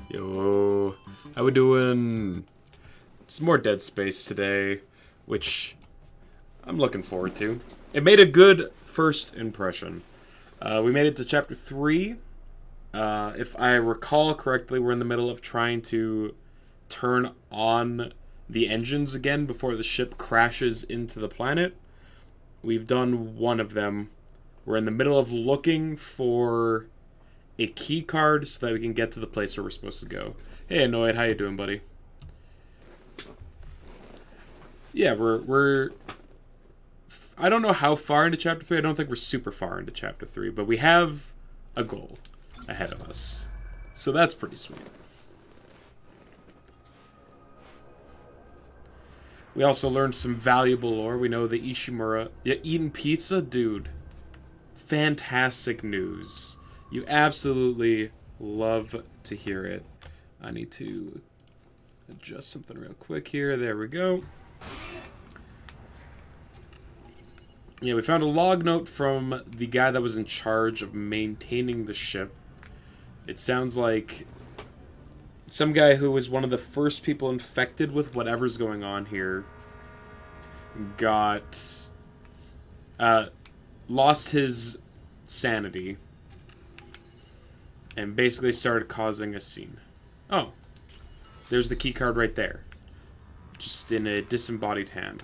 Yo, how we doing? Some more Dead Space today, which I'm looking forward to. It made a good first impression. We made it to Chapter 3. If I recall correctly, we're in the middle of trying to turn on the engines again before the ship crashes into the planet. We've done one of them. We're in the middle of looking for a key card so that we can get to the place where we're supposed to go. Hey, Annoyed, how you doing, buddy? Yeah, we're I don't know how far into Chapter 3. I don't think we're super far into Chapter 3, but we have a goal ahead of us. So that's pretty sweet. We also learned some valuable lore. We know the Ishimura... Yeah, eating pizza? Dude. Fantastic news. You absolutely love to hear it. I need to adjust something real quick here. There we go. Yeah, we found a log note from the guy that was in charge of maintaining the ship. It sounds like some guy who was one of the first people infected with whatever's going on here got... lost his sanity and basically started causing a scene. Oh. There's the key card right there. Just in a disembodied hand.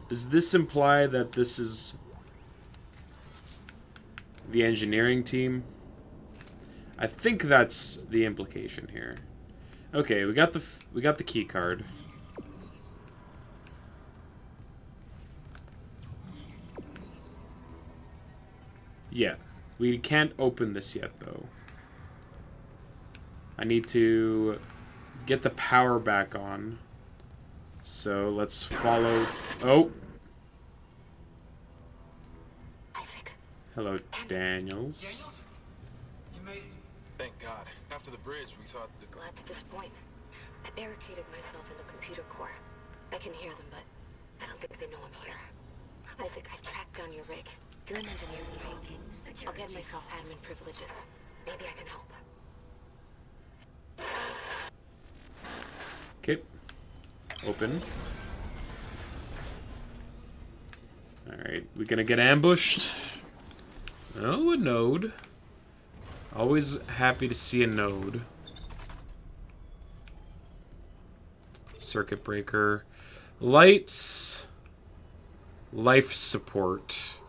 Does this imply that this is the engineering team? I think that's the implication here. Okay, we got the key card. Yeah, we can't open this yet though. I need to get the power back on. So let's follow. Oh. Isaac. Hello, Daniels. You made it. Thank God. After the bridge, we thought the... Glad to disappoint. I barricaded myself in the computer core. I can hear them, but I don't think they know I'm here. Isaac, I've tracked down your rig. You're an engineer, right? I'll get myself admin privileges. Maybe I can help. Okay. Open. Alright, we gonna get ambushed? Oh, a node. Always happy to see a node. Circuit breaker. Lights. Life support.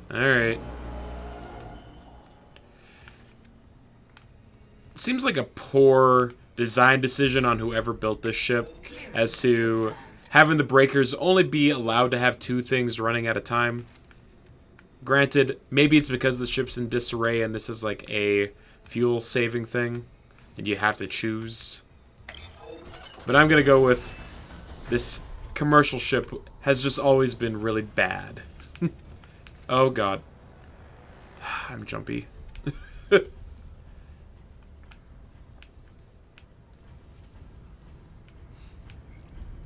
Alright. Seems like a poor design decision on whoever built this ship as to having the breakers only be allowed to have two things running at a time. Granted, maybe it's because the ship's in disarray and this is like a fuel saving thing and you have to choose. But I'm gonna go with this commercial ship has just always been really bad. Oh god. I'm jumpy.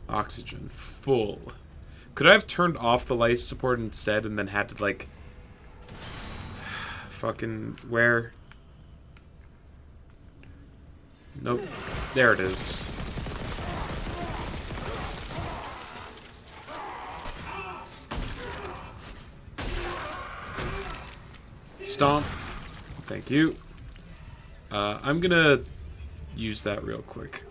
Oxygen. Full. Could I have turned off the life support instead and then had to, like... fucking... where? Nope. There it is. Stomp. Thank you. I'm gonna use that real quick.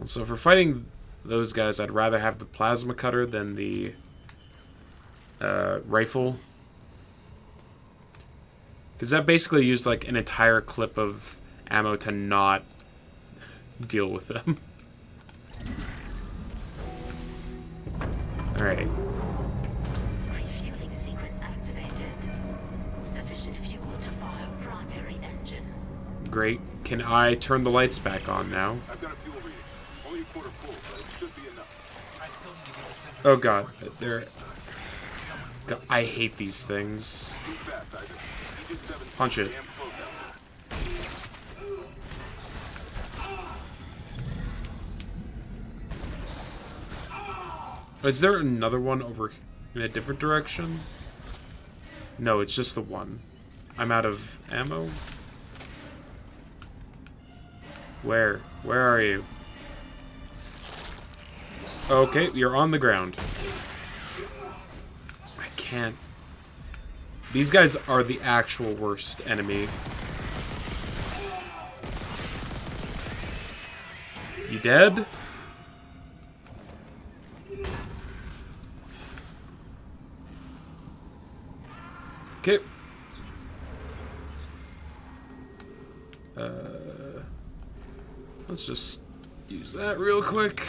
So for fighting those guys, I'd rather have the plasma cutter than the rifle. Because that basically used like an entire clip of ammo to not deal with them. Alright. Refueling sequence activated. Sufficient fuel to fire primary engine. Great. Can I turn the lights back on now? I've got a fuel reading. Only a quarter full, but it should be enough. I still need to get the center. Oh god. They're... God, I hate these things. Move fast, Isaac. Egypt 7 Punch it. damn close out there. Is there another one over in a different direction? No, it's just the one. I'm out of ammo. Where? Where are you? Okay, you're on the ground. I can't. These guys are the actual worst enemy. You dead? Okay. Let's just use that real quick.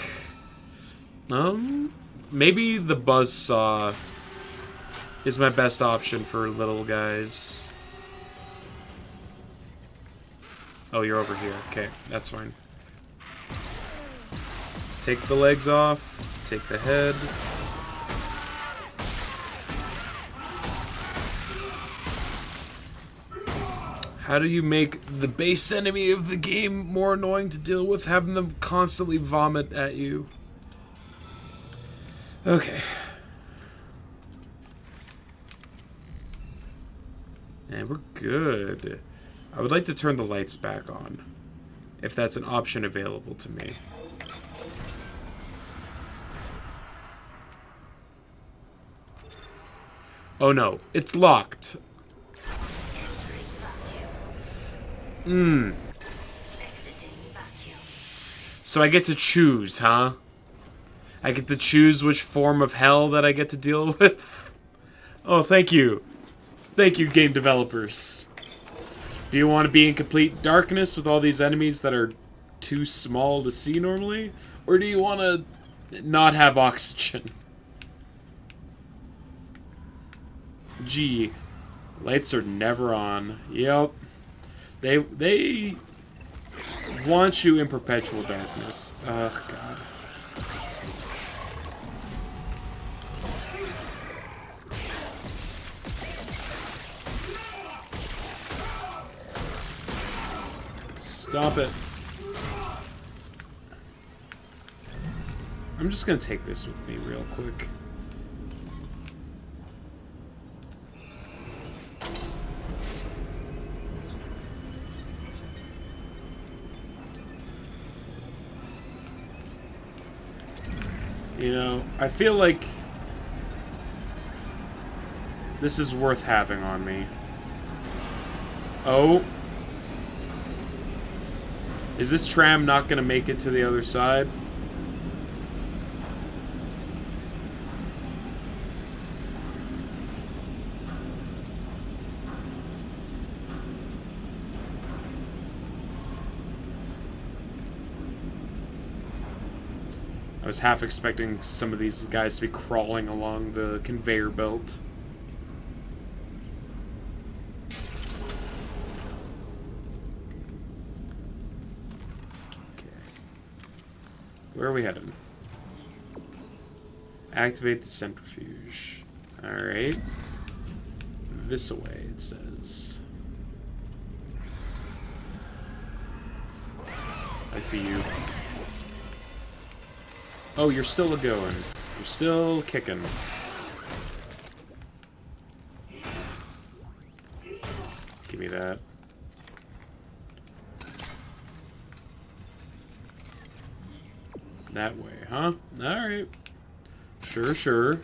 Maybe the buzzsaw is my best option for little guys. Oh, you're over here. Okay, that's fine. Take the legs off. Take the head. How do you make the base enemy of the game more annoying to deal with, having them constantly vomit at you? Okay. And we're good. I would like to turn the lights back on, if that's an option available to me. Oh no, it's locked. So I get to choose, huh? I get to choose which form of hell that I get to deal with? Oh, thank you. Thank you, game developers. Do you want to be in complete darkness with all these enemies that are too small to see normally? Or do you want to not have oxygen? Gee, lights are never on. Yep. They want you in perpetual darkness. Ugh, God. Stop it. I'm just gonna take this with me real quick. You know, I feel like this is worth having on me. Oh. Is this tram not gonna make it to the other side? I was half expecting some of these guys to be crawling along the conveyor belt. Okay. Where are we headed? Activate the centrifuge. Alright. This way, it says. I see you. Oh, you're still a-going. You're still kicking. Give me that. That way, huh? Alright. Sure, sure.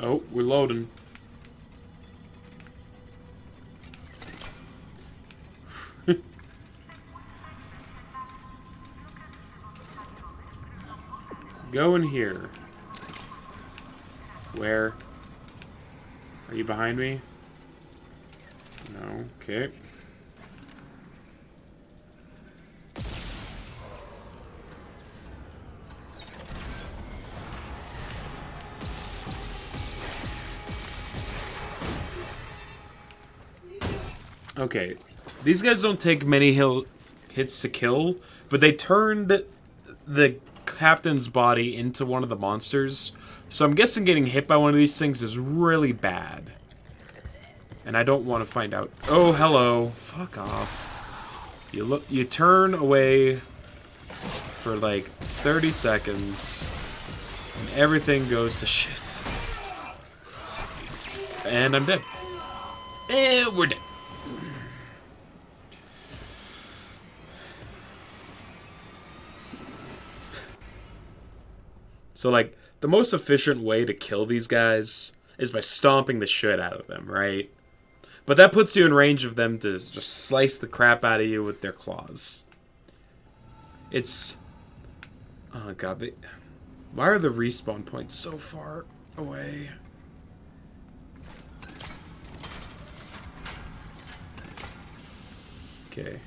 Oh, we're loading. Go in here. Where? Are you behind me? No. Okay. Okay. These guys don't take many hits to kill, but they turned the captain's body into one of the monsters. So I'm guessing getting hit by one of these things is really bad. And I don't want to find out. Oh, hello. Fuck off. You turn away for like 30 seconds. And everything goes to shit. And I'm dead. And we're dead. So, like, the most efficient way to kill these guys is by stomping the shit out of them, right? But that puts you in range of them to just slice the crap out of you with their claws. It's... Oh, God. Why are the respawn points so far away? Okay.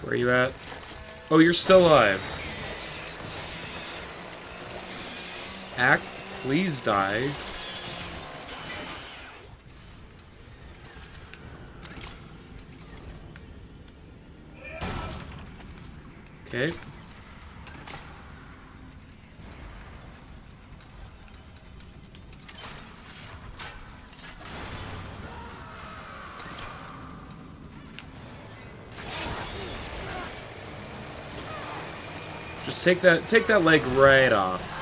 Where are you at? Oh, you're still alive. Act, please die. Okay. Just take that leg right off.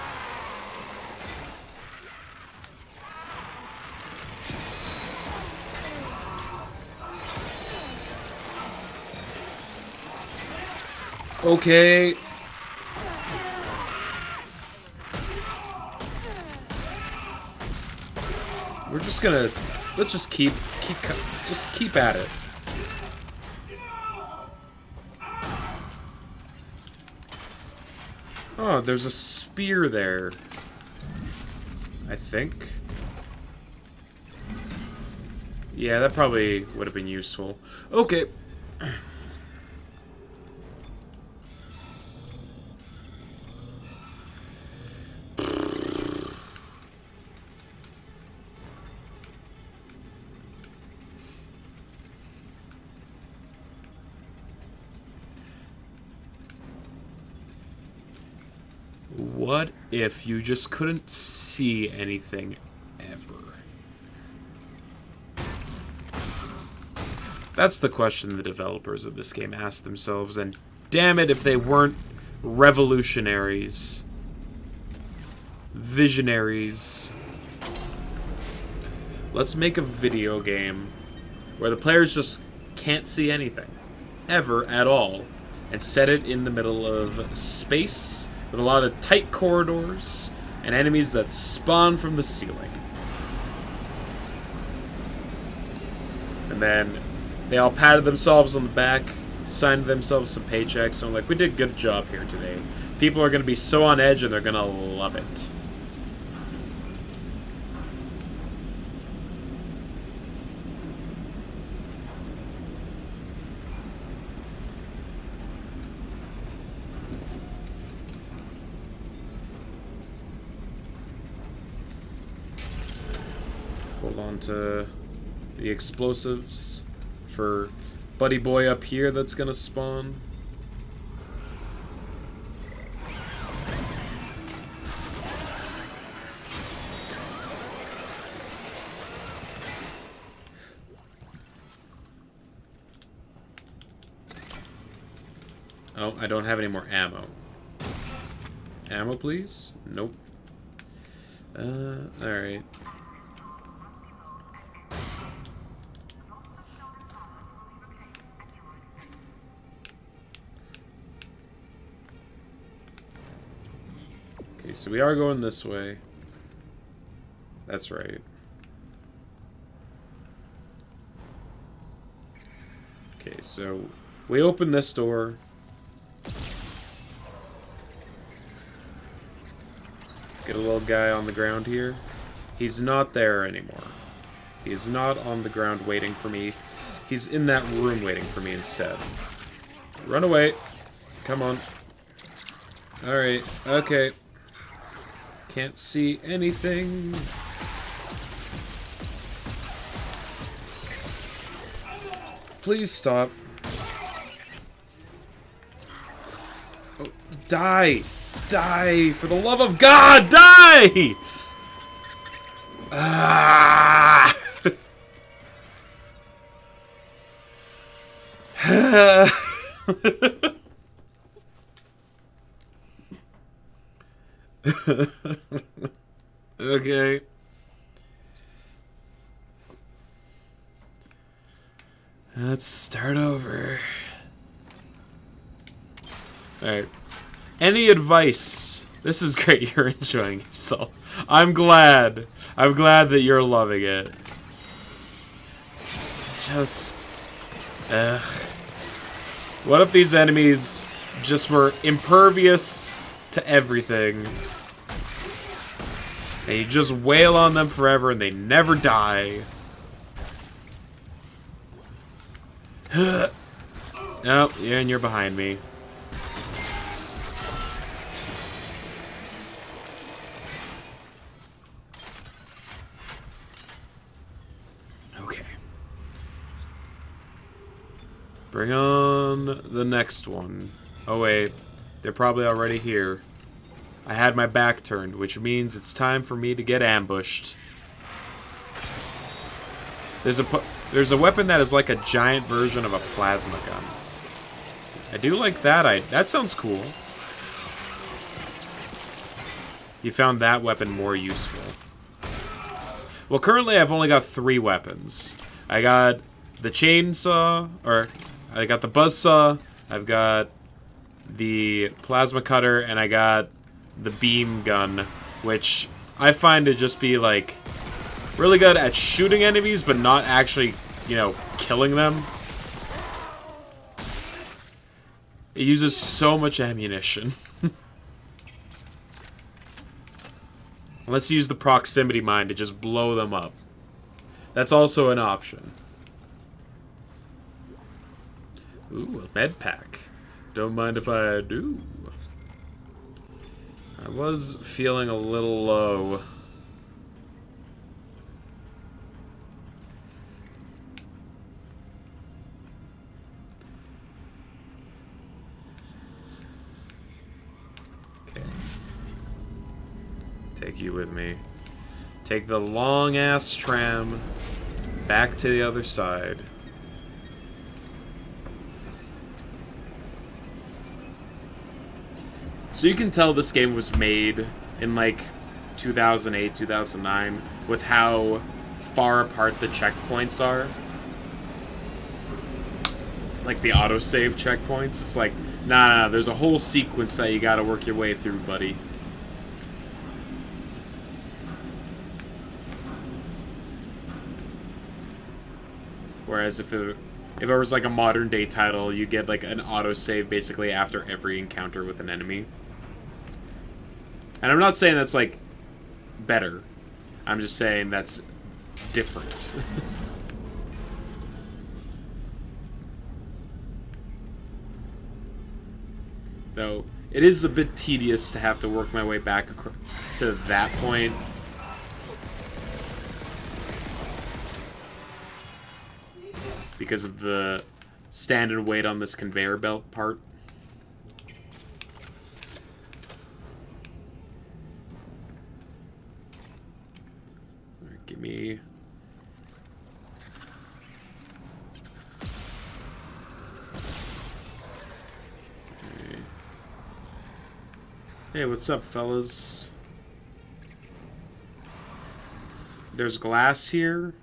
Okay. We're just gonna let's just keep at it. Oh, there's a spear there. I think. Yeah, that probably would have been useful. Okay. What if you just couldn't see anything ever? That's the question the developers of this game asked themselves, and damn it if they weren't revolutionaries. Visionaries. Let's make a video game where the players just can't see anything. Ever at all. And set it in the middle of space with a lot of tight corridors and enemies that spawn from the ceiling. And then they all patted themselves on the back, signed themselves some paychecks, and were like, we did a good job here today. People are going to be so on edge and they're going to love it. Hold on to the explosives for Buddy Boy up here that's gonna spawn. Oh, I don't have any more ammo. Ammo, please? Nope. Alright. Okay, so we are going this way. That's right. Okay, so we open this door. Get a little guy on the ground here. He's not there anymore. He's not on the ground waiting for me. He's in that room waiting for me instead. Run away. Come on. Alright, okay. Can't see anything. Please stop. Oh, die! Die! For the love of God, die! Ah! Okay. Let's start over. Alright. Any advice? This is great. You're enjoying yourself. I'm glad. I'm glad that you're loving it. Just... Ugh. What if these enemies just were impervious to everything? And you just wail on them forever and they never die. Oh, yeah, and you're behind me. Okay. Bring on the next one. Oh wait, they're probably already here. I had my back turned, which means it's time for me to get ambushed. There's a weapon that is like a giant version of a plasma gun. I do like that. That sounds cool. You found that weapon more useful. Well, currently I've only got 3 weapons. I got the chainsaw, or I got the buzzsaw, I've got the plasma cutter, and I got the beam gun, which I find to just be, like, really good at shooting enemies, but not actually, you know, killing them. It uses so much ammunition. Let's use the proximity mine to just blow them up. That's also an option. Ooh, a med pack. Don't mind if I do. I was feeling a little low. Okay. Take you with me. Take the long-ass tram back to the other side. So you can tell this game was made in like 2008, 2009 with how far apart the checkpoints are. Like the autosave checkpoints. It's like, nah, there's a whole sequence that you gotta work your way through, buddy. Whereas if it was like a modern day title, you get like an autosave basically after every encounter with an enemy. And I'm not saying that's, like, better. I'm just saying that's different. Though, it is a bit tedious to have to work my way back to that point. Because of the stand and wait on this conveyor belt part. Give me... Okay. Hey, what's up, fellas? There's glass here.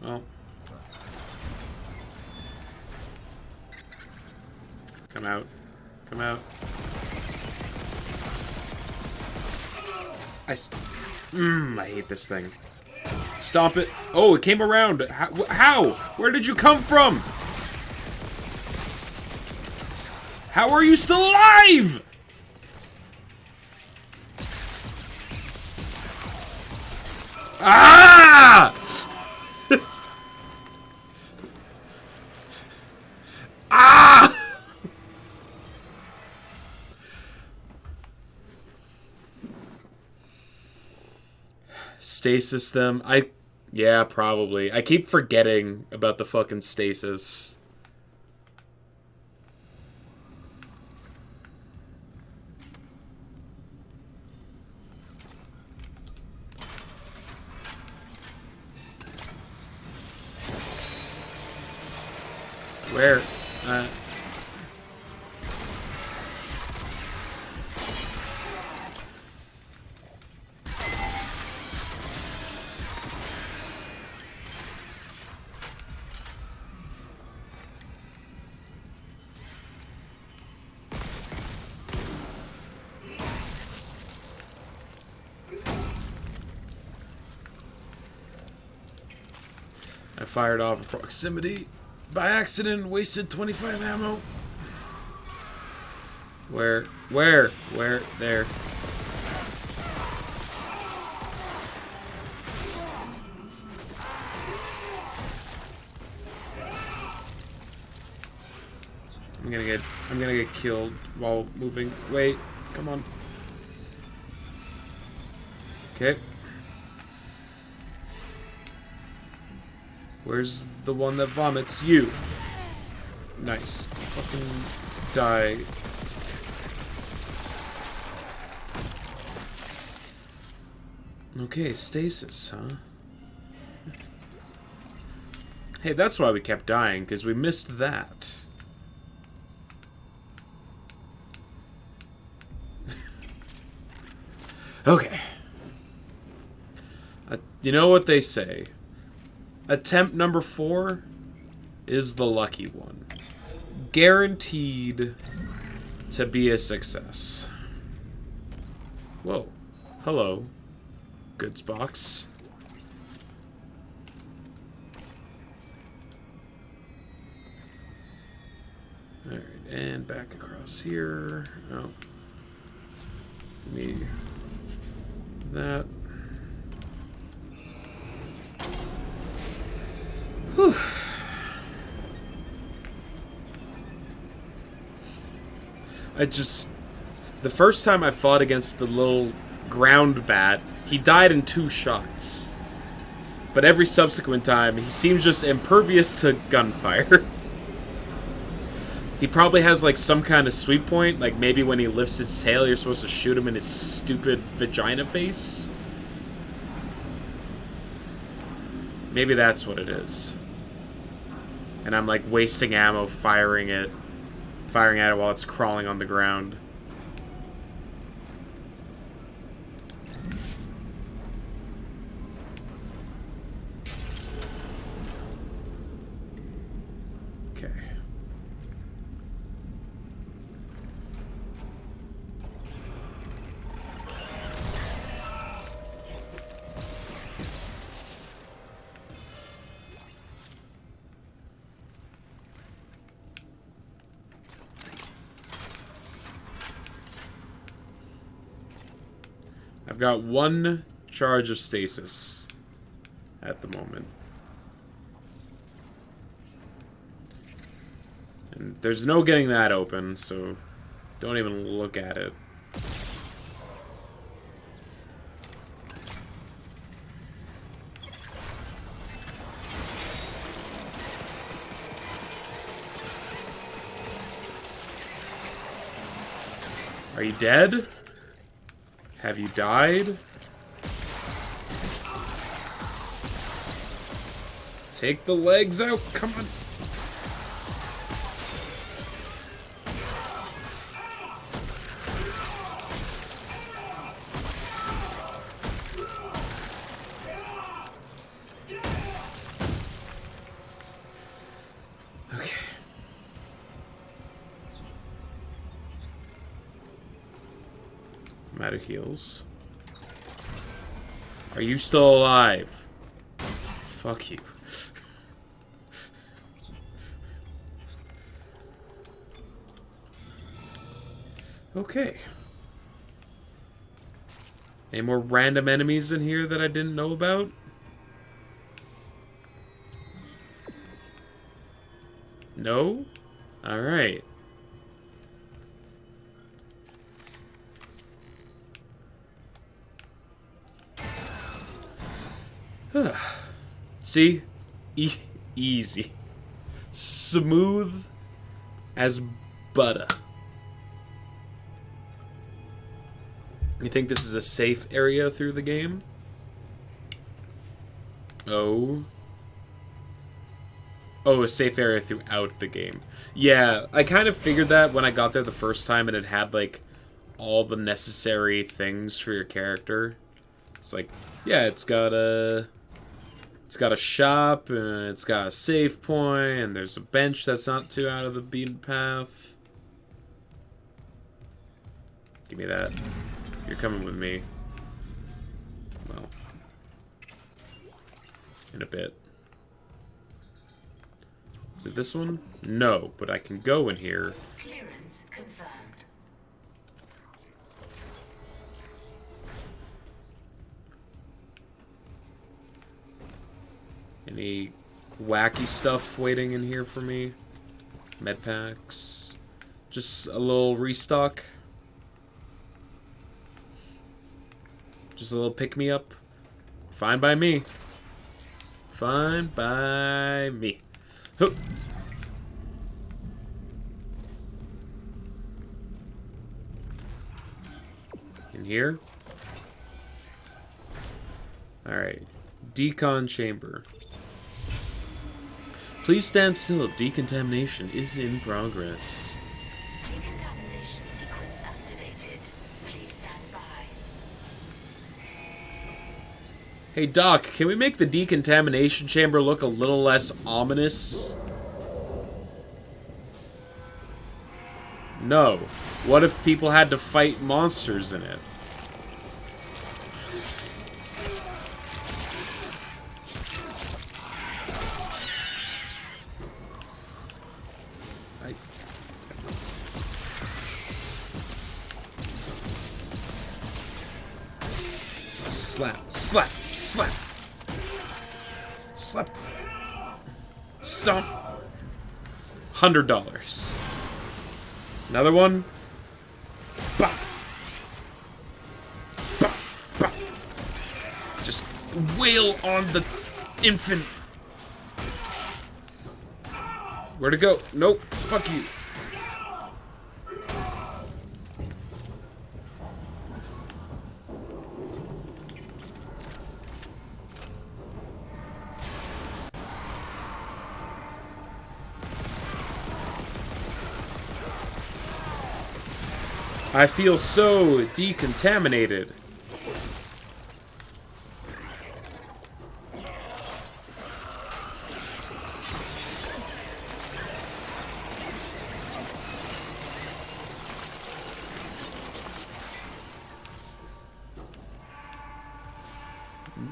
Well. Come out. Come out. I hate this thing. Stop it. Oh, it came around. How? Where did you come from? How are you still alive? Ah! Ah! Stasis them. Yeah, probably. I keep forgetting about the fucking stasis. Where? I fired off proximity by accident, wasted 25 ammo. Where? There. I'm gonna get killed while moving. Wait, come on. Okay. Where's the one that vomits? You. Nice. Fucking die. Okay, stasis, huh? Hey, that's why we kept dying, because we missed that. Okay. You know what they say. Attempt number 4 is the lucky one. Guaranteed to be a success. Whoa. Hello. Goods box. Alright, and back across here. Oh. Me. That. Whew. The first time I fought against the little ground bat, he died in 2 shots. But every subsequent time, he seems just impervious to gunfire. He probably has like some kind of sweet point, like maybe when he lifts his tail, you're supposed to shoot him in his stupid vagina face. Maybe that's what it is. And I'm like wasting ammo firing at it while it's crawling on the ground. Okay. I've got 1 charge of stasis at the moment. And there's no getting that open, so don't even look at it. Are you dead? Have you died? Take the legs out, come on. Okay. I'm out of heals. Are you still alive? Fuck you. Okay. Any more random enemies in here that I didn't know about? No? Alright. See? Easy. Smooth as butter. You think this is a safe area through the game? Oh. Oh, a safe area throughout the game. Yeah, I kind of figured that when I got there the first time and it had, like, all the necessary things for your character. It's like, yeah, it's got a shop, and it's got a save point, and there's a bench that's not too out of the beaten path. Give me that. You're coming with me. Well, in a bit. Is it this one? No, but I can go in here. Clearance confirmed. Any wacky stuff waiting in here for me? Med packs. Just a little restock. Just a little pick-me-up. Fine by me. Fine by me. Hoop. In here. Alright. Decon chamber. Please stand still. Decontamination is in progress. Decontamination sequence activated. Please stand by. Hey Doc, can we make the decontamination chamber look a little less ominous? No. What if people had to fight monsters in it? Slap, slap, slap. Slap. Stomp. $100. Another one. Bah. Bah. Bah. Just wail on the infant. Where'd it go? Nope. Fuck you. I feel so decontaminated.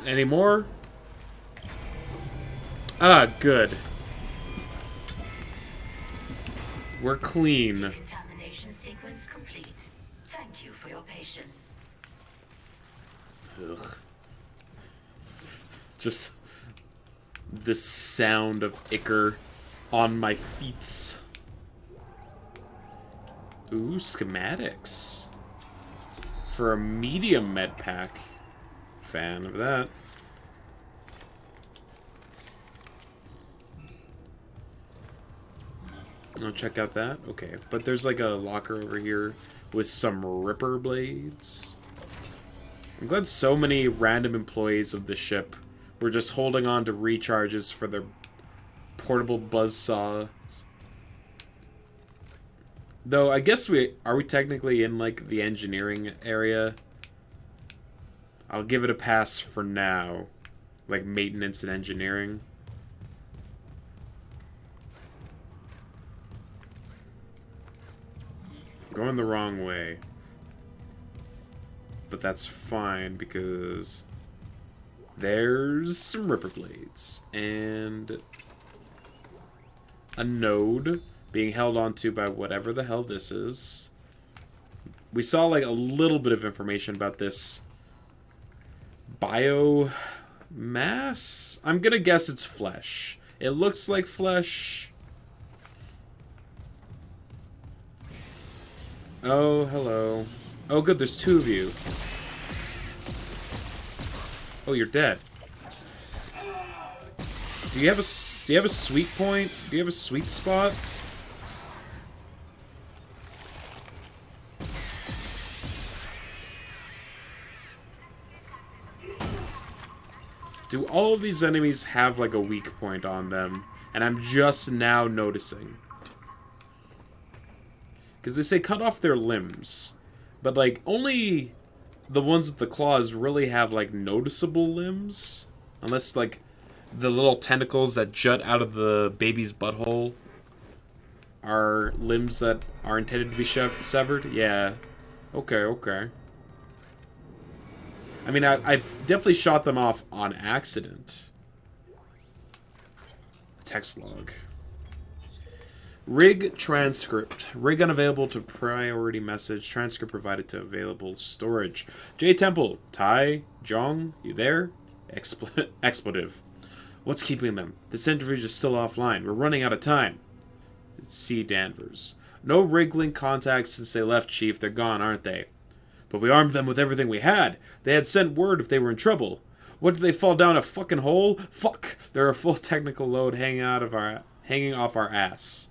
Any more? Ah, good. We're clean. Decontamination sequence complete. Thank you for your patience. Ugh. Just the sound of ichor on my feet. Ooh, schematics. For a medium med pack. Fan of that. I'll check out that. Okay, but there's like a locker over here with some ripper blades. I'm glad so many random employees of the ship were just holding on to recharges for their portable buzzsaws. Though, I guess we technically in, like, the engineering area? I'll give it a pass for now. Like, maintenance and engineering. Going the wrong way. But that's fine, because there's some ripper blades. And a node being held onto by whatever the hell this is. We saw, like, a little bit of information about this biomass? I'm gonna guess it's flesh. It looks like flesh. Oh, hello. Oh, good, there's two of you. Oh, you're dead. Do you have a sweet point? Do you have a sweet spot? Do all of these enemies have, like, a weak point on them? And I'm just now noticing. Because they say cut off their limbs. But, like, only the ones with the claws really have, like, noticeable limbs. Unless, like, the little tentacles that jut out of the baby's butthole are limbs that are intended to be severed. Yeah. Okay, okay. I mean, I've definitely shot them off on accident. Text log. Rig transcript. Rig unavailable to priority message. Transcript provided to available storage. J Temple. Tai. Jong. You there? Expletive. What's keeping them? The centrifuge is still offline. We're running out of time. C. Danvers. No rig link contacts since they left, Chief. They're gone, aren't they? But we armed them with everything we had. They had sent word if they were in trouble. What, did they fall down a fucking hole? Fuck! They're a full technical load hanging off our ass.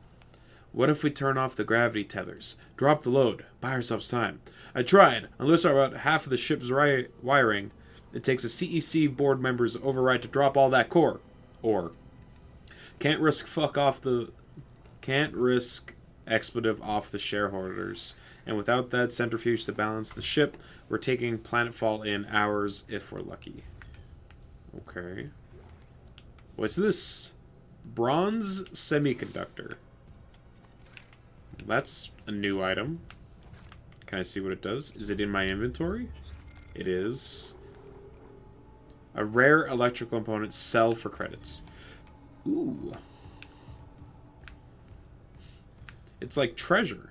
What if we turn off the gravity tethers? Drop the load. Buy ourselves time. I tried. Unless about half of the ship's wiring, it takes a CEC board member's override to drop all that core. Or can't risk expletive off the shareholders. And without that centrifuge to balance the ship, we're taking planetfall in hours if we're lucky. Okay. What's this? Bronze semiconductor. That's a new item. Can I see what it does? Is it in my inventory? It is. A rare electrical component. Sell for credits. Ooh. It's like treasure.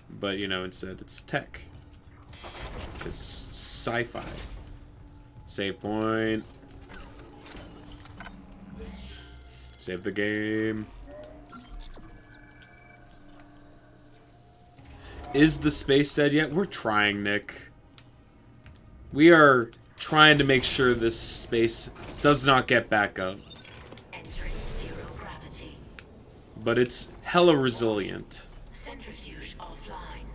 But, you know, instead it's tech. It's sci-fi. Save point. Save the game. Is the space dead yet? We're trying, Nick. We are trying to make sure this space does not get back up. Entering zero gravity. But it's hella resilient. Centrifuge offline.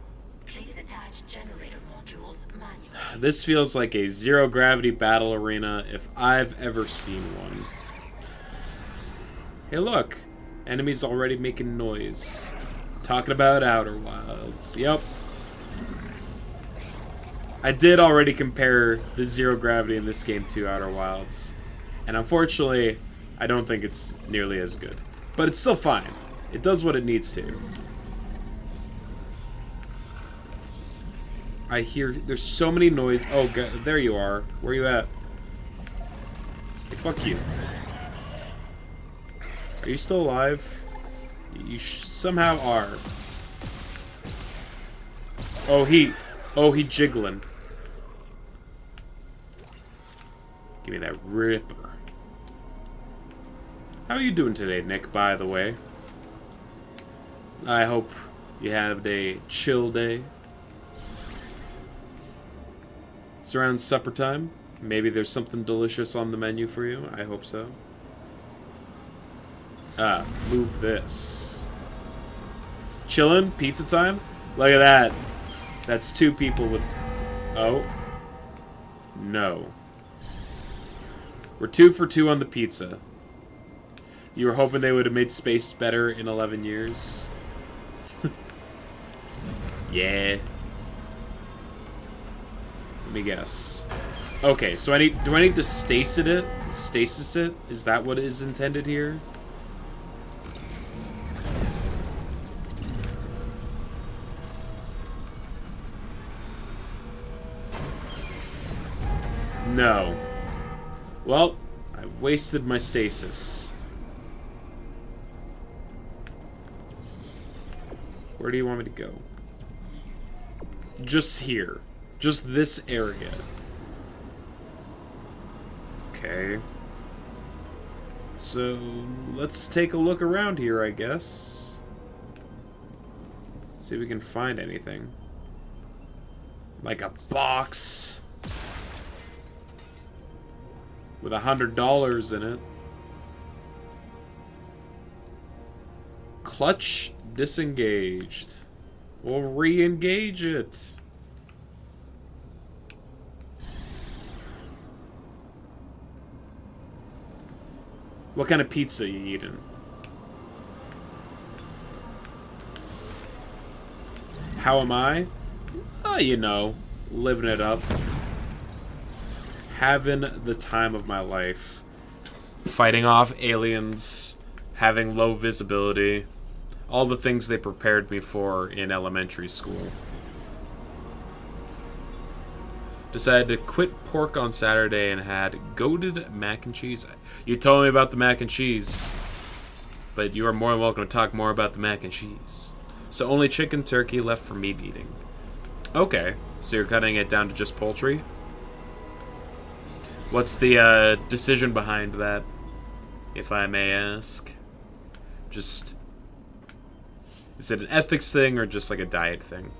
Please attach generator modules manually. This feels like a zero gravity battle arena if I've ever seen one. Hey look, enemies already making noise. Talking about Outer Wilds. Yep. I did already compare the zero gravity in this game to Outer Wilds. And unfortunately, I don't think it's nearly as good. But it's still fine. It does what it needs to. I hear there's so many noise. Oh, God, there you are. Where you at? Hey, fuck you. Are you still alive? You somehow are. Oh, he jiggling. Give me that ripper. How are you doing today, Nick, by the way? I hope you had a chill day. It's around supper time. Maybe there's something delicious on the menu for you. I hope so. Move this. Chillin'? Pizza time? Look at that. That's two people with... Oh. No. We're 2 for 2 on the pizza. You were hoping they would have made space better in 11 years? Yeah. Let me guess. Okay, so do I need to stasis it? Stasis it? Is that what is intended here? No. Well, I've wasted my stasis. Where do you want me to go? Just here. Just this area. Okay. So, let's take a look around here, I guess. See if we can find anything. Like a box with $100 in it. Clutch disengaged. We'll re-engage it. What kind of pizza you eating? How am I? You know, living it up. Having the time of my life. Fighting off aliens. Having low visibility. All the things they prepared me for in elementary school. Decided to quit pork on Saturday and had goated mac and cheese. You told me about the mac and cheese. But you are more than welcome to talk more about the mac and cheese. So only chicken turkey left for meat eating. Okay, so you're cutting it down to just poultry? What's the decision behind that, if I may ask? Just... Is it an ethics thing or just like a diet thing?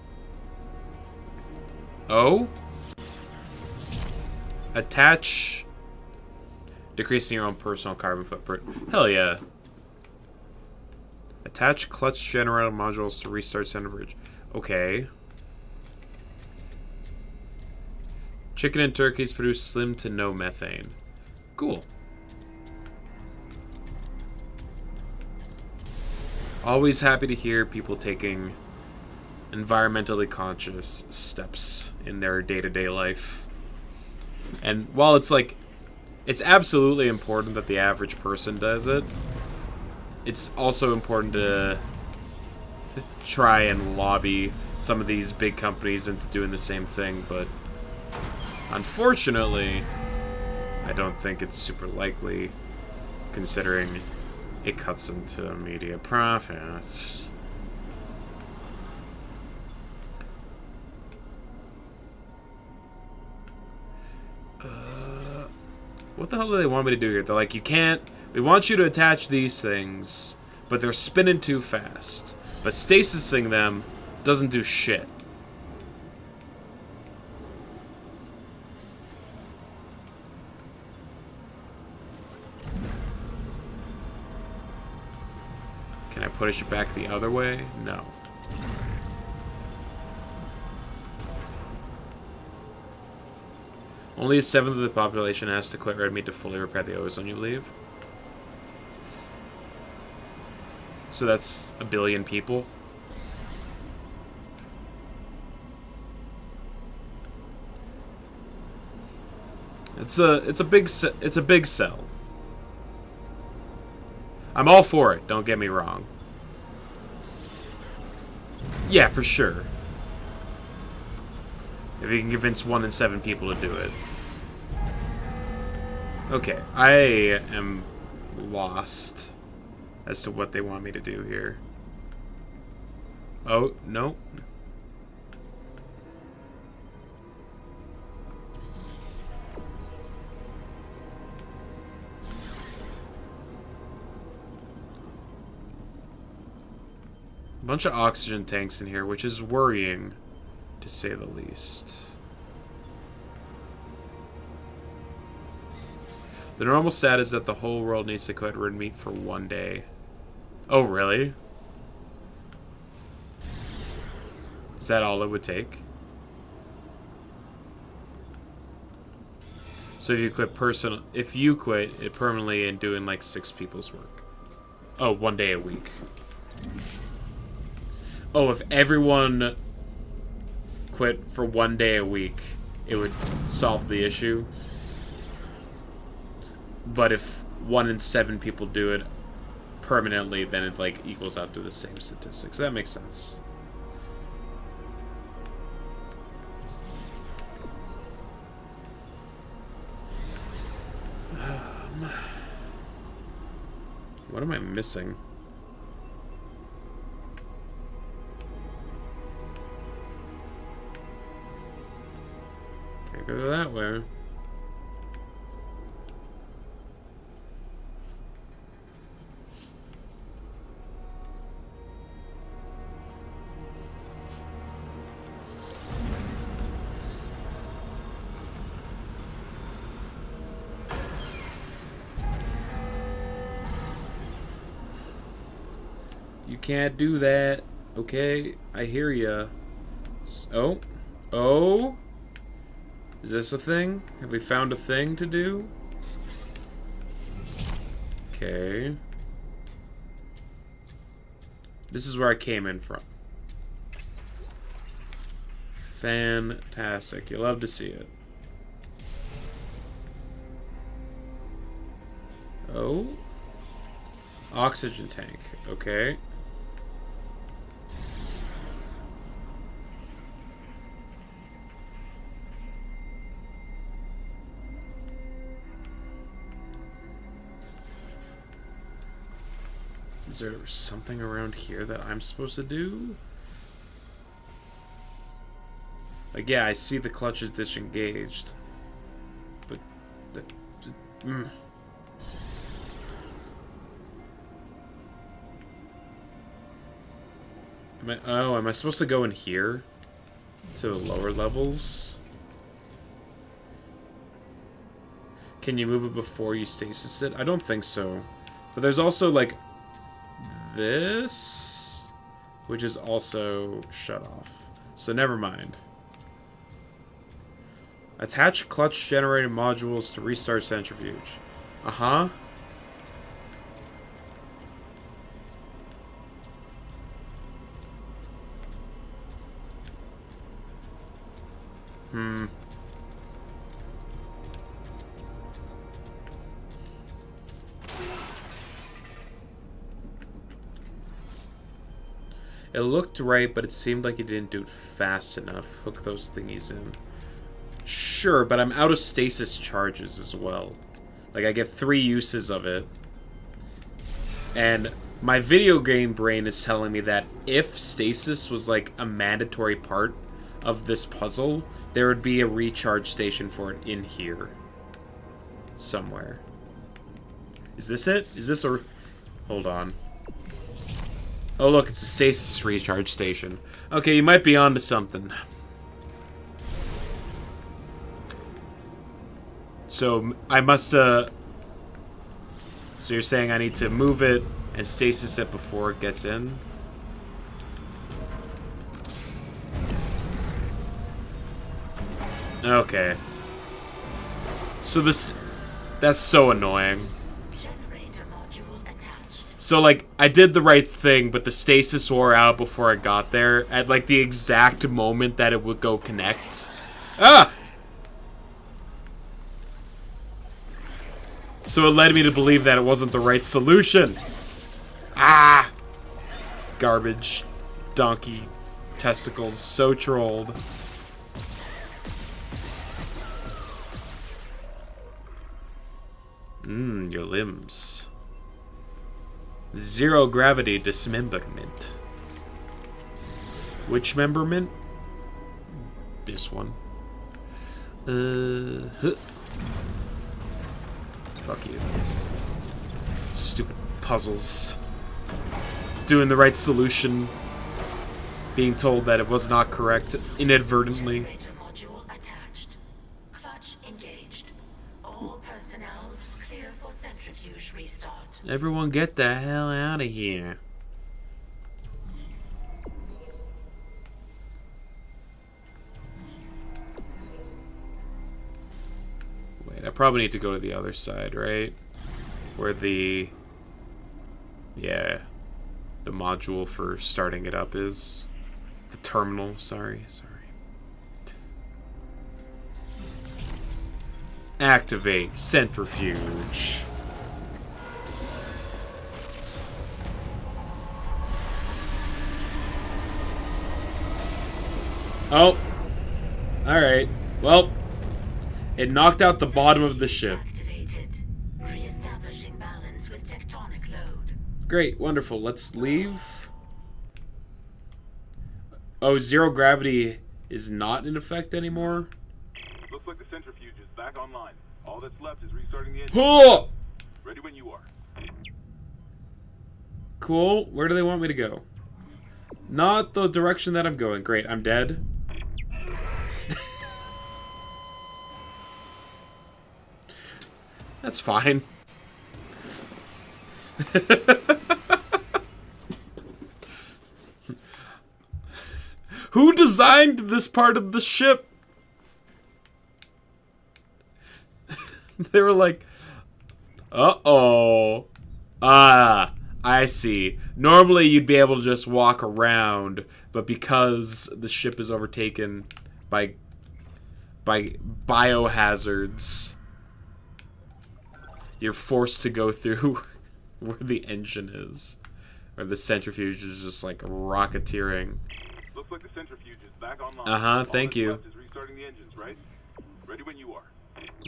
Oh? Attach... Decreasing your own personal carbon footprint. Hell yeah. Attach clutch generator modules to restart center bridge. Okay. Chicken and turkeys produce slim to no methane. Cool. Always happy to hear people taking environmentally conscious steps in their day-to-day life. And while it's like, it's absolutely important that the average person does it, it's also important to try and lobby some of these big companies into doing the same thing, but unfortunately, I don't think it's super likely, considering it cuts into media profits. What the hell do they want me to do here? They're like, you can't... We want you to attach these things, but they're spinning too fast. But stasising them doesn't do shit. Can I push it back the other way? No. Only a seventh of the population has to quit red meat to fully repair the ozone you leave. So that's 1 billion people. It's a big sell. I'm all for it, don't get me wrong. Yeah, for sure. If you can convince 1 in 7 people to do it. Okay, I am lost as to what they want me to do here. Oh, no. A bunch of oxygen tanks in here, which is worrying, to say the least. The normal stat is that the whole world needs to quit red meat for 1 day. Oh, really? Is that all it would take? So if you quit it permanently and doing like 6 people's work. Oh, 1 day a week. Oh, if everyone quit for 1 day a week, it would solve the issue. But if 1 in 7 people do it permanently, then it like equals out to the same statistics. That makes sense. What am I missing? Can't go that way. You can't do that. Okay, I hear ya. Oh? Oh? Is this a thing? Have we found a thing to do? Okay. This is where I came in from. Fantastic. You love to see it. Oh. Oxygen tank. Okay. Is there something around here that I'm supposed to do? Like, yeah, I see the clutch is disengaged. But... Am am I supposed to go in here? To the lower levels? Can you move it before you stasis it? I don't think so. But there's also, like... this, which is also shut off. So never mind. Attach clutch generator modules to restart centrifuge. Uh-huh. It looked right, but it seemed like you didn't do it fast enough. Hook those thingies in. Sure, but I'm out of stasis charges as well. Like, I get 3 uses of it. And my video game brain is telling me that if stasis was, like, a mandatory part of this puzzle, there would be a recharge station for it in here. Somewhere. Is this it? Is this a... Hold on. Oh, look, it's a stasis recharge station. Okay, you might be onto something. So, I must, So you're saying I need to move it and stasis it before it gets in? Okay. So this... That's so annoying. So, like, I did the right thing, but the stasis wore out before I got there at, like, the exact moment that it would go connect. Ah! So it led me to believe that it wasn't the right solution. Ah! Garbage. Donkey. Testicles. So trolled. Your limbs. Zero gravity dismemberment. Which memberment? This one. Fuck you. Stupid puzzles. Doing the right solution. Being told that it was not correct inadvertently. Everyone get the hell out of here. Wait, I probably need to go to the other side, right? Where the... Yeah. The module for starting it up is. The terminal, sorry. Activate centrifuge. Oh. Alright. Well, it knocked out the bottom of the ship. Great, wonderful. Let's leave. Oh, zero gravity is not in effect anymore? Looks like the centrifuge is back online. All that's left is restarting the engine. Oh! Ready when you are. Cool. Where do they want me to go? Not the direction that I'm going. Great, I'm dead. That's fine. Who designed this part of the ship? They were like, uh-oh. Ah, I see. Normally you'd be able to just walk around, but because the ship is overtaken by biohazards, you're forced to go through where the engine is. Or the centrifuge is just like rocketeering. Looks like the centrifuge is back online. Thank you. All that's left is restarting the engines, right? Ready when you are.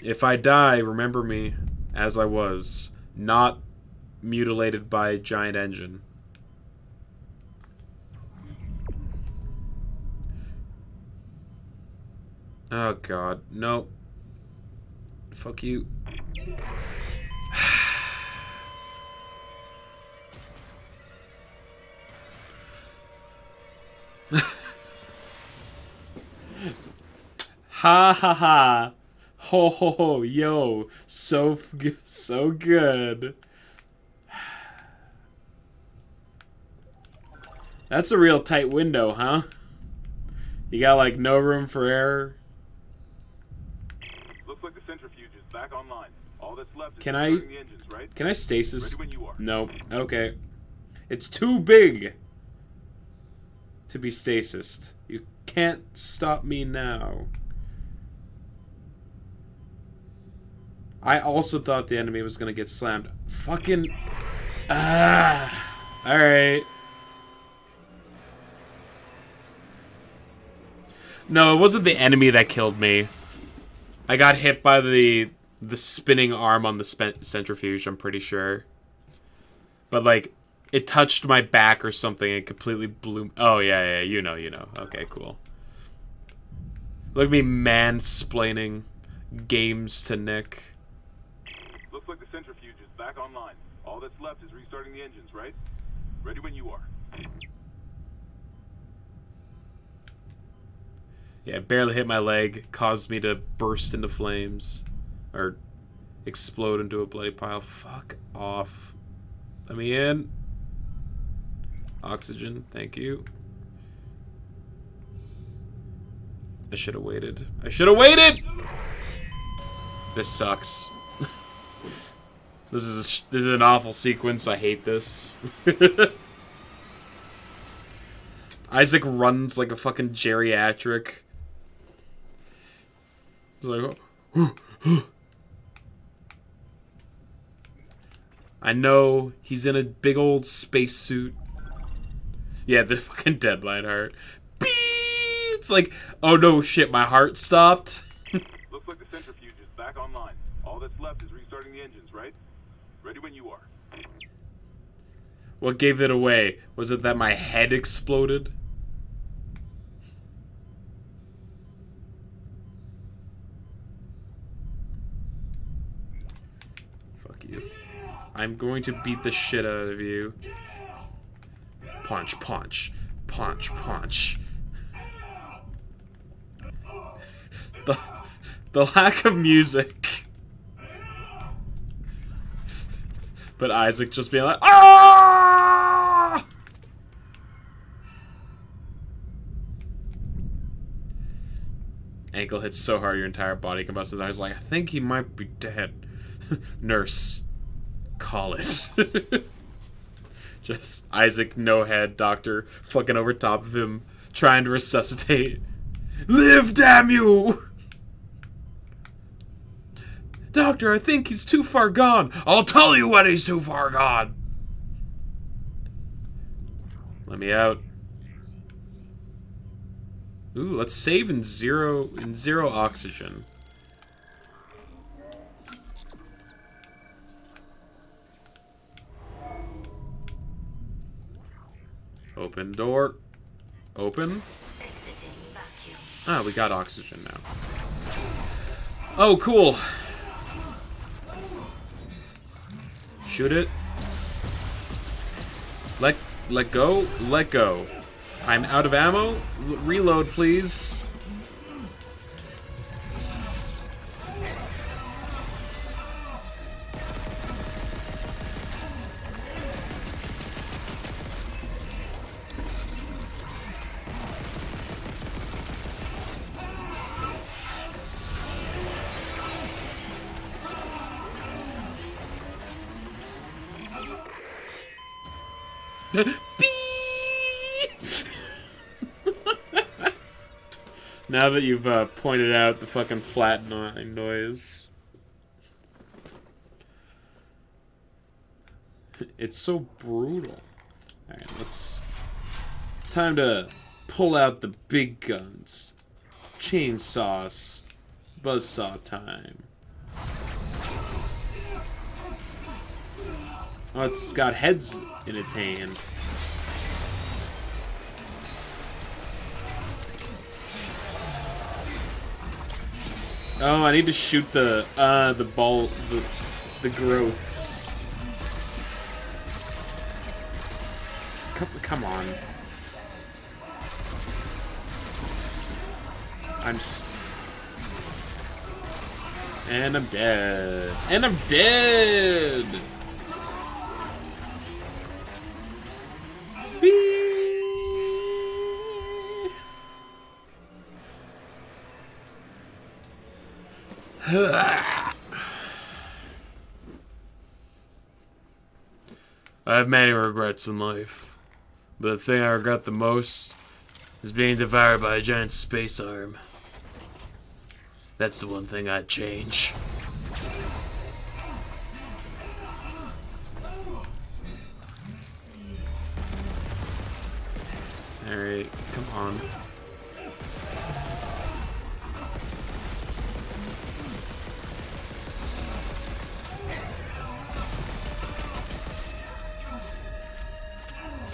If I die, remember me as I was, not mutilated by a giant engine. Oh god, no. Fuck you. Ha ha ha. Ho ho ho, yo. So good. That's a real tight window, huh? You got like no room for error. Looks like the centrifuge is back online. All that's left is Can I- restarting the engines, right? Can I stasis? Ready when you are. No. Okay. It's too big to be stasis. You can't stop me now. I also thought the enemy was gonna get slammed. Fucking... Alright. No, it wasn't the enemy that killed me. I got hit by the spinning arm on the centrifuge, I'm pretty sure. But, like, it touched my back or something and completely blew... Oh, yeah, you know. Okay, cool. Look at me mansplaining games to Nick. Looks like the centrifuge is back online. All that's left is restarting the engines, right? Ready when you are. Yeah, it barely hit my leg, caused me to burst into flames. Or explode into a bloody pile. Fuck off. Let me in. Oxygen, thank you. I should have waited. This sucks. This is an awful sequence. I hate this. Isaac runs like a fucking geriatric. He's like, I know he's in a big old spacesuit. Yeah, the fucking deadline heart. Beep! It's like, oh no, shit, my heart stopped. Looks like the centrifuge is back online. All that's left is restarting the engines, right? Ready when you are. What gave it away? Was it that my head exploded? Fuck you. I'm going to beat the shit out of you. Punch, punch. Punch, punch. The lack of music. But Isaac just being like, ah! Ankle hits so hard your entire body combusted. I was like, I think he might be dead. Nurse, call it. Just Isaac, no head, doctor, fucking over top of him, trying to resuscitate. Live, damn you! Doctor, I think he's too far gone. I'll tell you when he's too far gone. Let me out. Ooh, let's save in zero oxygen. Open door. Open. Ah, we got oxygen now. Oh, cool. Shoot it. Let go. Let go. I'm out of ammo. Reload, please. Now that you've pointed out the fucking flat noise. It's so brutal. Alright, let's... Time to pull out the big guns. Chainsaws. Buzzsaw time. Oh, it's got heads in its hand. Oh, I need to shoot the growths. Come on. And I'm dead. And I'm dead! I have many regrets in life, but the thing I regret the most is being devoured by a giant space arm. That's the one thing I'd change. Alright, come on.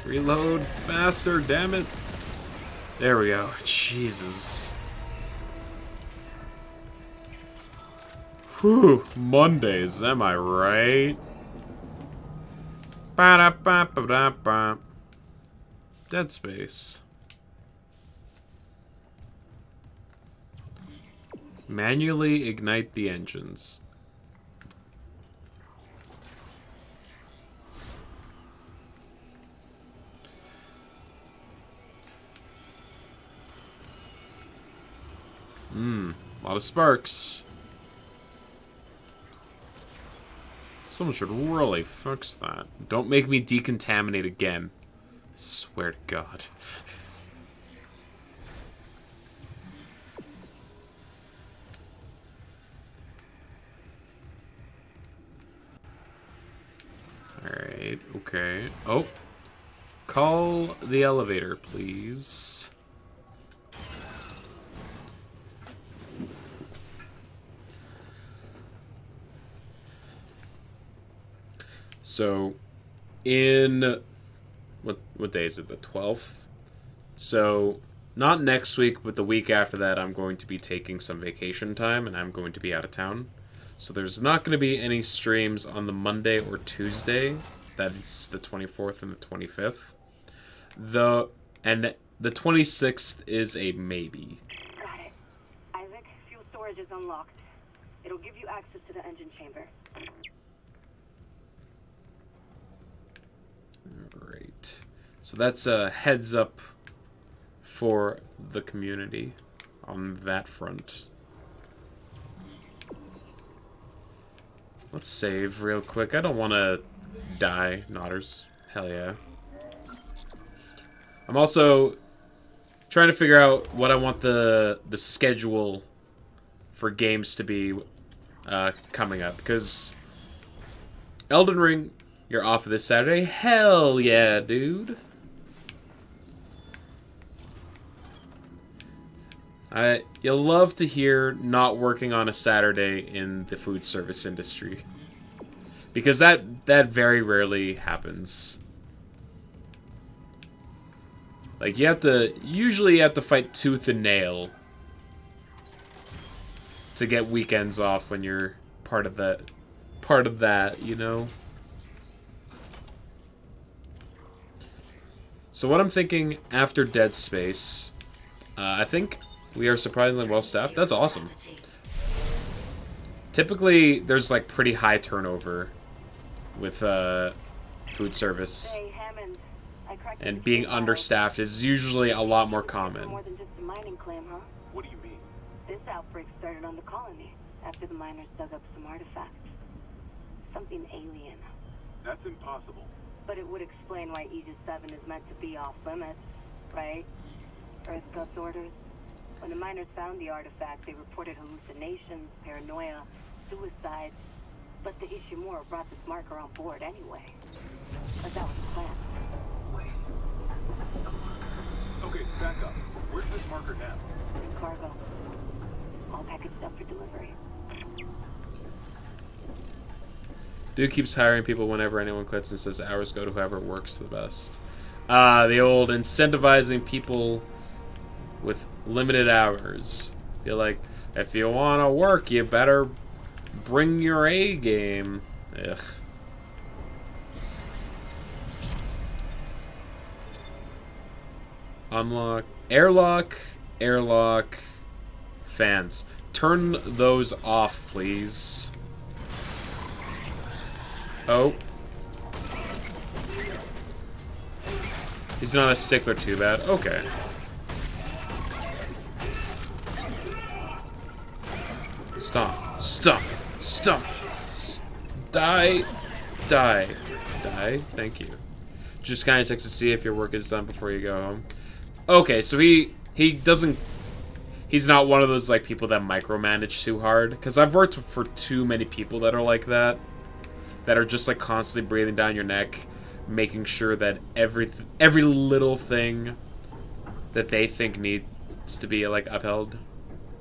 Reload faster, damn it. There we go. Jesus. Whew, Mondays, am I right? Ba-da-ba-ba-da-ba. Dead Space. Manually ignite the engines. A lot of sparks. Someone should really fix that. Don't make me decontaminate again. I swear to God. Alright, okay. Oh. Call the elevator, please. So, in... What day is it? The 12th? So, not next week, but the week after that, I'm going to be taking some vacation time, and I'm going to be out of town. So there's not going to be any streams on the Monday or Tuesday. That is the 24th and the 25th. And the 26th is a maybe. Got it. Isaac, fuel storage is unlocked. It'll give you access to the engine chamber. Alright. So that's a heads up for the community on that front. Let's save real quick. I don't want to die, Nodders. Hell yeah. I'm also trying to figure out what I want the schedule for games to be coming up. Because Elden Ring, you're off this Saturday. Hell yeah, dude. You'll love to hear not working on a Saturday in the food service industry. Because that very rarely happens. Like, usually you have to fight tooth and nail to get weekends off when you're part of that, you know? So what I'm thinking after Dead Space, I think we are surprisingly well staffed. That's awesome. Typically, there's like pretty high turnover with food service, and being understaffed is usually a lot more common. More than just a mining claim, huh? What do you mean? This outbreak started on the colony after the miners dug up some artifacts. Something alien. That's impossible. But it would explain why Aegis 7 is meant to be off limits, right? Earth God's orders. When the miners found the artifact, they reported hallucinations, paranoia, suicides. But the Ishimura brought this marker on board anyway. But that was the plan. Okay, back up. Where's this marker now? In cargo. All packaged up for delivery. Dude keeps hiring people whenever anyone quits and says hours go to whoever works the best. The old incentivizing people with limited hours. You're like, if you want to work, you better bring your A game. Ugh. Unlock. Airlock. Fans. Turn those off, please. Oh. He's not a stickler too bad. Okay. Stop. Stop. Stop. Die. Die. Die. Thank you. Just kind of checks to see if your work is done before you go home. Okay, so he doesn't... He's not one of those, like, people that micromanage too hard. Because I've worked for too many people that are like that. That are just, like, constantly breathing down your neck. Making sure that every little thing that they think needs to be, like, upheld.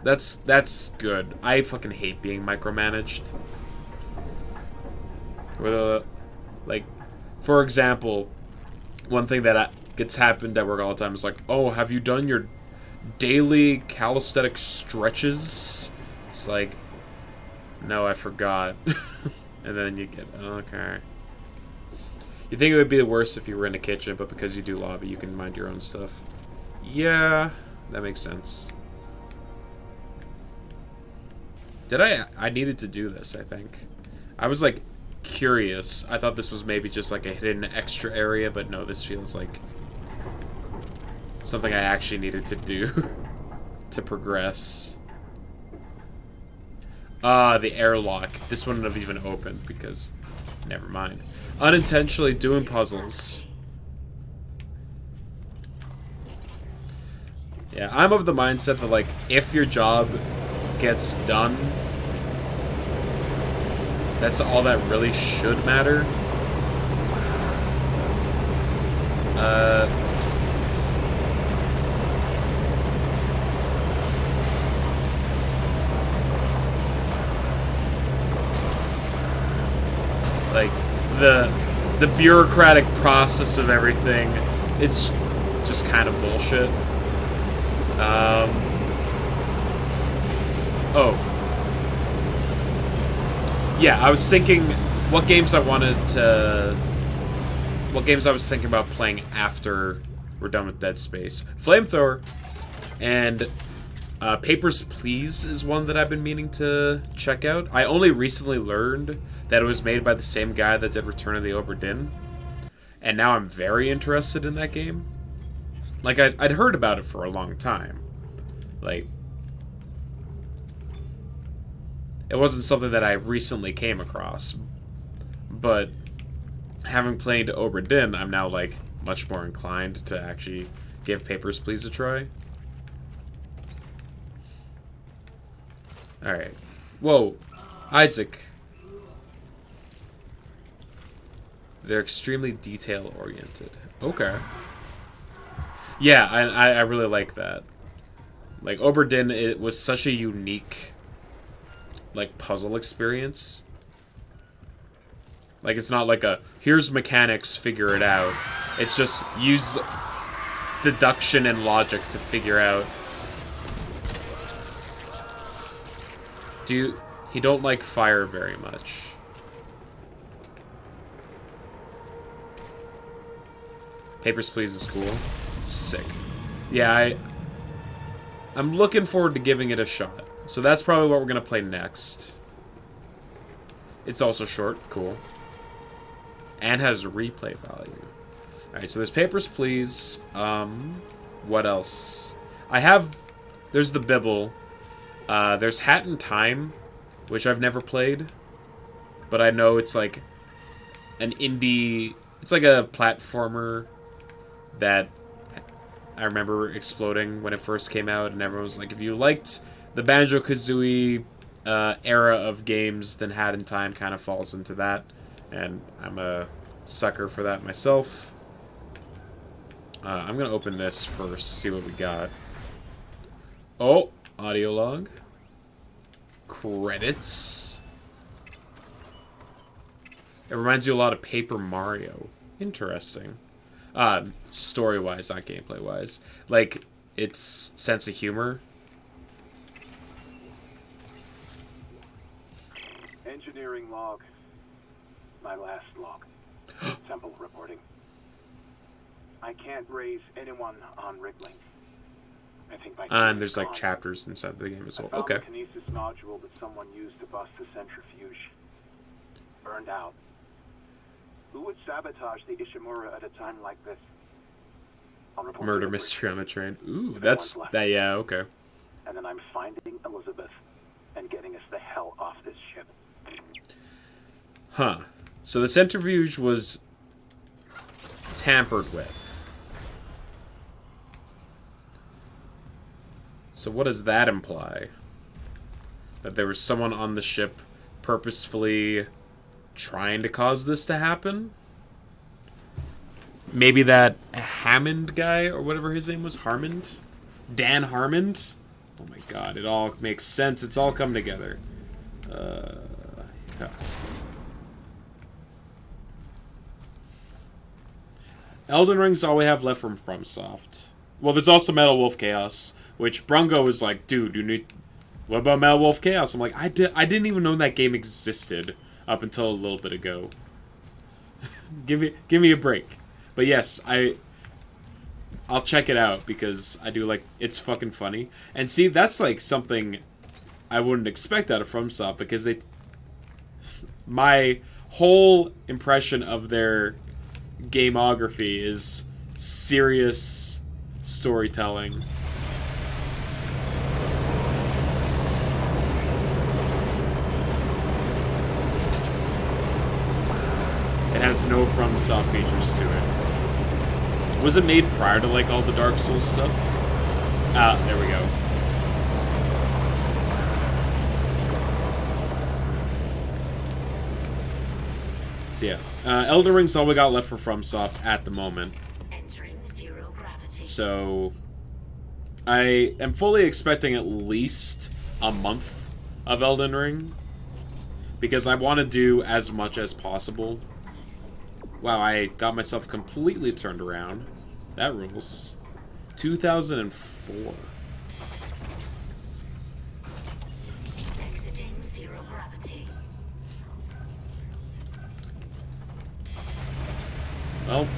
That's good. I fucking hate being micromanaged. Like, for example, one thing that gets happened at work all the time is like, oh, have you done your daily calisthenic stretches? It's like, no, I forgot. And then you get, okay. You think it would be the worst if you were in a kitchen, but because you do lobby, you can mind your own stuff. Yeah, that makes sense. I needed to do this, I think. I was, like, curious. I thought this was maybe just, like, a hidden extra area, but no, this feels like something I actually needed to do to progress. The airlock. This wouldn't have even opened because... Never mind. Unintentionally doing puzzles. Yeah, I'm of the mindset that, like, if your job gets done, that's all that really should matter. Like, the bureaucratic process of everything is just kind of bullshit. Oh. Yeah, I was thinking what games I was thinking about playing after we're done with Dead Space. Flamethrower and Papers, Please is one that I've been meaning to check out. I only recently learned that it was made by the same guy that did Return of the Obra Dinn. And now I'm very interested in that game. Like, I'd heard about it for a long time. Like, it wasn't something that I recently came across. But having played Obra Dinn, I'm now, like, much more inclined to actually give Papers, Please a try. Alright. Whoa. Isaac. They're extremely detail-oriented. Okay. Yeah, I really like that. Like, Obra Dinn, it was such a unique, like, puzzle experience. Like, it's not like a, here's mechanics, figure it out. It's just use deduction and logic to figure out. He don't like fire very much. Papers, Please is cool. Sick. Yeah, I'm looking forward to giving it a shot. So that's probably what we're going to play next. It's also short. Cool. And has replay value. Alright, so there's Papers, Please. What else? There's the Bibble. There's Hat in Time, which I've never played. But I know it's like an indie It's like a platformer that I remember exploding when it first came out, and everyone was like, if you liked the Banjo-Kazooie era of games, then Hat in Time kind of falls into that, and I'm a sucker for that myself. I'm going to open this first, see what we got. Oh, audio log. Credits. It reminds you a lot of Paper Mario. Interesting. Story-wise, not gameplay-wise. Like, its sense of humor. Engineering log. My last log. Temple reporting. I can't raise anyone on Wriggling. I think my And there's like chapters inside the game as well. Okay. I found the kinesis module that someone used to bust the centrifuge. Burned out. Who would sabotage the Ishimura at a time like this? I'll report Murder to the mystery on bridge. the train. Ooh, If that's anyone's left. that. Yeah, okay. And then I'm finding Elizabeth and getting us the hell off this ship. Huh. So the centrifuge was tampered with. So what does that imply? That there was someone on the ship purposefully trying to cause this to happen? Maybe that Hammond guy, or whatever his name was, Harmond? Dan Harmond? Oh my god, it all makes sense. It's all come together. Yeah. Elden Ring's all we have left from FromSoft. Well, there's also Metal Wolf Chaos, which Brungo was like, dude, you need... What about Metal Wolf Chaos? I'm like, I didn't even know that game existed up until a little bit ago. give me a break. But yes, I'll check it out because I do like, it's fucking funny. And see, that's like something I wouldn't expect out of FromSoft because my whole impression of their gamography is serious storytelling. It has no FromSoft features to it. Was it made prior to like all the Dark Souls stuff? Ah, there we go. So yeah, Elden Ring's all we got left for FromSoft at the moment. Entering zero gravity. So I am fully expecting at least a month of Elden Ring because I want to do as much as possible. Wow, I got myself completely turned around. That rules. 2004. Exiting zero gravity. Well,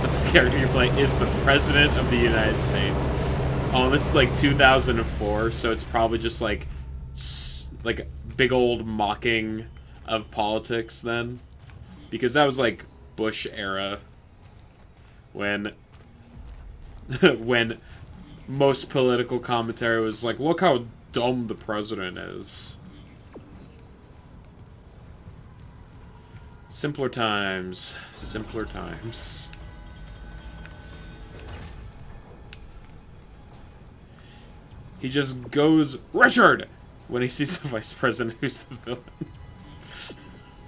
the character you play is the President of the United States. Oh, and this is like 2004, so it's probably just like a big old mocking of politics then. Because that was like Bush era when when most political commentary was like, look how dumb the president is. Simpler times. Simpler times. He just goes, Richard! When he sees the vice president who's the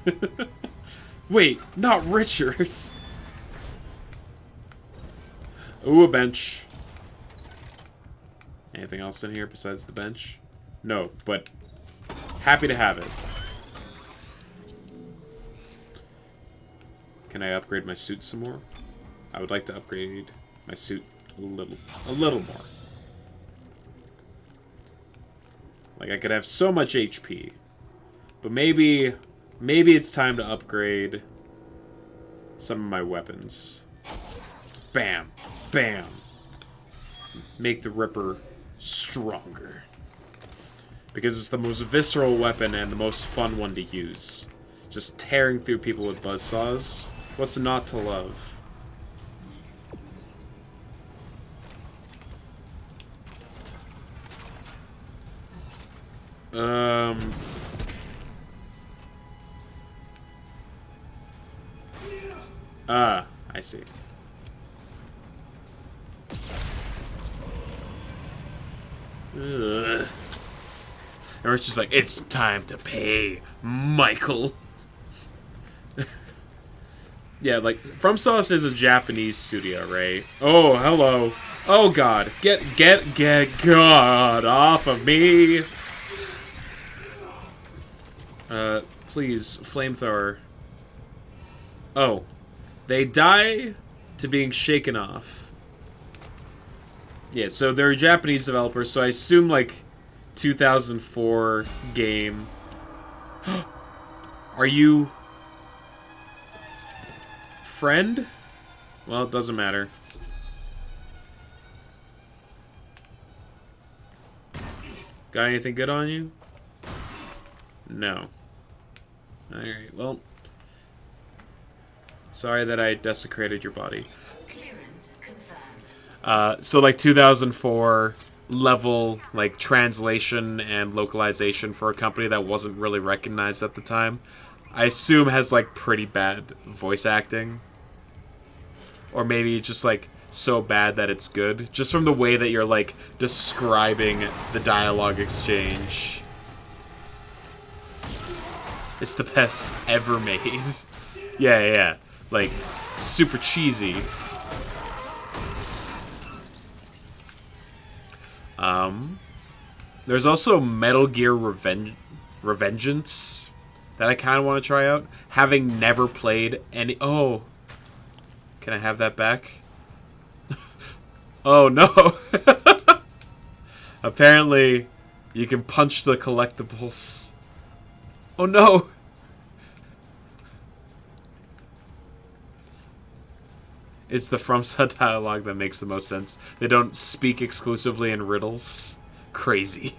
villain. Wait, not Richard! Ooh, a bench. Anything else in here besides the bench? No, but happy to have it. Can I upgrade my suit some more? I would like to upgrade my suit a little more. Like, I could have so much HP. But maybe it's time to upgrade some of my weapons. Bam. Bam. Make the Ripper stronger. Because it's the most visceral weapon and the most fun one to use. Just tearing through people with buzzsaws. What's not to love? I see. Ugh. And it's just like, it's time to pay, Michael. Yeah, like, FromSoft is a Japanese studio, right? Oh, hello. Oh, God. Get God off of me. Please, flamethrower. Oh. They die to being shaken off. Yeah, so they're a Japanese developer, so I assume, like, 2004 game. Are you... friend? Well, it doesn't matter. Got anything good on you? No. Alright, well... sorry that I desecrated your body. So, like, 2004 level, like, translation and localization for a company that wasn't really recognized at the time. I assume has, like, pretty bad voice acting. Or maybe just, like, so bad that it's good. Just from the way that you're, like, describing the dialogue exchange. It's the best ever made. Yeah. Like, super cheesy. There's also Metal Gear Revengeance that I kind of want to try out. Having never played any... oh. Can I have that back? Oh, no. Apparently, you can punch the collectibles. Oh, no. It's the FromSoft dialogue that makes the most sense. They don't speak exclusively in riddles. Crazy.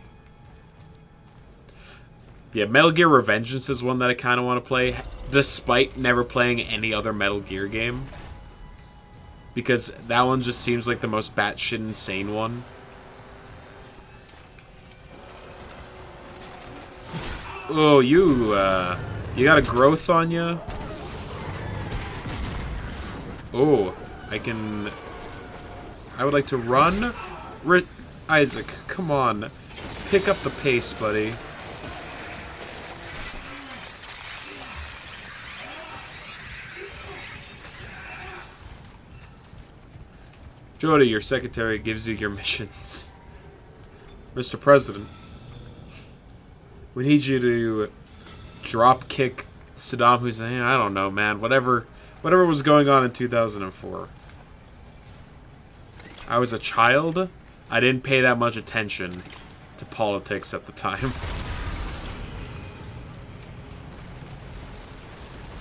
Yeah, Metal Gear Revengeance is one that I kind of want to play, despite never playing any other Metal Gear game. Because that one just seems like the most batshit insane one. Oh, you got a growth on you? Oh, I would like to run. Isaac, come on. Pick up the pace, buddy. Jody, your secretary gives you your missions. Mr. President, we need you to drop kick Saddam Hussein. I don't know, man. Whatever was going on in 2004. I was a child. I didn't pay that much attention to politics at the time.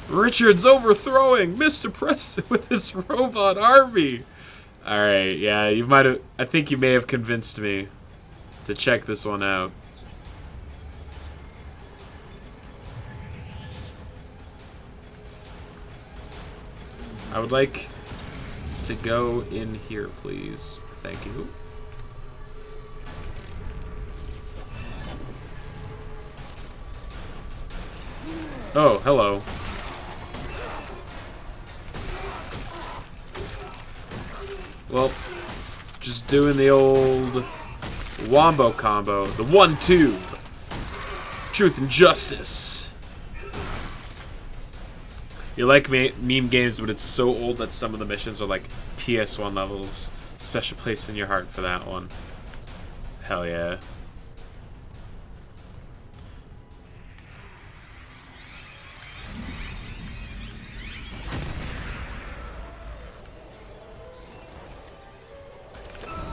Richard's overthrowing Mr. Preston with his robot army. Alright, yeah, you might have... I think you may have convinced me to check this one out. I would like to go in here, please. Thank you. Oh, hello. Well, just doing the old wombo combo. The 1-2. Truth and justice. You like meme games, but it's so old that some of the missions are like PS1 levels. Special place in your heart for that one. Hell yeah.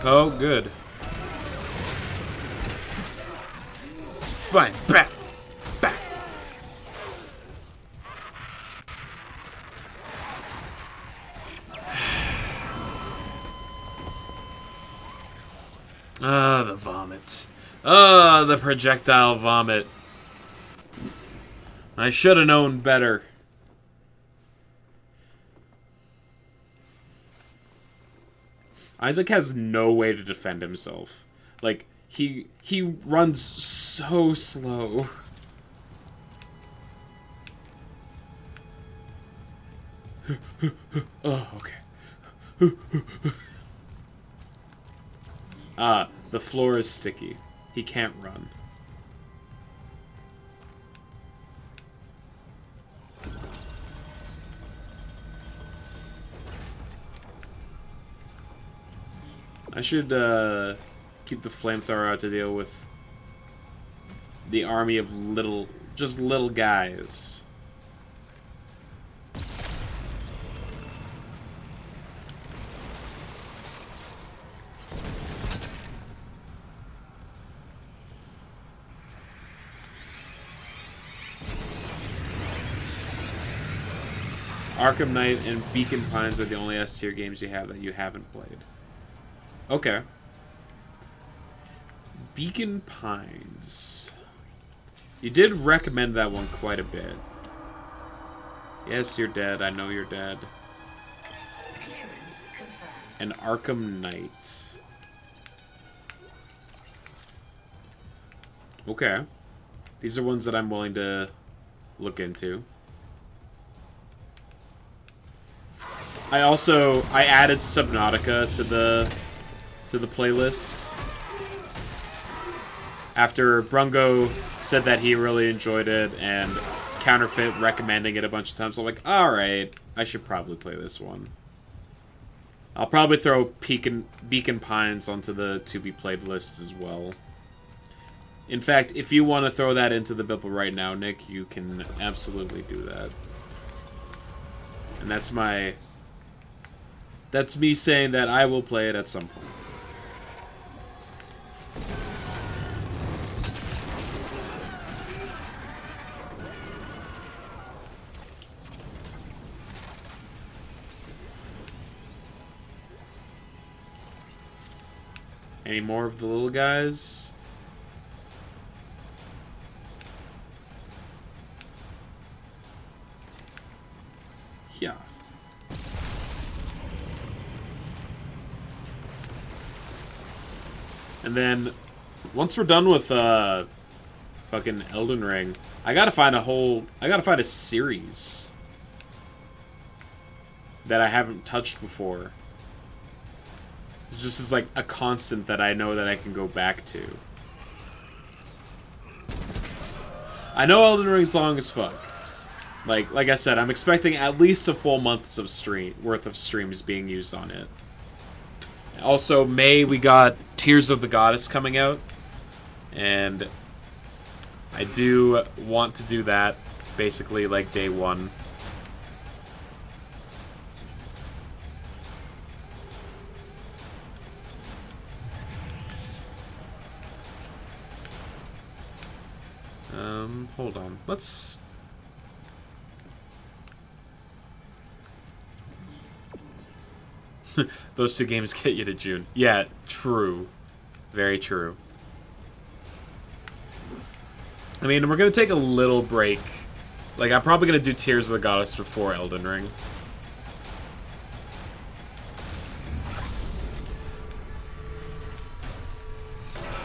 Oh, good. Fine, back. Ah, the vomit. Ah, the projectile vomit. I should have known better. Isaac has no way to defend himself. Like, he runs so slow. Oh, okay. The floor is sticky. He can't run. I should keep the flamethrower out to deal with the army of just little guys. Arkham Knight and Beacon Pines are the only S-tier games you have that you haven't played. Okay. Beacon Pines. You did recommend that one quite a bit. Yes, you're dead. I know you're dead. And Arkham Knight. Okay. These are ones that I'm willing to look into. I added Subnautica to the playlist after Brungo said that he really enjoyed it and Counterfeit recommending it a bunch of times. I'm like, all right, I should probably play this one. I'll probably throw Beacon Pines onto the to be played list as well. In fact, if you want to throw that into the Bibble right now, Nick, you can absolutely do that. And that's me saying that I will play it at some point. Any more of the little guys? Yeah. And then, once we're done with fucking Elden Ring, I gotta find a series that I haven't touched before. It's just as like a constant that I know that I can go back to. I know Elden Ring's long as fuck. Like I said, I'm expecting at least a full month's of worth of streams being used on it. Also, May, we got Tears of the Goddess coming out, and I do want to do that, basically, like, day one. Hold on. Let's... Those two games get you to June. Yeah, true. Very true. I mean, we're going to take a little break. Like, I'm probably going to do Tears of the Goddess before Elden Ring.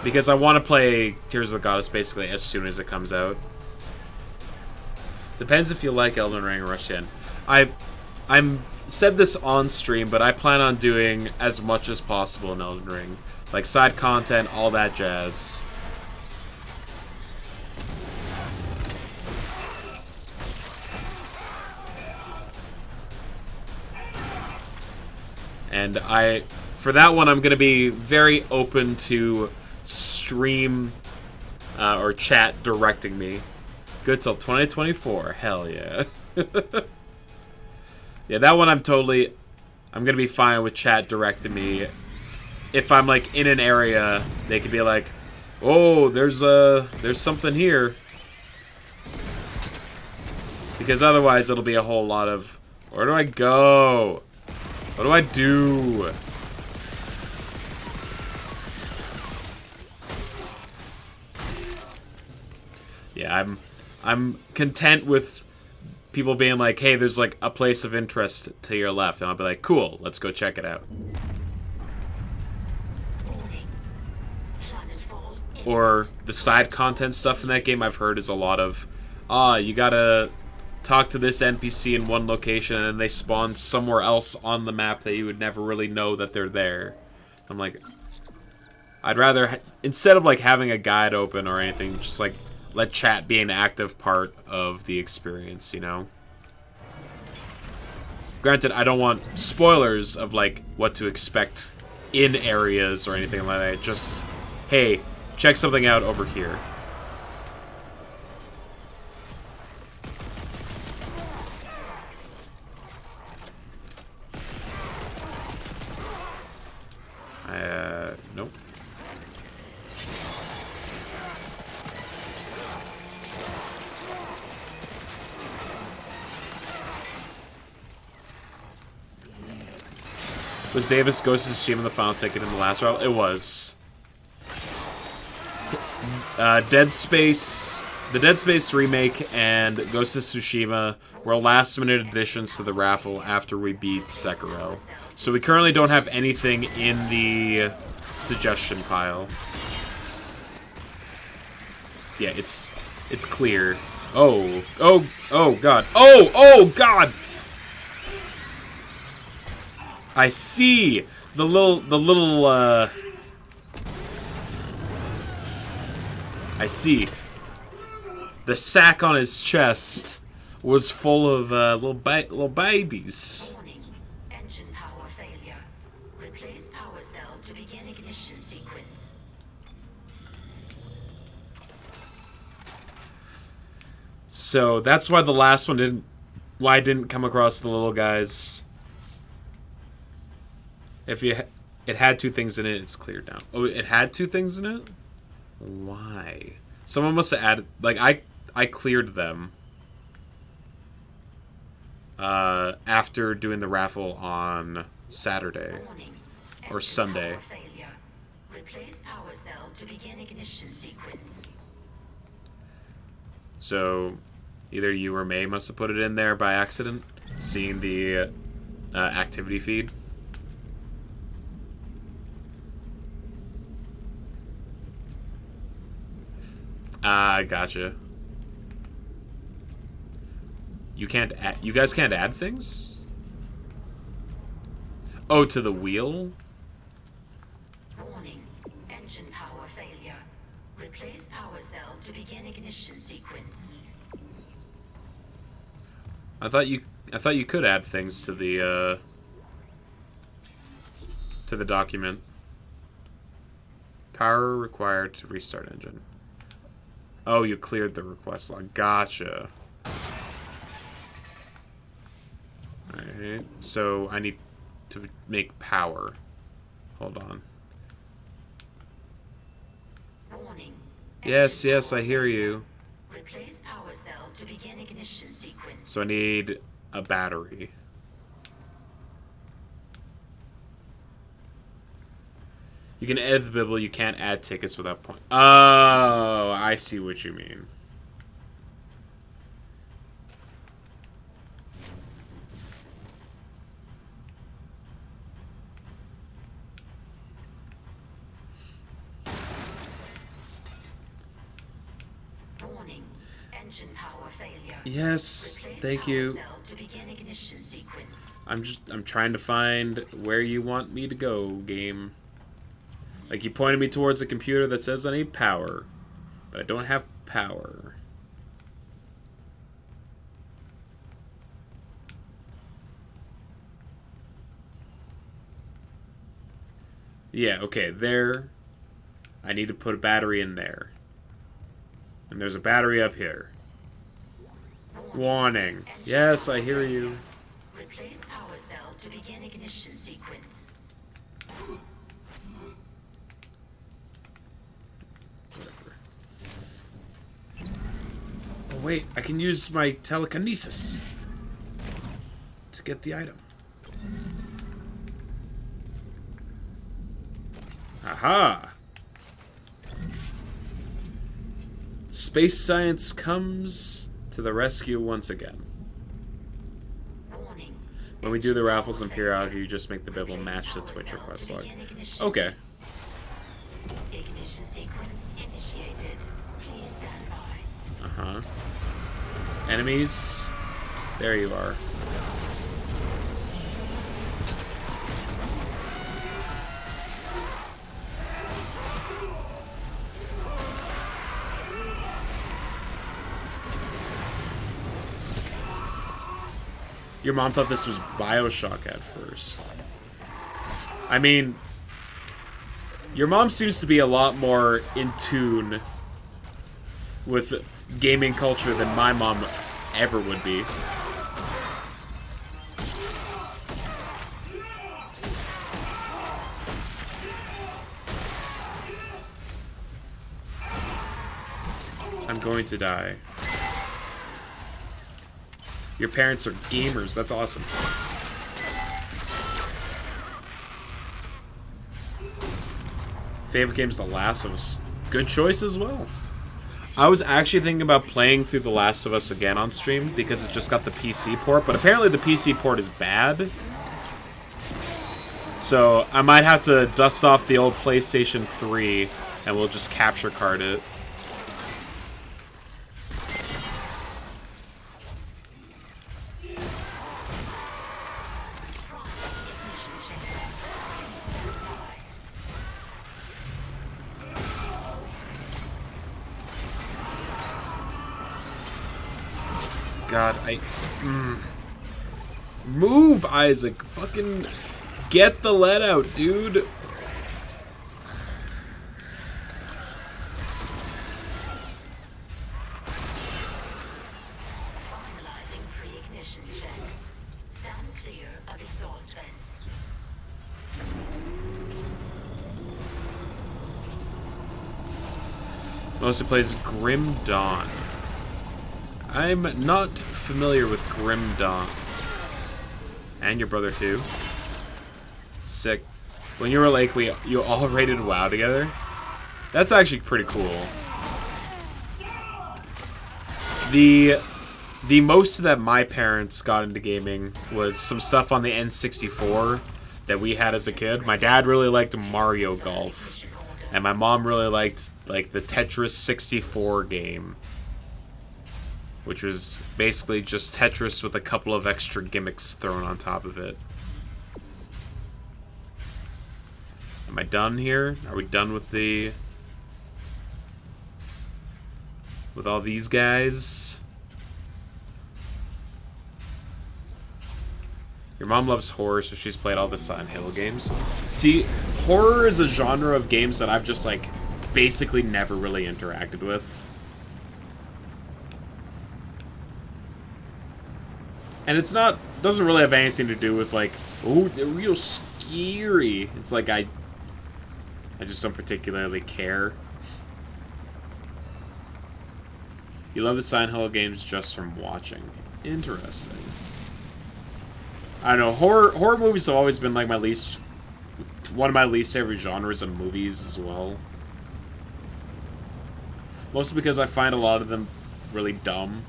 Because I want to play Tears of the Goddess basically as soon as it comes out. Depends if you like Elden Ring or Rush In. I'm said this on stream, but I plan on doing as much as possible in Elden Ring. Like side content, all that jazz. And for that one, I'm going to be very open to stream or chat directing me. Good till 2024. Hell yeah. Yeah, that one I'm going to be fine with chat directing me. If I'm like in an area, they could be like, "Oh, there's something here." Because otherwise it'll be a whole lot of, "Where do I go? What do I do?" Yeah, I'm content with people being like, "Hey, there's like a place of interest to your left," and I'll be like, "Cool, let's go check it out." Or the side content stuff in that game I've heard is a lot of, you gotta talk to this NPC in one location and then they spawn somewhere else on the map that you would never really know that they're there. I'm like, I'd rather, instead of like having a guide open or anything, just like let chat be an active part of the experience, you know? Granted, I don't want spoilers of like what to expect in areas or anything like that. Just, hey, check something out over here. Nope. Was Davis Ghost of Tsushima the final ticket in the last round? It was. Dead Space, the Dead Space remake and Ghost of Tsushima were last-minute additions to the raffle after we beat Sekiro. So we currently don't have anything in the suggestion pile. Yeah, it's clear. Oh god. Oh god. I see the little I see. The sack on his chest was full of little babies. Warning. Engine power failure. Replace power cell to begin ignition sequence. So that's why the last one didn't. Why I didn't come across the little guys. If it had two things in it, it's cleared now. Oh, it had two things in it? Why? Someone must have added. Like I cleared them after doing the raffle on Saturday Warning. or Engine Sunday. power failure. Replace power cell to begin ignition sequence. So either you or May must have put it in there by accident, seeing the activity feed. Ah, gotcha. You can't add, you guys can't add things? Oh, to the wheel? Warning. Engine power failure. Replace power cell to begin ignition sequence. I thought you could add things to the document. Power required to restart engine. Oh, you cleared the request log. Gotcha. Alright, so I need to make power. Hold on. Warning. Yes, yes, I hear you. Replace power cell to begin ignition sequence. So I need a battery. You can edit the Bible, you can't add tickets without point. Oh, I see what you mean. Warning. Engine power failure. Yes, Replace thank power you. cell to begin ignition sequence. I'm trying to find where you want me to go, game. Like, you pointed me towards a computer that says I need power, but I don't have power. Yeah, okay, there. I need to put a battery in there. And there's a battery up here. Warning. Yes, I hear you. Replace power cell to begin ignition sequence. Whatever. Oh, wait, I can use my telekinesis to get the item. Aha! Space science comes to the rescue once again. Warning. When we do the raffles and periodically, you just make the Bible match the Twitch request log. Okay. Ignition sequence initiated. Please stand by. Uh-huh. Enemies. There you are. Your mom thought this was BioShock at first. I mean, your mom seems to be a lot more in tune with gaming culture than my mom ever would be. I'm going to die. Your parents are gamers. That's awesome. Favorite game's The Last of Us. Good choice as well. I was actually thinking about playing through The Last of Us again on stream because it just got the PC port, but apparently the PC port is bad. So I might have to dust off the old PlayStation 3 and we'll just capture card it. God, Move, Isaac! Fucking get the lead out, dude! Finalizing pre-ignition checks. Stand clear of exhaust vents. Mostly plays Grim Dawn. I'm not familiar with Grim Dawn. And your brother too. Sick. When you were like, you all rated WoW together? That's actually pretty cool. The most that my parents got into gaming was some stuff on the N64 that we had as a kid. My dad really liked Mario Golf. And my mom really liked like the Tetris 64 game. Which was basically just Tetris with a couple of extra gimmicks thrown on top of it. Am I done here? Are we done with with all these guys? Your mom loves horror, so she's played all the Silent Hill games. See, horror is a genre of games that I've just, like, basically never really interacted with. And it's not, doesn't really have anything to do with like, oh, they're real scary. It's like I just don't particularly care. You love the Silent Hill games just from watching. Interesting. I don't know, horror movies have always been like one of my least favorite genres of movies as well. Mostly because I find a lot of them really dumb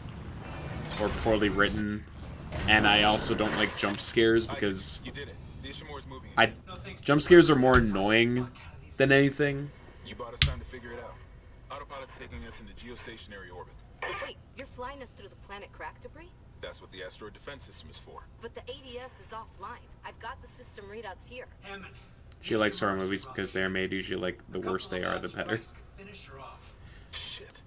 or poorly written. And I also don't like jump scares because jump scares are more annoying than anything. You bought us time to figure it out. Autopilot's taking us into geostationary orbit. Wait, you're flying us through the planet crack debris? That's what the asteroid defense system is for. But the ADS is offline. I've got the system readouts here. She likes horror movies because they are made usually like the worse they are, the better. Shit.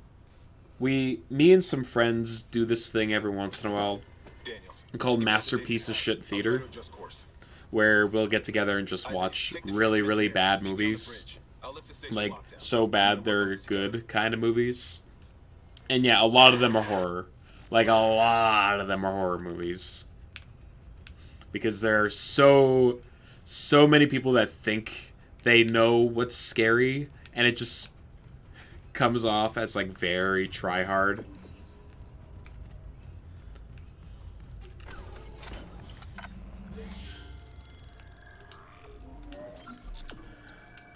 Me and some friends do this thing every once in a while Daniels. called Masterpiece of Shit Theater, where we'll get together and just watch really, really bad movies. Like, so bad they're good kind of movies. And yeah, a lot of them are horror. Like, a lot of them are horror movies. Because there are so many people that think they know what's scary, and it just comes off as, like, very try-hard.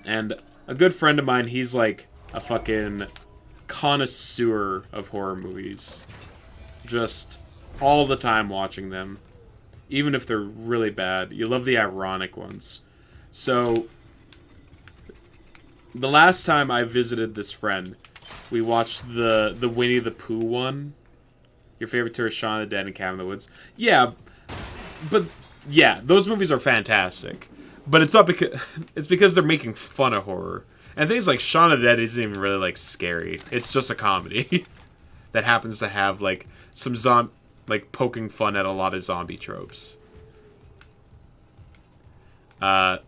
And a good friend of mine, he's like a fucking connoisseur of horror movies. Just all the time watching them. Even if they're really bad. You love the ironic ones. So, the last time I visited this friend, we watched the Winnie the Pooh one. Your favorite two are Shaun of the Dead and Cabin in the Woods. Yeah, but yeah, those movies are fantastic. But it's not because it's because they're making fun of horror. And things like Shaun of the Dead isn't even really like scary. It's just a comedy that happens to have like some like poking fun at a lot of zombie tropes. But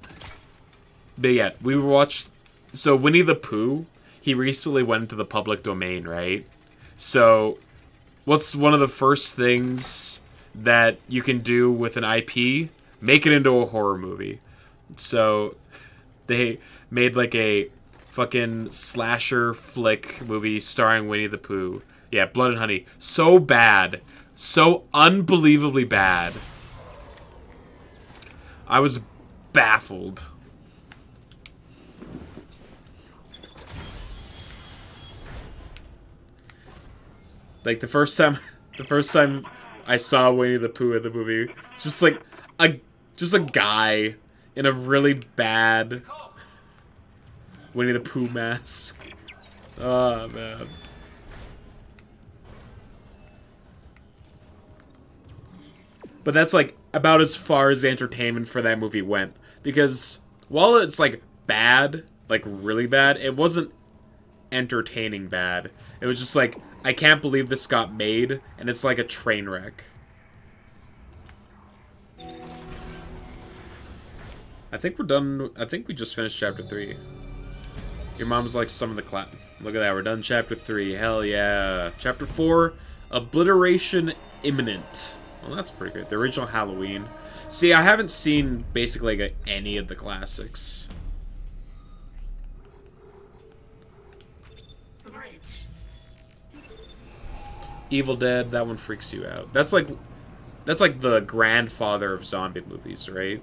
yeah, we watched. So Winnie the Pooh, he recently went into the public domain, right? So, what's one of the first things that you can do with an IP? Make it into a horror movie. So, they made like a fucking slasher flick movie starring Winnie the Pooh. Yeah, Blood and Honey. So bad. So unbelievably bad. I was baffled. Like the first time I saw Winnie the Pooh in the movie, just like a guy in a really bad Winnie the Pooh mask. Oh man. But that's like about as far as the entertainment for that movie went. Because while it's like bad, like really bad, it wasn't entertaining bad. It was just like, I can't believe this got made, and it's like a train wreck. I think we're done. I think we just finished chapter 3. Your mom's like some of the clap. Look at that, we're done chapter 3. Hell yeah. Chapter 4, Obliteration Imminent. Well, that's pretty good. The original Halloween. See, I haven't seen basically like any of the classics. Evil Dead, that one freaks you out. That's like the grandfather of zombie movies, right?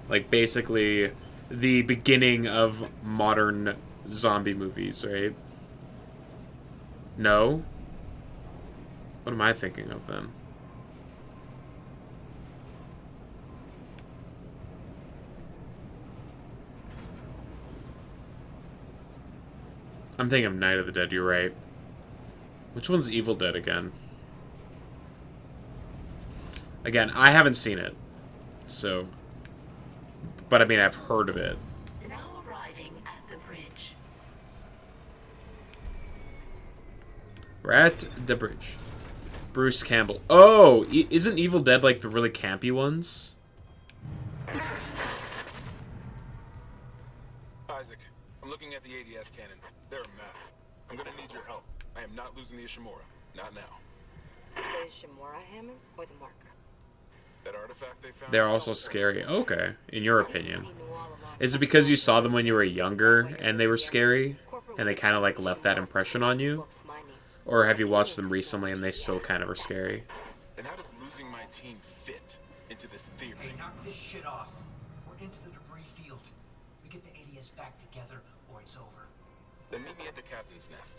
Like basically the beginning of modern zombie movies, right? No? What am I thinking of then? I'm thinking of Night of the Dead, you're right. Which one's Evil Dead again? Again, I haven't seen it. So. But I mean, I've heard of it. Now arriving at the bridge. We're at the bridge. Bruce Campbell. Oh! Isn't Evil Dead like the really campy ones? Isaac, I'm looking at the ADS cannons. They're a mess. I'm gonna need your help. I am not losing the Ishimura. Not now. The Shimura Hammond or the marker? That artifact they found... They're also scary. Okay, in your opinion. Is it because you saw them when you were younger and they were scary? And they kind of like left that impression on you? Or have you watched them recently and they still kind of are scary? And how does losing my team fit into this theory? Hey, knock this shit off. We're into the debris field. We get the ADS back together or it's over. Then meet me at the captain's nest.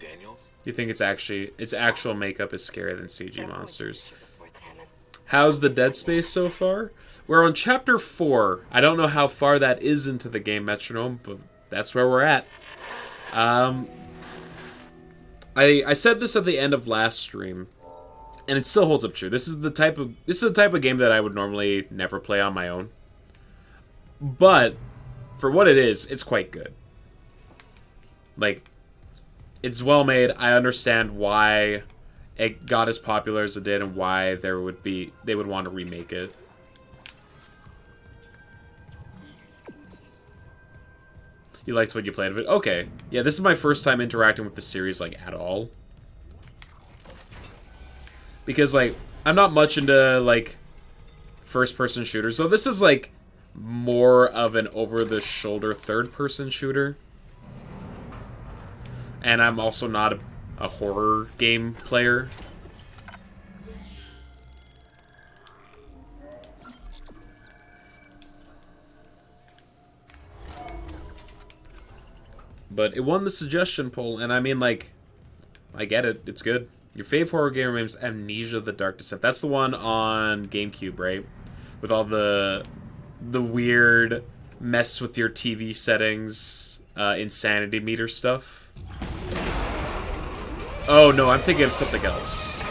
Daniels? You think its actual makeup is scarier than CG monsters? How's the Dead Space so far? We're on chapter 4. I don't know how far that is into the game metronome, but that's where we're at. I said this at the end of last stream, and it still holds up true. This is the type of game that I would normally never play on my own. But for what it is, it's quite good. Like, it's well made. I understand why it got as popular as it did and why they would want to remake it. You liked what you played of it? Okay. Yeah, this is my first time interacting with the series, like, at all. Because, like, I'm not much into, like, first-person shooters. So this is, like, more of an over-the-shoulder third-person shooter. And I'm also not a horror game player. But it won the suggestion poll, and I mean, like, I get it. It's good. Your fave horror game remains Amnesia: The Dark Descent. That's the one on GameCube, right? With all the weird mess with your TV settings, insanity meter stuff. Oh, no, I'm thinking of something else.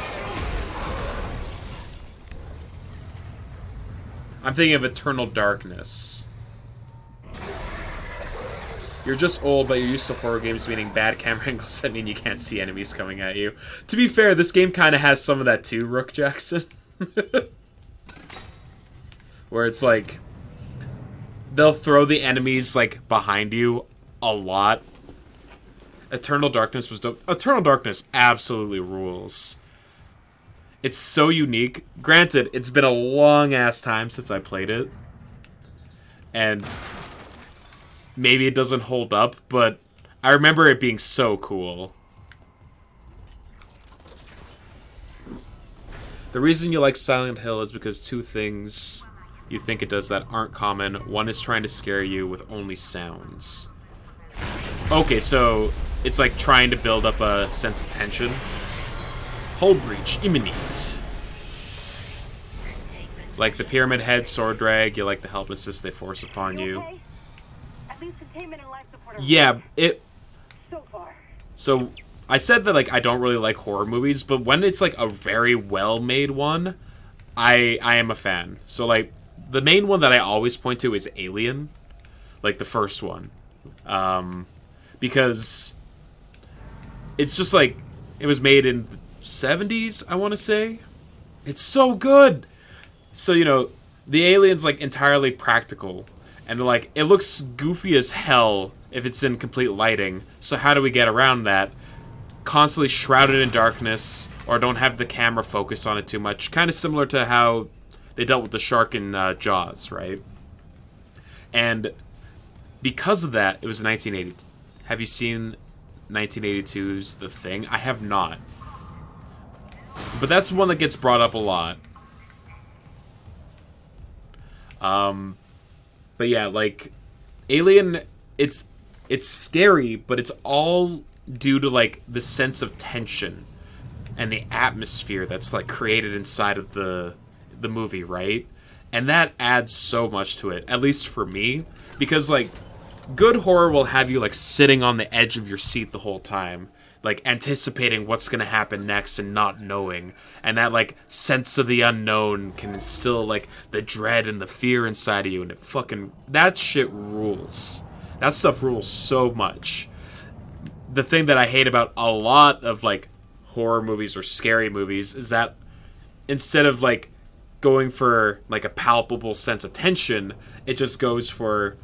I'm thinking of Eternal Darkness. You're just old, but you're used to horror games meaning bad camera angles that mean you can't see enemies coming at you. To be fair, this game kind of has some of that too, Rook Jackson. Where it's like, they'll throw the enemies, like, behind you a lot. Eternal Darkness was dope. Eternal Darkness absolutely rules. It's so unique. Granted, it's been a long-ass time since I played it. And maybe it doesn't hold up, but I remember it being so cool. The reason you like Silent Hill is because two things you think it does that aren't common. One is trying to scare you with only sounds. Okay, so it's like trying to build up a sense of tension. Hull breach imminent. Like the Pyramid Head, Sword Drag, you like the helplessness they force upon you. Okay? At least containment and life support are Yeah, it... so far. So, I said that, like, I don't really like horror movies, but when it's, like, a very well-made one, I am a fan. So, like, the main one that I always point to is Alien. Like, the first one. Because it's just, like, it was made in the 70s, I want to say. It's so good! So, you know, the alien's, like, entirely practical. And, like, it looks goofy as hell if it's in complete lighting. So how do we get around that? Constantly shrouded in darkness, or don't have the camera focus on it too much. Kind of similar to how they dealt with the shark in Jaws, right? And because of that, it was 1980. Have you seen 1982's The Thing? I have not. But that's one that gets brought up a lot. But yeah, like, Alien, it's scary, but it's all due to, like, the sense of tension and the atmosphere that's, like, created inside of the movie, right? And that adds so much to it, at least for me, because, like, good horror will have you, like, sitting on the edge of your seat the whole time, like, anticipating what's gonna happen next and not knowing. And that, like, sense of the unknown can instill, like, the dread and the fear inside of you. And it fucking... that shit rules. That stuff rules so much. The thing that I hate about a lot of, like, horror movies or scary movies is that instead of, like, going for, like, a palpable sense of tension, it just goes for...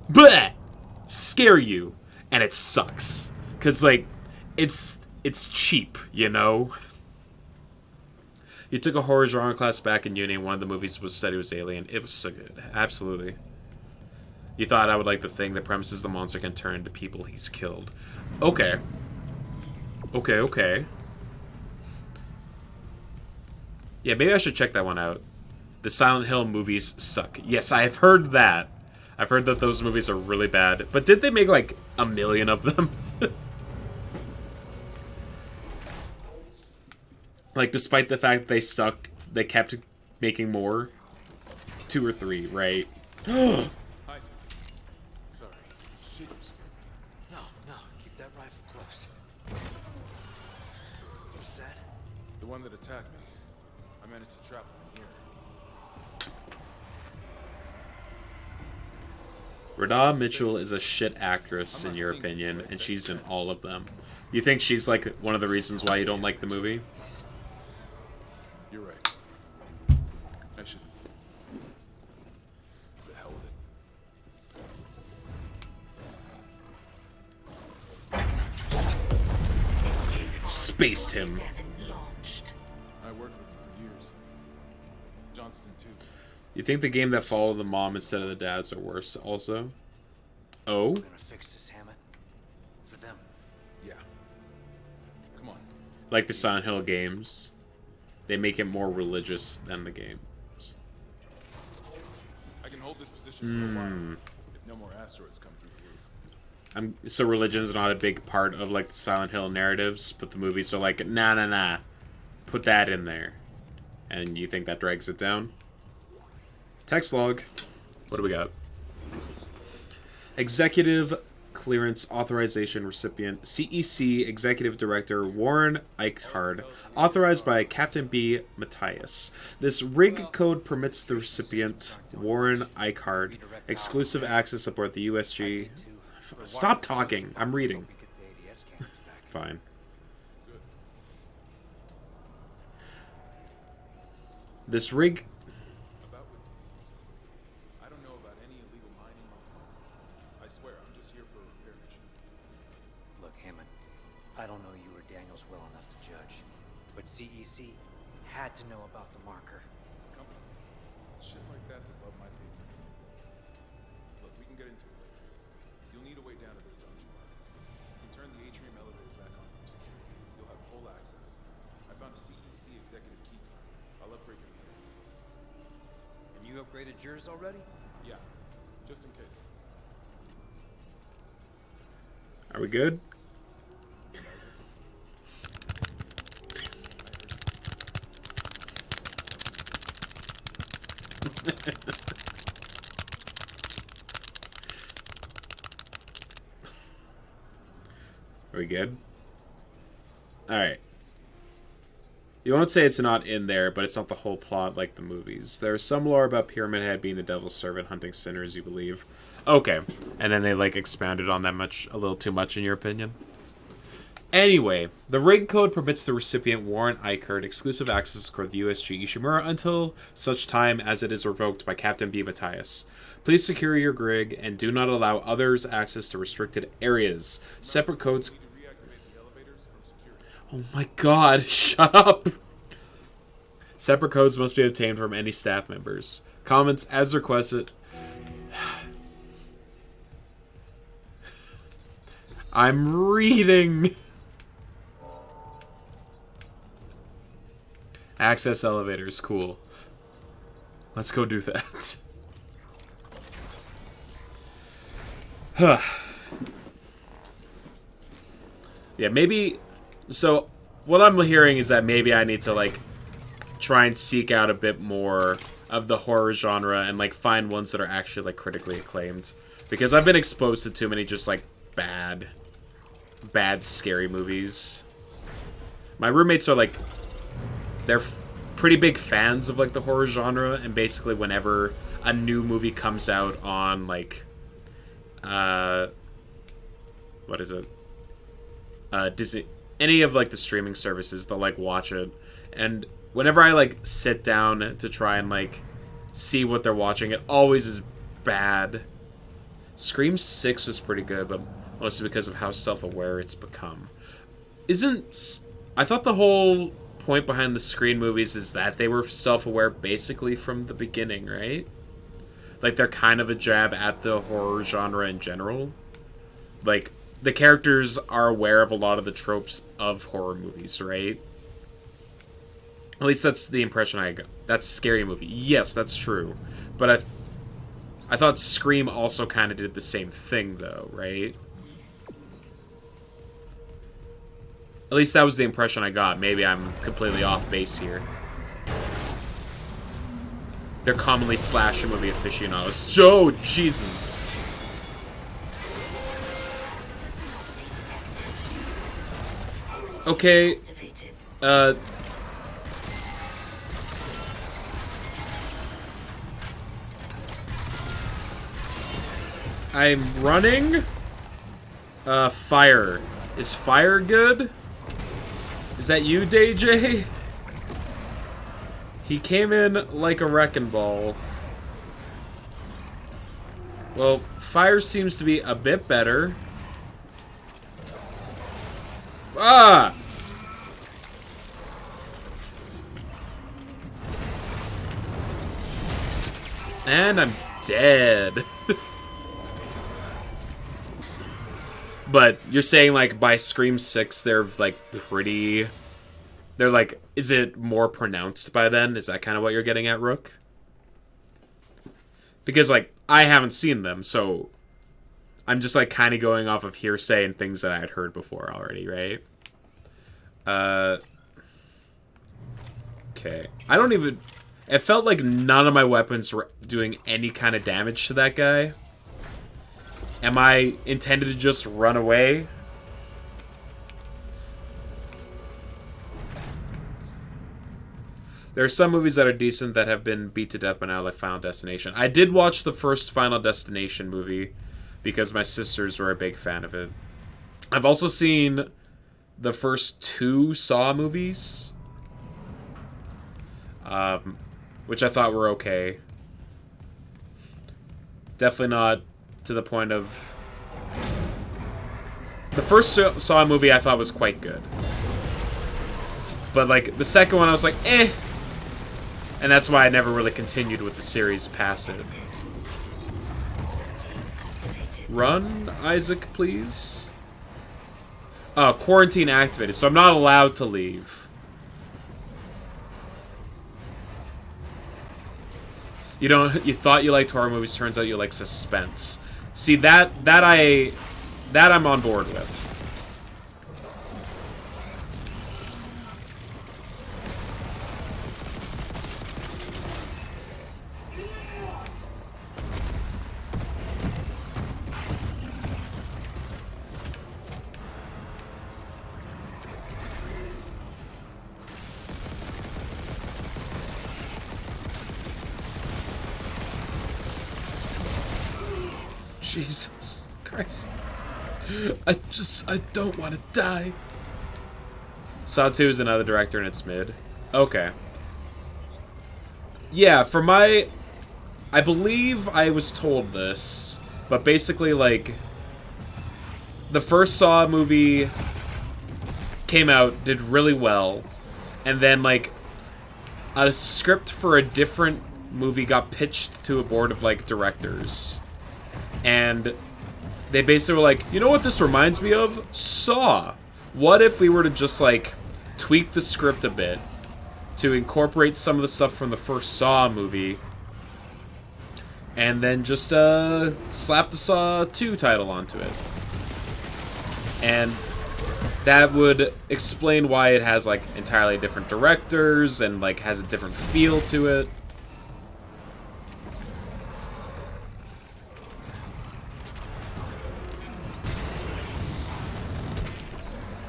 bleh! Scare you. And it sucks. Because, like... It's cheap, you know? You took a horror genre class back in uni, and one of the movies was studied was Alien. It was so good. Absolutely. You thought I would like The Thing. The premise is the monster can turn into people he's killed. Okay. Okay. Yeah, maybe I should check that one out. The Silent Hill movies suck. Yes, I have heard that. I've heard that those movies are really bad. But did they make, like, 1 million of them? Like, despite the fact that they stuck, they kept making more. 2 or 3, right? Isaac. Sorry. Shit. No, keep that rifle close. What's that? The one that attacked me. I managed to trap him here. Radha Mitchell is a shit actress, in your opinion, and she's in all of them. You think she's, like, one of the reasons why you don't like the movie? You're right. I should... the hell with it. Spaced him. I worked with him for years. Johnston, too. You think the game that followed the mom instead of the dads are worse, also? Oh? We're gonna fix this, Hammett. For them. Yeah. Come on. Like the Silent Hill games. They make it more religious than the games. I can hold this position for a while. If no more asteroids come through the roof. So religion is not a big part of, like, the Silent Hill narratives, but the movies are like, nah. Put that in there. And you think that drags it down? Text log. What do we got? Executive Clearance Authorization recipient, CEC Executive Director Warren Eichhard, authorized by Captain B. Matthias. This rig code permits the recipient, Warren Eichhard, exclusive access aboard the USG. Stop talking. I'm reading. Fine. This rig... I don't know about any illegal mining. I swear, I'm just here for a repair mission. Look, Hammond, I don't know you or Daniels well enough to judge, but CEC had to know about the marker. Come on. Shit like that's above my pay grade. Look, we can get into it later. You'll need a way down to those junction boxes. You can turn the atrium elevators back on from security. You'll have full access. I found a CEC executive key card. I'll upgrade your plans. And you upgraded yours already? Yeah, just in case. Are we good? Are we good? Alright. You won't say it's not in there, but it's not the whole plot like the movies. There's some lore about Pyramid Head being the devil's servant hunting sinners, you believe. Okay. And then they, like, expounded on that a little too much, in your opinion? Anyway, the rig code permits the recipient, Warren Eichert, exclusive access to the USG Ishimura until such time as it is revoked by Captain B. Matthias. Please secure your rig and do not allow others access to restricted areas. Separate codes... Oh my god, shut up! Separate codes must be obtained from any staff members. Comments as requested... I'm reading... Access elevators, cool. Let's go do that. Yeah, maybe... So, what I'm hearing is that maybe I need to, like, try and seek out a bit more of the horror genre and, like, find ones that are actually, like, critically acclaimed. Because I've been exposed to too many just, like, bad, scary movies. My roommates are, like... They're pretty big fans of, like, the horror genre, and basically whenever a new movie comes out on, like, what is it? Disney, any of, like, the streaming services, they'll, like, watch it, and whenever I, like, sit down to try and, like, see what they're watching, it always is bad. Scream 6 was pretty good, but mostly because of how self-aware it's become. I thought the whole point behind the Scream movies is that they were self-aware basically from the beginning, right? Like, they're kind of a jab at the horror genre in general. Like, the characters are aware of a lot of the tropes of horror movies, right? At least that's the impression I got. That's a scary movie. Yes, that's true. But I thought Scream also kind of did the same thing, though, right? At least that was the impression I got. Maybe I'm completely off base here. They're commonly slasher movie aficionados. Joe, Jesus. Okay. I'm running. Fire. Is fire good? Is that you, DJ? He came in like a wrecking ball. Well, fire seems to be a bit better. Ah! And I'm dead. But you're saying, like, by Scream 6, they're, like, pretty... They're, like, is it more pronounced by then? Is that kind of what you're getting at, Rook? Because, like, I haven't seen them, so... I'm just, like, kind of going off of hearsay and things that I had heard before already, right? Okay. I don't even... It felt like none of my weapons were doing any kind of damage to that guy. Am I intended to just run away? There are some movies that are decent that have been beat to death by now, like Final Destination. I did watch the first Final Destination movie because my sisters were a big fan of it. I've also seen the first 2 Saw movies, which I thought were okay. Definitely not to the point of... The first Saw movie I thought was quite good. But, like, the second one I was like, eh. And that's why I never really continued with the series past it. Run, Isaac, please. Oh, quarantine activated, so I'm not allowed to leave. You thought you liked horror movies, turns out you like suspense. See, that I'm on board with. Jesus Christ. I don't want to die. Saw 2 is another director and it's mid. Okay. Yeah, for my... I believe I was told this, but basically, like... The first Saw movie came out, did really well, and then, like, a script for a different movie got pitched to a board of, like, directors. And they basically were like, you know what this reminds me of? Saw. What if we were to just, like, tweak the script a bit to incorporate some of the stuff from the first Saw movie and then just slap the Saw 2 title onto it? And that would explain why it has, like, entirely different directors and, like, has a different feel to it.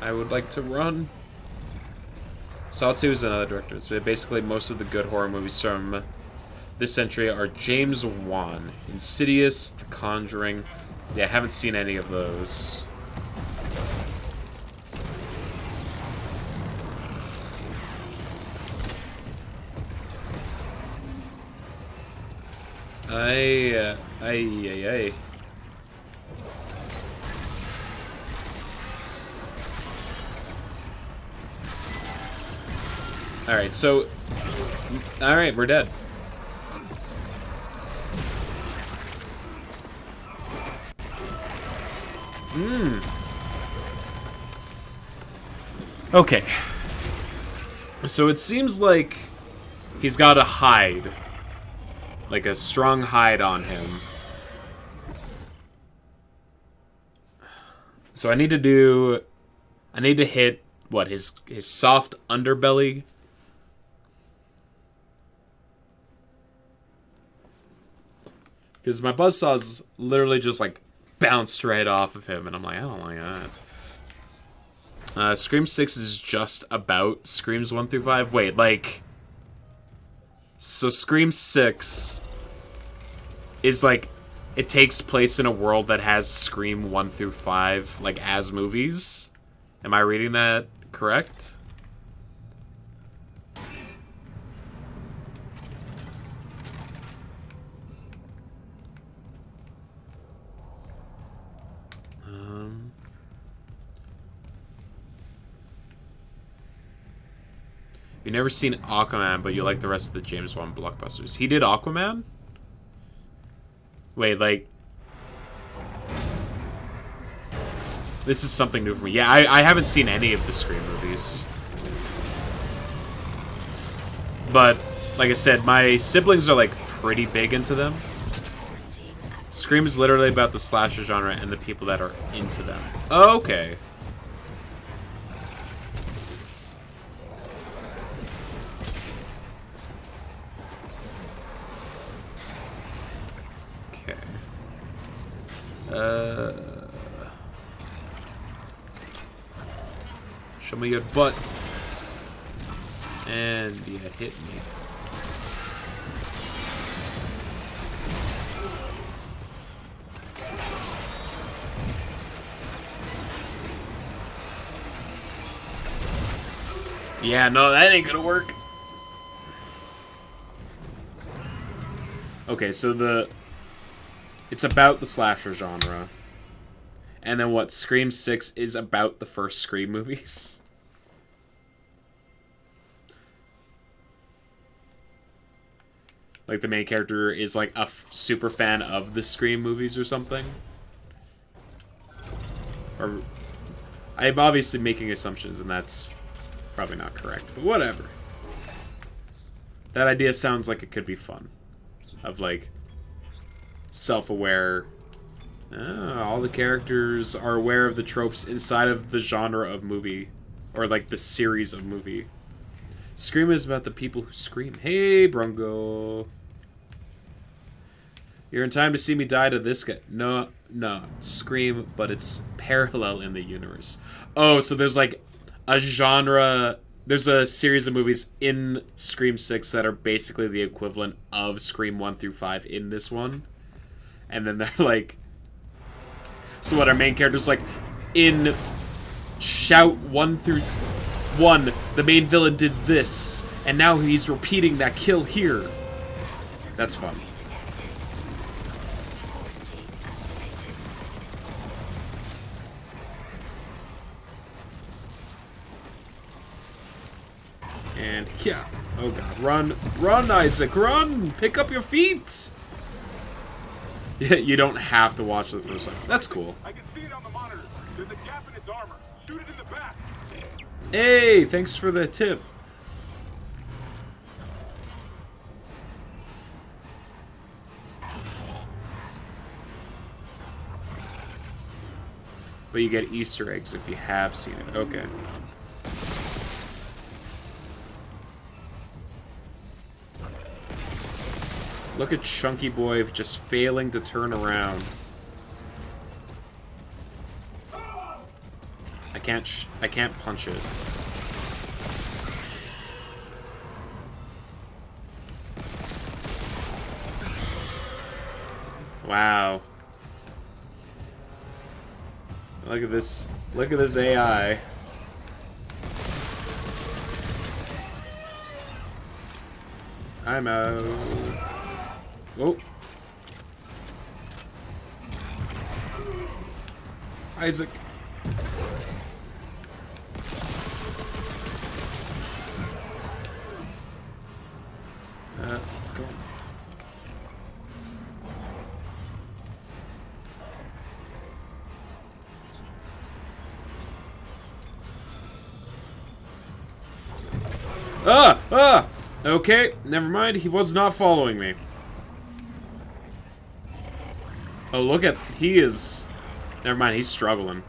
I would like to run. Saw 2 is another director. So basically, most of the good horror movies from this century are James Wan. Insidious, The Conjuring. Yeah, I haven't seen any of those. Ay. Alright, so... Alright, we're dead. Okay. So it seems like he's got a hide. Like a strong hide on him. So I need to hit, what, his soft underbelly? Because my buzzsaw's literally just, like, bounced right off of him, and I'm like, I don't like that. Scream 6 is just about Screams 1 through 5. Wait, like... So Scream 6 is, like... It takes place in a world that has Scream 1 through 5, like, as movies? Am I reading that correct? You've never seen Aquaman, but you like the rest of the James Wan blockbusters. He did Aquaman? Wait, like... This is something new for me. Yeah, I haven't seen any of the Scream movies. But, like I said, my siblings are, like, pretty big into them. Scream is literally about the slasher genre and the people that are into them. Oh, okay. Show me your butt. And you hit me. Yeah, no, that ain't gonna work. Okay, so it's about the slasher genre. And then what, Scream 6 is about the first Scream movies? Like, the main character is, like, a super fan of the Scream movies or something? Or... I'm obviously making assumptions, and that's probably not correct, but whatever. That idea sounds like it could be fun. Of, like, self-aware... all the characters are aware of the tropes inside of the genre of movie. Or, like, the series of movie. Scream is about the people who scream. Hey, Brungo. You're in time to see me die to this guy. No, Scream, but it's parallel in the universe. Oh, so there's, like, a genre... There's a series of movies in Scream 6 that are basically the equivalent of Scream 1 through 5 in this one. And then they're like... So what, our main character's like, in Shout 1 through 1, the main villain did this, and now he's repeating that kill here. That's fun. And yeah, oh god, run, Isaac, run! Pick up your feet! Yeah, you don't have to watch the first time. That's cool. I can see it on the monitor. There's a gap in its armor. Shoot it in the back. Hey, thanks for the tip. But you get Easter eggs if you have seen it. Okay. Look at Chunky Boy just failing to turn around. I can't punch it. Wow. Look at this. Look at this AI. I'm out. Oh. Isaac. Go on. Okay, never mind. He was not following me. Oh, look at... He is... Never mind, he's struggling.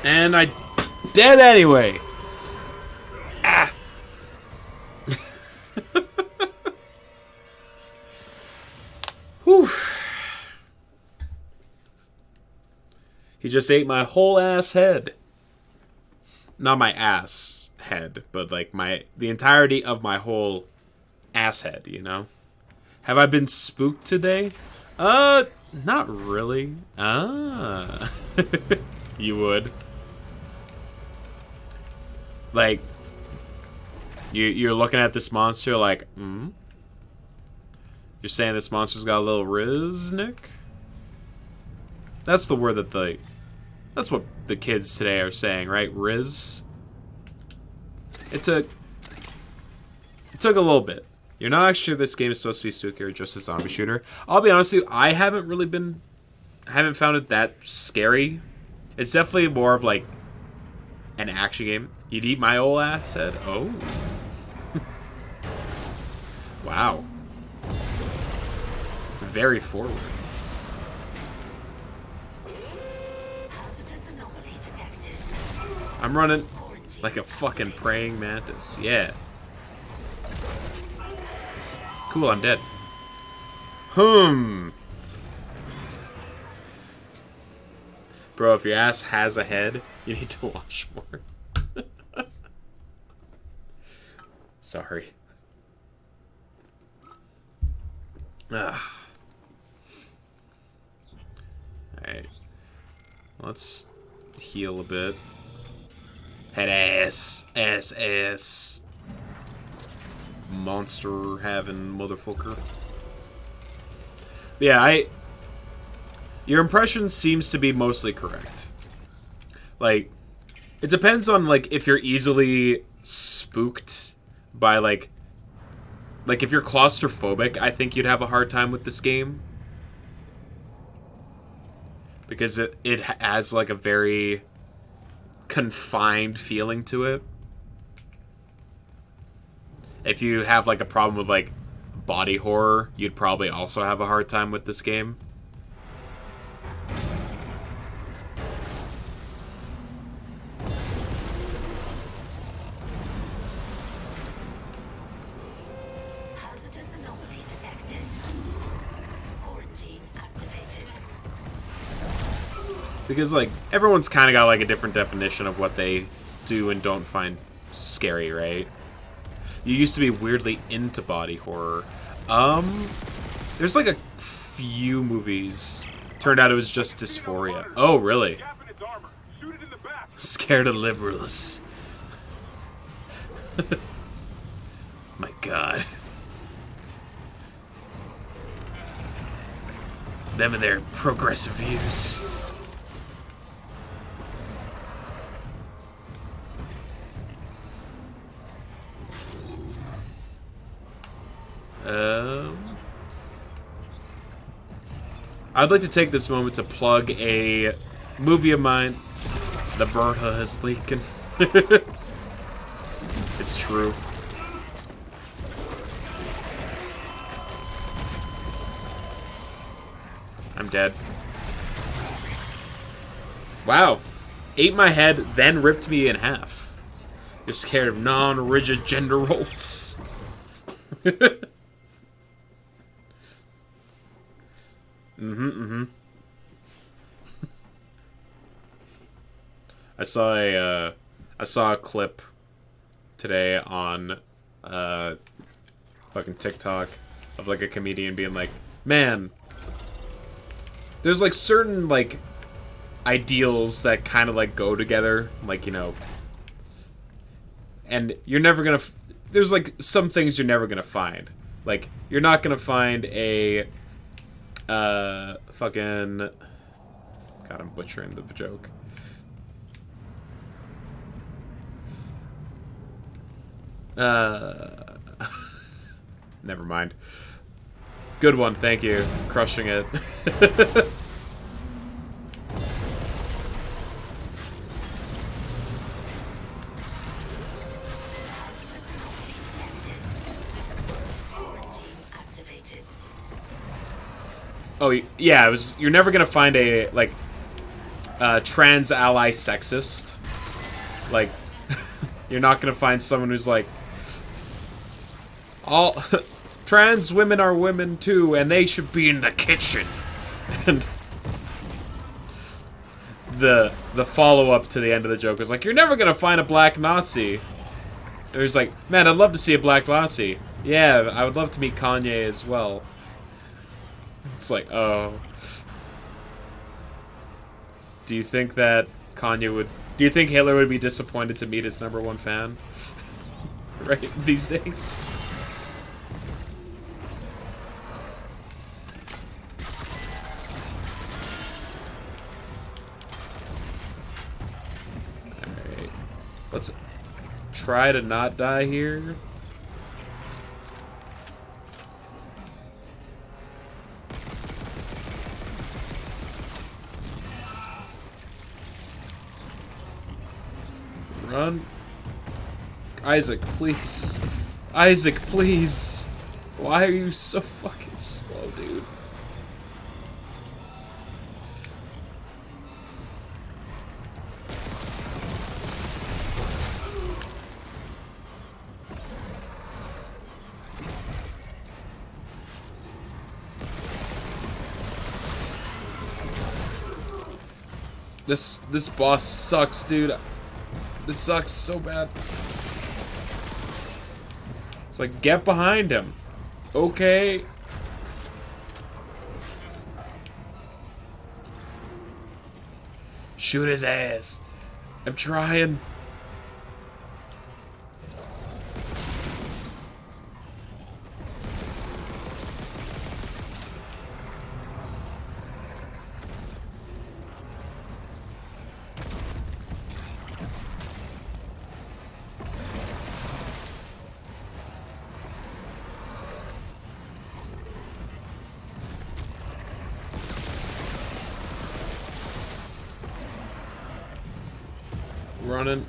And I... Dead anyway! Ah! Whew. He just ate my whole ass head. Not my ass head, but like the entirety of my whole ass head, you know? Have I been spooked today? Not really. Ah. You would. Like, you're looking at this monster like, You're saying this monster's got a little riznick? That's the word that that's what the kids today are saying, right? Riz? It took a little bit. You're not actually sure this game is supposed to be spooky or just a zombie shooter. I'll be honest with you, I haven't found it that scary. It's definitely more of like an action game. You'd eat my old ass head? Oh. Wow. Very forward. I'm running like a fucking praying mantis. Yeah. Cool, I'm dead. Bro, if your ass has a head, you need to wash more. Sorry. Alright. Let's heal a bit. Head ass. Ass. Monster having motherfucker. Yeah, your impression seems to be mostly correct. Like, it depends on, like, if you're easily spooked by, like, if you're claustrophobic, I think you'd have a hard time with this game. Because it has, like, a very confined feeling to it. If you have, like, a problem with, like, body horror, you'd probably also have a hard time with this game. Hazardous anomaly detected. Quarantine activated. Because, like, everyone's kind of got, like, a different definition of what they do and don't find scary, right? You used to be weirdly into body horror. There's, like, a few movies. Turned out it was just dysphoria. Oh, really? Scared of liberals. My God. Them and their progressive views. I'd like to take this moment to plug a movie of mine. The Bertha is leaking. It's true. I'm dead. Wow. Ate my head, then ripped me in half. You're scared of non-rigid gender roles. I saw a clip today on fucking TikTok of like a comedian being like, man, there's like certain like ideals that kind of like go together, like, you know, and you're never gonna there's like some things you're never gonna find. Like, you're not gonna find a fucking, God, I'm butchering the joke. Never mind. Good one, thank you. Crushing it. Oh, yeah, it was, you're never gonna find a, like, trans ally sexist. Like, you're not gonna find someone who's like, all trans women are women too, and they should be in the kitchen. And the follow-up to the end of the joke is like, you're never gonna find a black Nazi. And he's like, man, I'd love to see a black Nazi. Yeah, I would love to meet Kanye as well. It's like, oh. Do you think that Kanye would... Do you think Hitler would be disappointed to meet his #1 fan? Right, these days? Alright. Let's try to not die here. Run. Isaac, please. Isaac, please. Why are you so fucking slow, dude? This boss sucks, dude. This sucks so bad. It's like, get behind him. Okay. Shoot his ass. I'm trying. Running.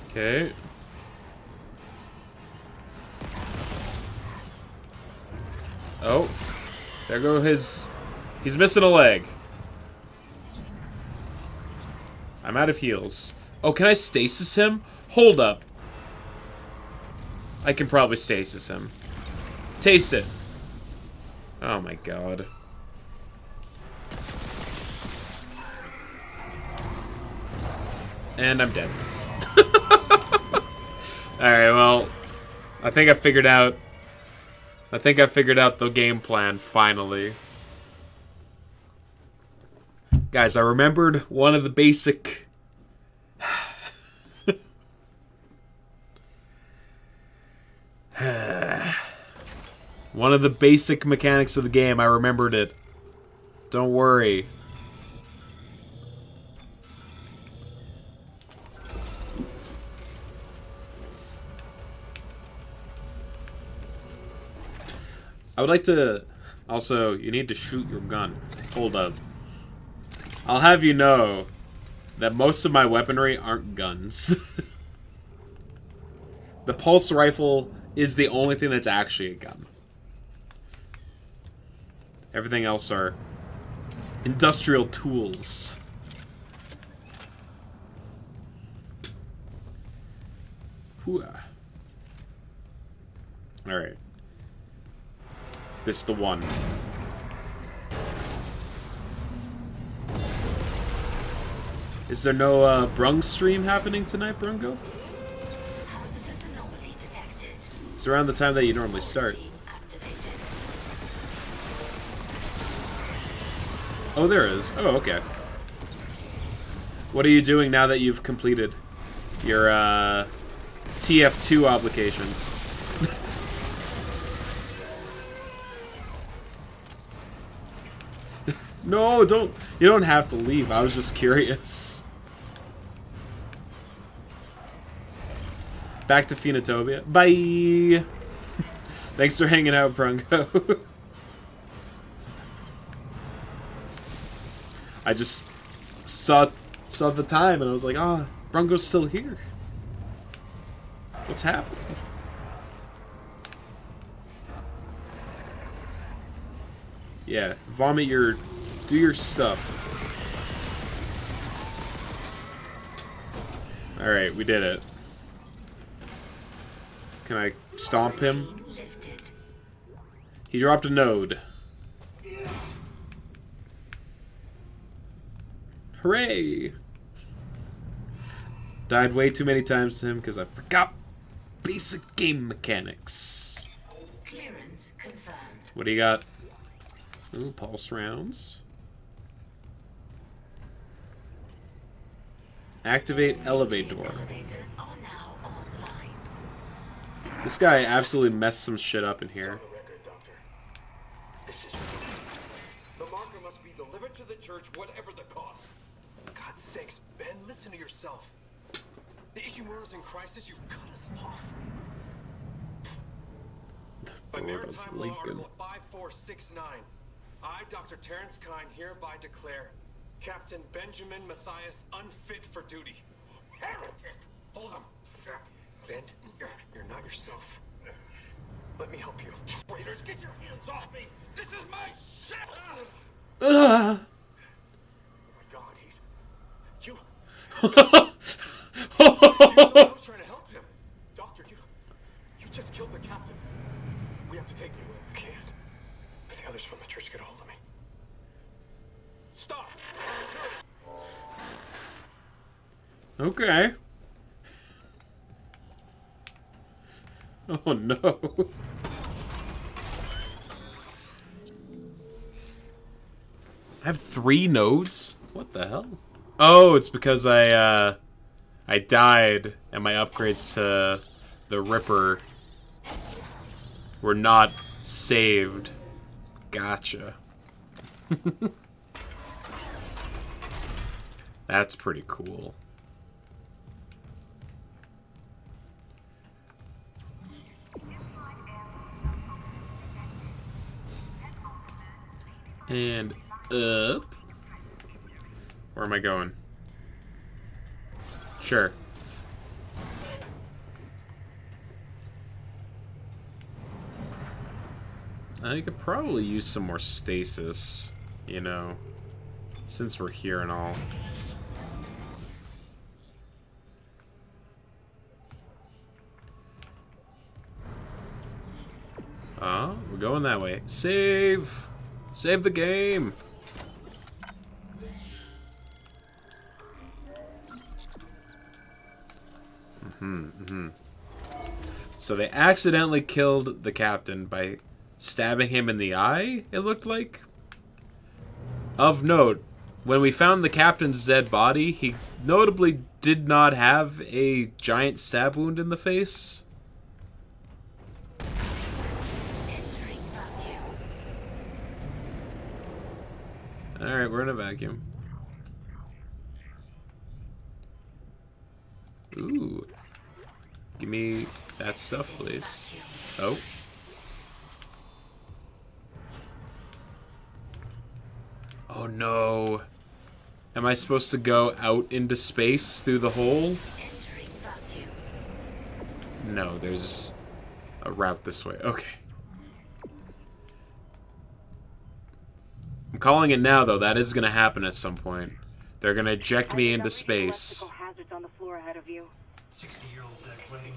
Okay. Oh. There go his... He's missing a leg. I'm out of heals. Oh, can I stasis him? Hold up. I can probably stasis him. Taste it. Oh my god. And I'm dead. Alright, well, I think I figured out the game plan finally. Guys, I remembered one of the basic one of the basic mechanics of the game. I remembered it. Don't worry. I would like to... Also, you need to shoot your gun. Hold up. I'll have you know that most of my weaponry aren't guns. The pulse rifle is the only thing that's actually a gun. Everything else are industrial tools. Alright. This is the one. Is there no Brung stream happening tonight, Brungo? It's around the time that you normally start. Oh, there is. Oh, okay. What are you doing now that you've completed your TF2 obligations? No, don't. You don't have to leave. I was just curious. Back to Phenotopia. Bye. Thanks for hanging out, Brungo. I just saw the time and I was like, ah, Brungo's still here. What's happening? Yeah, vomit your... Do your stuff. Alright, we did it. Can I stomp him? He dropped a node. Hooray! Died way too many times to him because I forgot basic game mechanics. Clearance confirmed. What do you got? Ooh, pulse rounds. Activate elevator. Elevators are now online. This guy absolutely messed some shit up in here. The marker must be delivered to the church, whatever the cost. God's sakes, Ben, listen to yourself. The Ishimura's in crisis, you cut us off. By Maritime Law Article 5469, I, Dr. Terrence Kine, hereby declare Captain Benjamin Matthias unfit for duty. Heretic! Hold him! Ben, you're not yourself. Let me help you. Traitors, get your hands off me! This is my ship! Oh my god, he's... You... I was trying to help him. Doctor, Okay. Oh no. I have 3 nodes? What the hell? Oh, it's because I died and my upgrades to the Ripper were not saved. Gotcha. That's pretty cool. And up. Where am I going? Sure. I could probably use some more stasis, you know, since we're here and all. We're going that way. Save! Save the game! So they accidentally killed the captain by stabbing him in the eye, it looked like? Of note, when we found the captain's dead body, he notably did not have a giant stab wound in the face. Alright, we're in a vacuum. Ooh. Give me that stuff, please. Oh. Oh no. Am I supposed to go out into space through the hole? No, there's a route this way. Okay. I'm calling it now, though. That is going to happen at some point. They're going to eject me into space. Hazards on the floor ahead of you. 60-year-old deck plating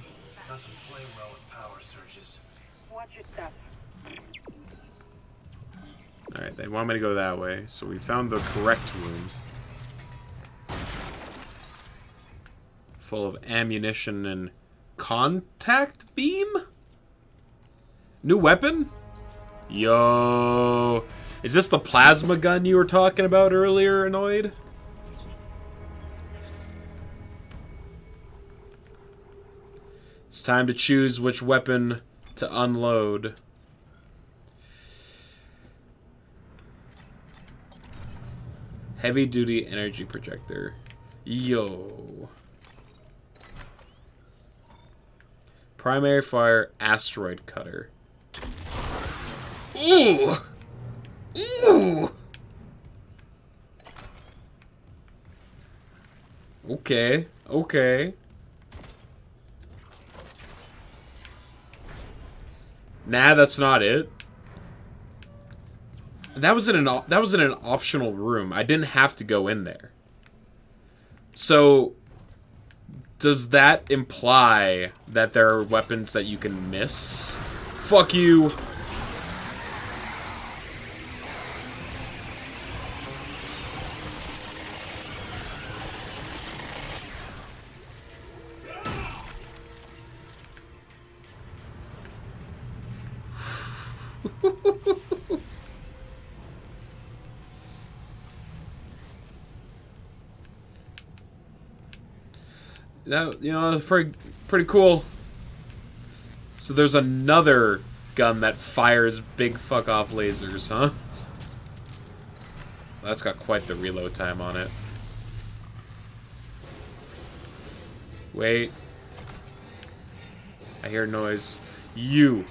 doesn't play well with power surges. Watch your step. Alright, they want me to go that way, so we found the correct room. Full of ammunition and contact beam? New weapon? Yo. Is this the plasma gun you were talking about earlier, Annoyed? It's time to choose which weapon to unload. Heavy duty energy projector. Yo. Primary fire asteroid cutter. Ooh! Ooh! Okay, okay. Nah, that's not it. That was in an optional room. I didn't have to go in there. So, does that imply that there are weapons that you can miss? Fuck you. That, you know, that's pretty cool. So there's another gun that fires big fuck off lasers, huh? That's got quite the reload time on it. Wait. I hear noise. You.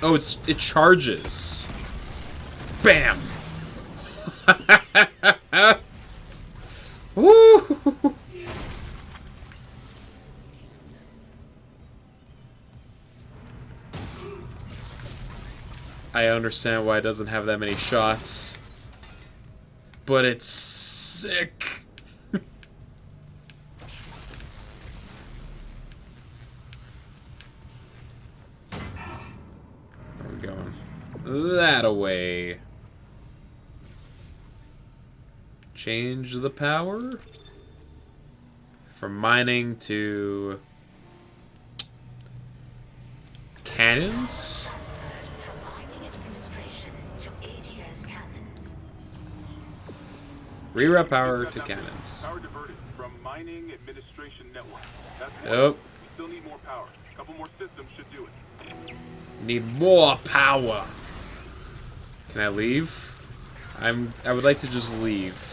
Oh, it charges. Bam. Woo! I understand why it doesn't have that many shots. But it's sick. Where are we going? That away. change the power from mining to cannons. From mining administration to ADS cannons. Reroute power to cannons. Power diverted from mining administration network. That's one. Yep. We still need more power. A couple more systems should do it. Need more power. Can I leave? I would like to just leave.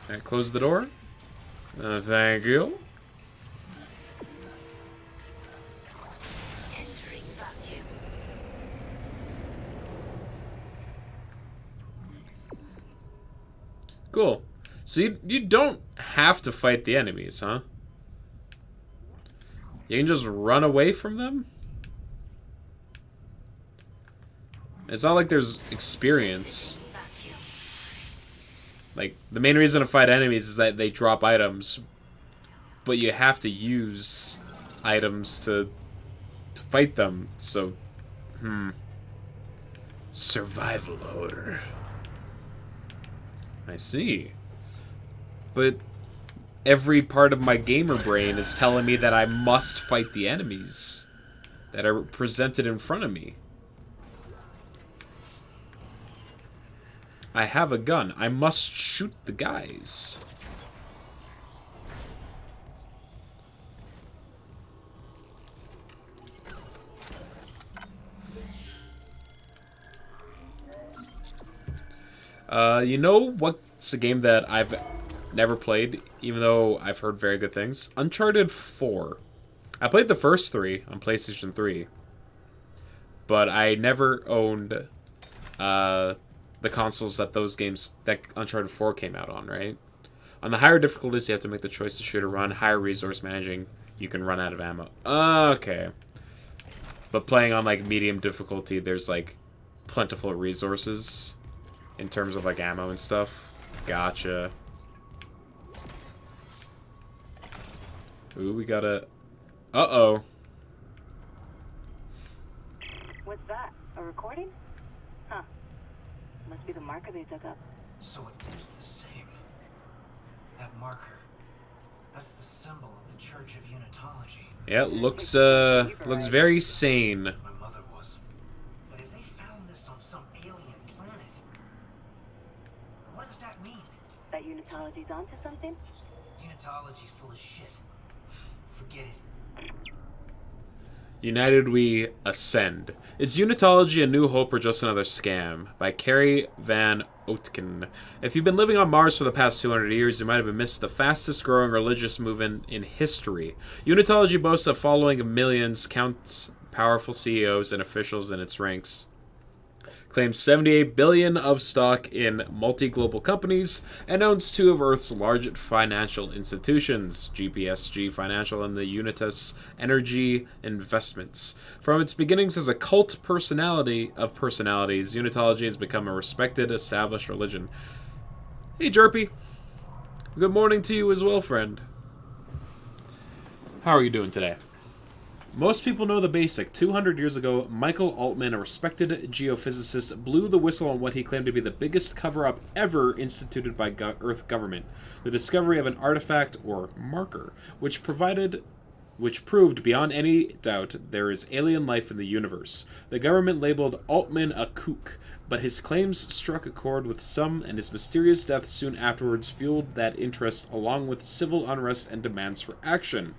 Alright, close the door. Thank you. Entering vacuum. Cool. So you don't have to fight the enemies, huh? You can just run away from them? It's not like there's experience. Vacuum. Like, the main reason to fight enemies is that they drop items. But you have to use items to fight them, so... Survival horror. I see. But every part of my gamer brain is telling me that I must fight the enemies that are presented in front of me. I have a gun. I must shoot the guys. You know what's a game that I've never played, even though I've heard very good things? Uncharted 4. I played the first 3 on PlayStation 3. But I never owned the consoles that that Uncharted 4 came out on, right? On the higher difficulties, you have to make the choice to shoot or run. Higher resource managing, you can run out of ammo. Okay. But playing on, like, medium difficulty, there's, like, plentiful resources in terms of, like, ammo and stuff. Gotcha. Ooh, we got a... Uh-oh. What's that? A recording? Huh. Must be the marker they dug up. So it is the same. That marker. That's the symbol of the Church of Unitology. Yeah, looks very sane. My mother was. But if they found this on some alien planet, what does that mean? That Unitology's onto something? Unitology's full of shit. Forget it. United we ascend. Is Unitology a new hope or just another scam? By Carrie Van Oetken. If you've been living on Mars for the past 200 years, you might have missed the fastest growing religious movement in history. Unitology boasts a following of millions, counts powerful CEOs and officials in its ranks. Claims 78 billion of stock in multi-global companies, and owns 2 of Earth's largest financial institutions, GPSG Financial and the Unitas Energy Investments. From its beginnings as a cult personality of personalities, Unitology has become a respected, established religion. Hey, Jerpy. Good morning to you as well, friend. How are you doing today? Most people know the basic. 200 years ago, Michael Altman, a respected geophysicist, blew the whistle on what he claimed to be the biggest cover-up ever instituted by Earth government. The discovery of an artifact, or marker, which proved beyond any doubt there is alien life in the universe. The government labeled Altman a kook, but his claims struck a chord with some, and his mysterious death soon afterwards fueled that interest along with civil unrest and demands for action.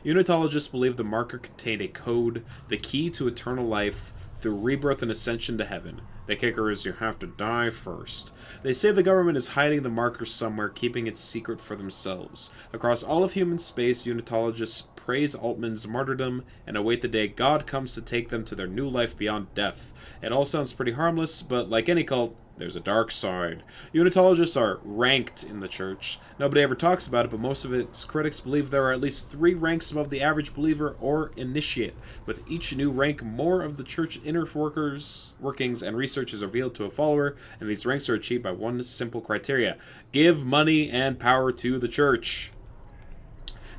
Unitologists believe the marker contained a code, the key to eternal life, through rebirth and ascension to heaven. The kicker is you have to die first. They say the government is hiding the marker somewhere, keeping it secret for themselves. Across all of human space, Unitologists praise Altman's martyrdom and await the day God comes to take them to their new life beyond death. It all sounds pretty harmless, but like any cult, there's a dark side. Unitologists are ranked in the church. Nobody ever talks about it, but most of its critics believe there are at least 3 ranks above the average believer or initiate. With each new rank, more of the church's inner workings and research is revealed to a follower, and these ranks are achieved by one simple criteria: give money and power to the church.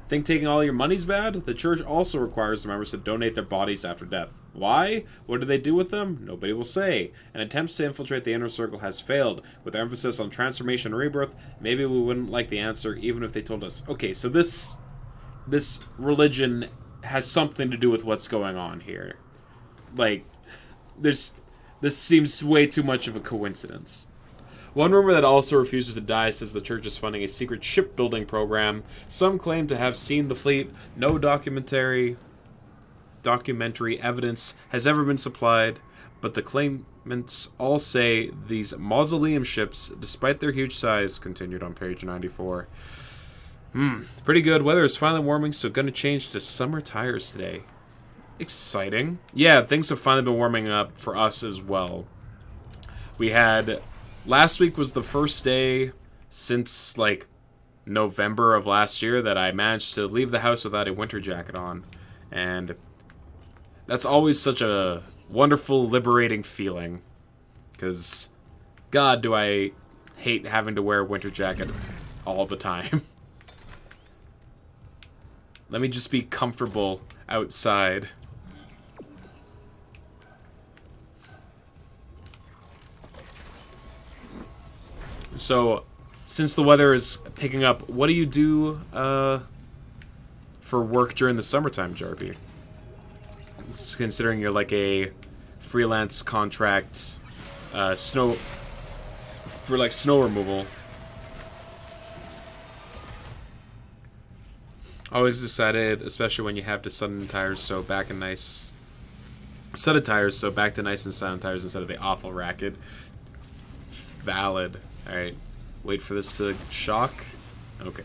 Think taking all your money's bad? The church also requires the members to donate their bodies after death. Why? What did they do with them? Nobody will say. And attempts to infiltrate the inner circle has failed. With emphasis on transformation and rebirth, maybe we wouldn't like the answer even if they told us. Okay, so this religion has something to do with what's going on here. Like, this seems way too much of a coincidence. One rumor that also refuses to die says the church is funding a secret shipbuilding program. Some claim to have seen the fleet. No documentary evidence has ever been supplied, but the claimants all say these mausoleum ships, despite their huge size, continued on page 94. Pretty good. Weather is finally warming, so gonna change to summer tires today. Exciting. Yeah, things have finally been warming up for us as well. We had... Last week was the first day since, like, November of last year that I managed to leave the house without a winter jacket on. And that's always such a wonderful, liberating feeling. Because, God, do I hate having to wear a winter jacket all the time. Let me just be comfortable outside. So, since the weather is picking up, what do you do for work during the summertime, Jarby? Considering you're like a freelance contract snow removal. Always excited, especially when you have to sudden tires so back and nice. Set of tires so back to nice and sound tires instead of the awful racket. Valid. Alright, wait for this to shock. Okay.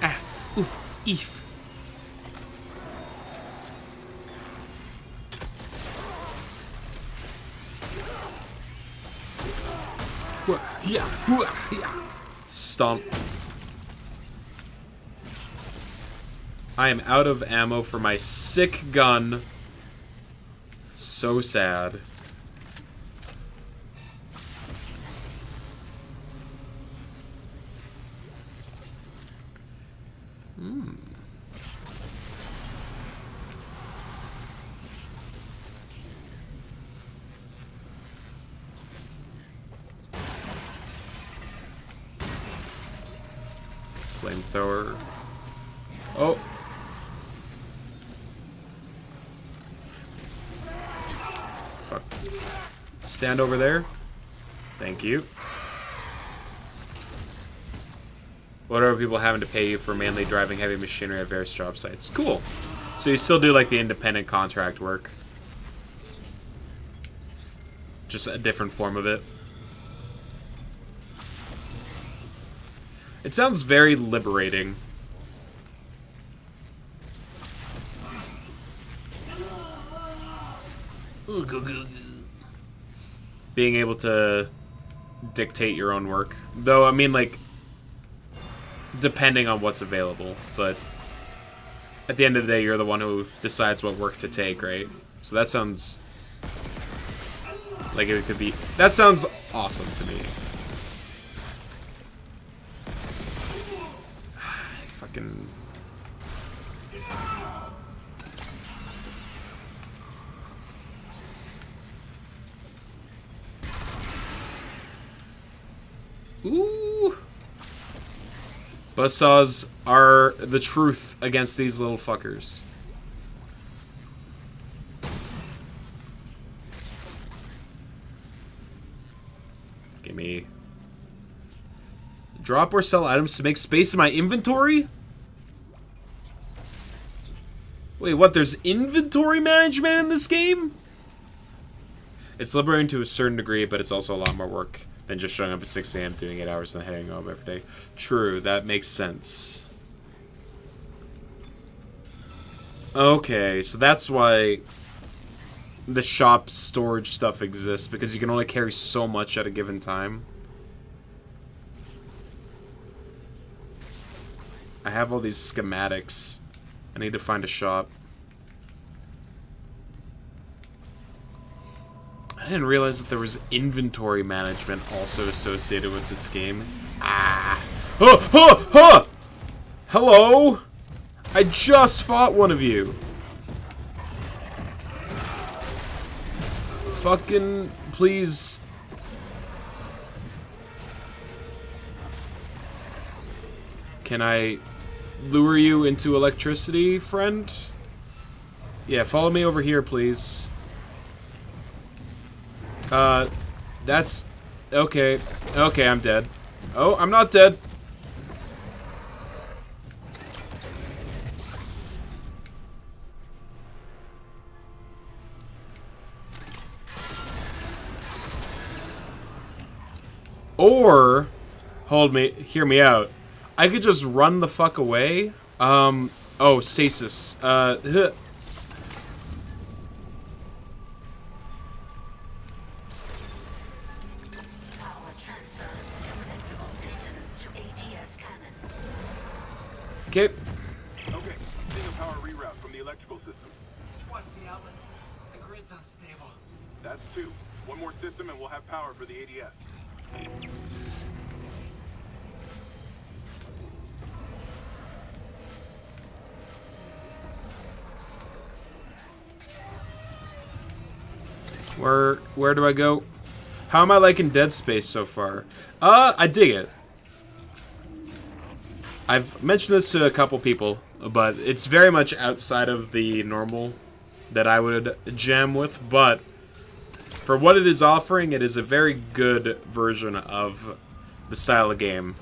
Ah, oof, eef. Stomp. I am out of ammo for my sick gun. So sad. Flamethrower. Oh. Fuck. Stand over there. Thank you. What are people having to pay you for mainly driving heavy machinery at various job sites? Cool. So you still do like the independent contract work. Just a different form of it. It sounds very liberating. Being able to dictate your own work. Though, I mean, like, depending on what's available. But at the end of the day, you're the one who decides what work to take, right? So that sounds like it could be... That sounds awesome to me. Fucking... Ooh. Buzzsaws are the truth against these little fuckers. Gimme. Drop or sell items to make space in my inventory? Wait, what? There's inventory management in this game? It's liberating to a certain degree, but it's also a lot more work than just showing up at 6 a.m., doing 8 hours, and heading home every day. True, that makes sense. Okay, so that's why the shop storage stuff exists, because you can only carry so much at a given time. I have all these schematics. I need to find a shop. I didn't realize that there was inventory management also associated with this game. Ah, Huh! Huh! Huh! Hello? I just fought one of you. Fucking please. Can I lure you into electricity, friend? Yeah, follow me over here, please. That's... Okay. Okay, I'm dead. Oh, I'm not dead. Or... hear me out. I could just run the fuck away. Oh, stasis. Huh. Power transfer from electrical systems to ADS cannon. Okay. Okay, seeing a power reroute from the electrical system. Just watch the outlets. The grid's unstable. That's 2. One more system and we'll have power for the ADS. Where do I go? How am I liking Dead Space so far? I dig it. I've mentioned this to a couple people, but it's very much outside of the normal that I would jam with, but for what it is offering, it is a very good version of the style of game.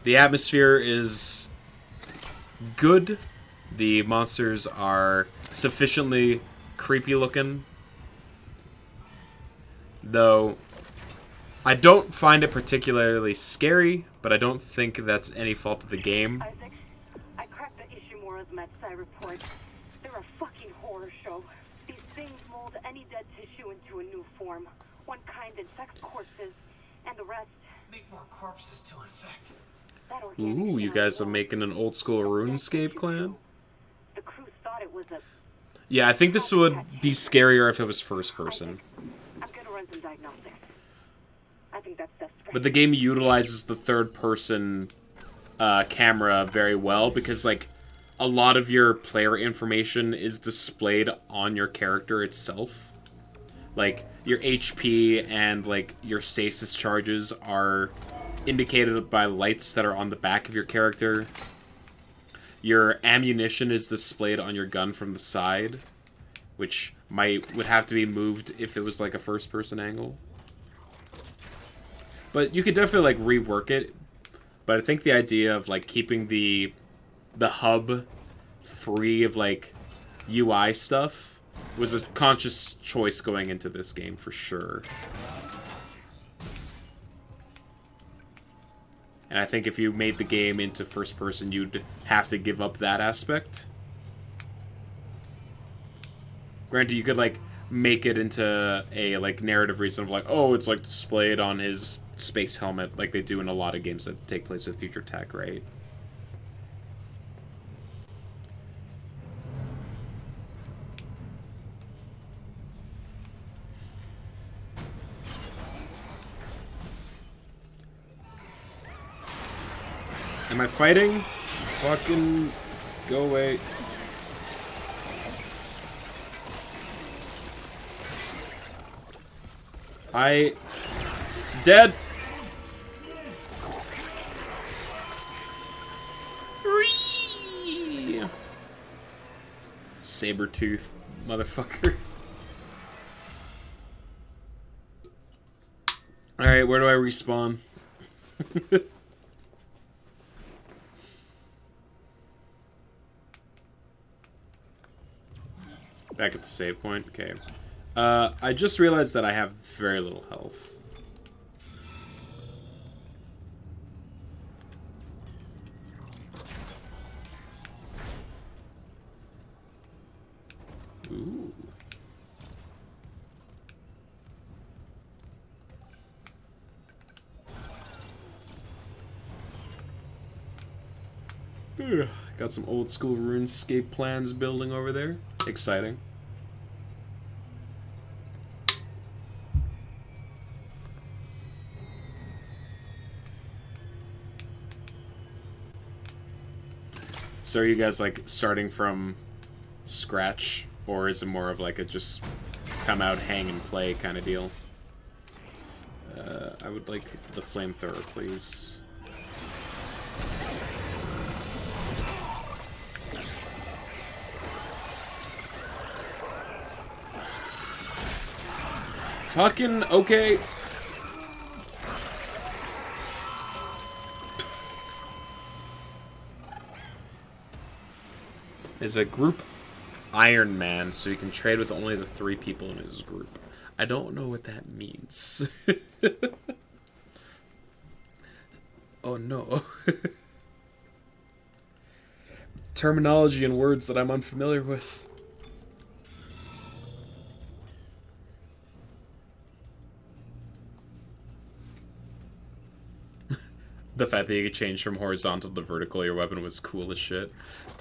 The atmosphere is good. The monsters are sufficiently creepy looking. Though, I don't find it particularly scary, but I don't think that's any fault of the game. Isaac, I cracked the Ishimura's MedSci report. They're a fucking horror show. These things mold any dead tissue into a new form. One kind infects corpses, and the rest... Make more corpses to infect. That organic Ooh, you shit guys are alone. making an old school RuneScape clan? The crew thought it was a... Yeah, I think this would be scarier if it was first person. I'm gonna run some diagnostics. I think that's best. But the game utilizes the third person camera very well because, like, a lot of your player information is displayed on your character itself. Like, your HP and, like, your stasis charges are indicated by lights that are on the back of your character. Your ammunition is displayed on your gun from the side, which would have to be moved if it was, like, a first-person angle. But you could definitely, like, rework it. But I think the idea of, like, keeping the hub free of, like, UI stuff was a conscious choice going into this game, for sure. And I think if you made the game into first person, you'd have to give up that aspect. Granted, you could, like, make it into a, like, narrative reason of, like, oh, it's, like, displayed on his space helmet, like they do in a lot of games that take place with future tech, right? Am I fighting? Fucking go away. Dead. Sabertooth, motherfucker. Alright, where do I respawn? Back at the save point? Okay. I just realized that I have very little health. Ooh. Got some old school RuneScape plans building over there. Exciting. So are you guys like starting from scratch, or is it more of like a just come out, hang and play kind of deal? I would like the flamethrower, please. Fucking okay. Is a group Iron Man, so you can trade with only the 3 people in his group. I don't know what that means. Oh no. Terminology and words that I'm unfamiliar with. The fact that you could change from horizontal to vertical, your weapon was cool as shit.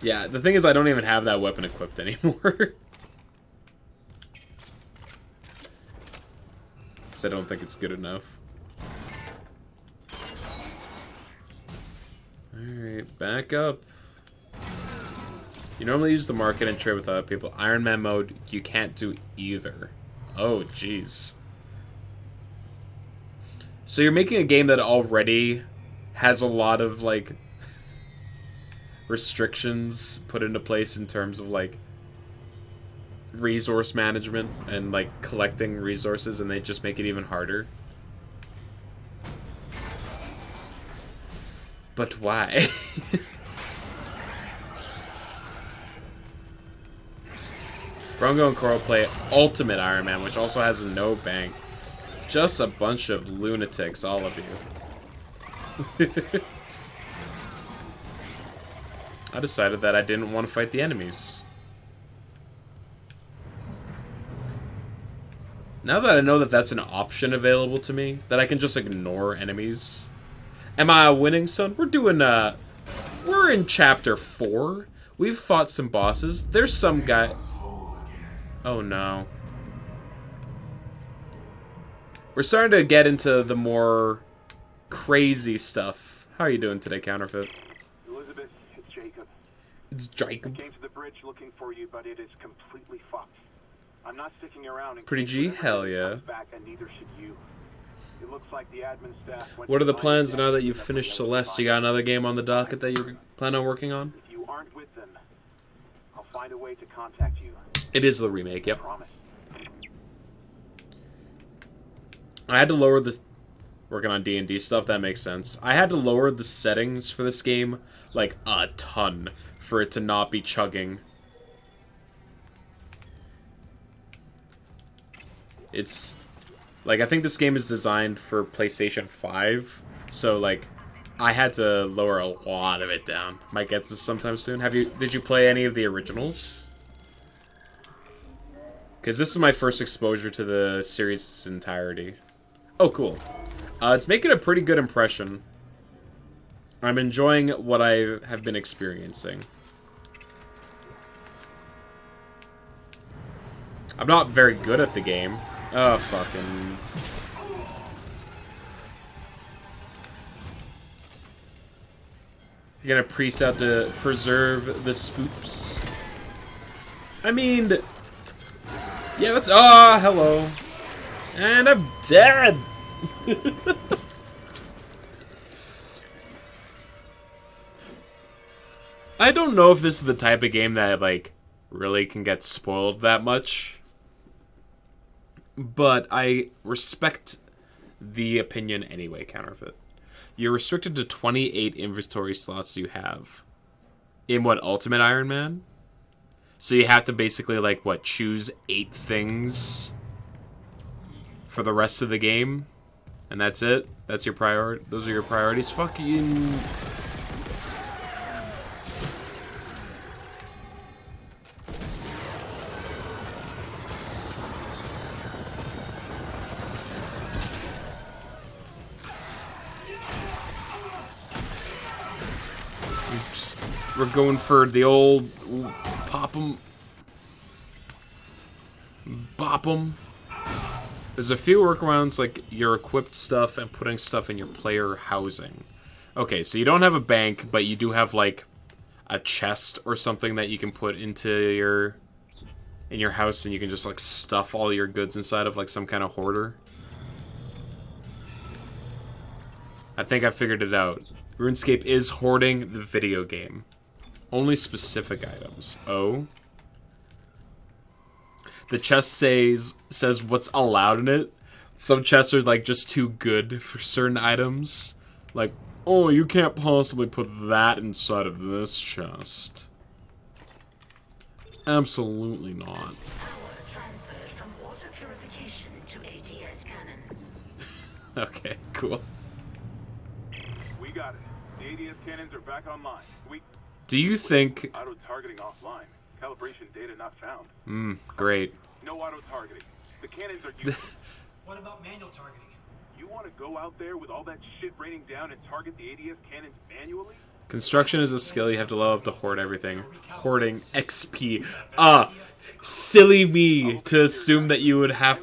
Yeah, the thing is I don't even have that weapon equipped anymore. Because I don't think it's good enough. Alright, back up. You normally use the market and trade with other people. Iron Man mode, you can't do either. Oh, jeez. So you're making a game that already has a lot of, like, restrictions put into place in terms of, like, resource management and, like, collecting resources, and they just make it even harder. But why? Brongo and Coral play Ultimate Iron Man, which also has no bank. Just a bunch of lunatics, all of you. I decided that I didn't want to fight the enemies. Now that I know that that's an option available to me, that I can just ignore enemies. Am I winning, son? We're doing, we're in chapter 4. We've fought some bosses. There's some guy... Oh, no. We're starting to get into the more crazy stuff. How are you doing today, Counterfeit? Elizabeth, it's Jacob. It's Jacob. I came to the bridge looking for you, but it is completely fucked. I'm not sticking around. In Pretty case G? whatever Hell it yeah. comes back, and neither should you. It looks like the admin staff went What are to the plans find now that you've Jack, finished but nobody Celeste? You found got him. another game on the docket that you plan on working on? If you aren't with them, I'll find a way to contact you. It is the remake, yep. Promise. I had to lower this... Working on D&D stuff, that makes sense. I had to lower the settings for this game, like, a ton, for it to not be chugging. It's... Like, I think this game is designed for PlayStation 5, so, like, I had to lower a lot of it down. Might get this sometime soon. Did you play any of the originals? Because this is my first exposure to the series' entirety. Oh, cool. It's making a pretty good impression. I'm enjoying what I have been experiencing. I'm not very good at the game. Oh, fucking... You're gonna priest out to preserve the spoops. I mean... Yeah, that's... Ah, hello. And I'm dead! I don't know if this is the type of game that, like, really can get spoiled that much. But I respect the opinion anyway, Counterfeit. You're restricted to 28 inventory slots you have. In what, Ultimate Iron Man? So you have to basically, like, what, choose 8 things for the rest of the game? And that's it? That's your priority? Those are your priorities? Fucking... We're going for the old pop 'em, bop 'em. There's a few workarounds, like your equipped stuff and putting stuff in your player housing. Okay, so you don't have a bank, but you do have, like, a chest or something that you can put into in your house, and you can just like stuff all your goods inside of like some kind of hoarder. I think I figured it out. RuneScape is hoarding the video game. Only specific items. Oh. The chest says what's allowed in it. Some chests are like just too good for certain items. Like, oh, you can't possibly put that inside of this chest. Absolutely not. Power transferred from water purification to ADS cannons. Okay, cool. We got it. The ADS cannons are back online. Do you think... Auto-targeting offline. Calibration data not found. Great. No auto-targeting. The cannons are useless. What about manual targeting? You want to go out there with all that shit raining down and target the ADS cannons manually? Construction is a skill you have to level up to hoard everything. Hoarding XP. Silly me to assume that you would have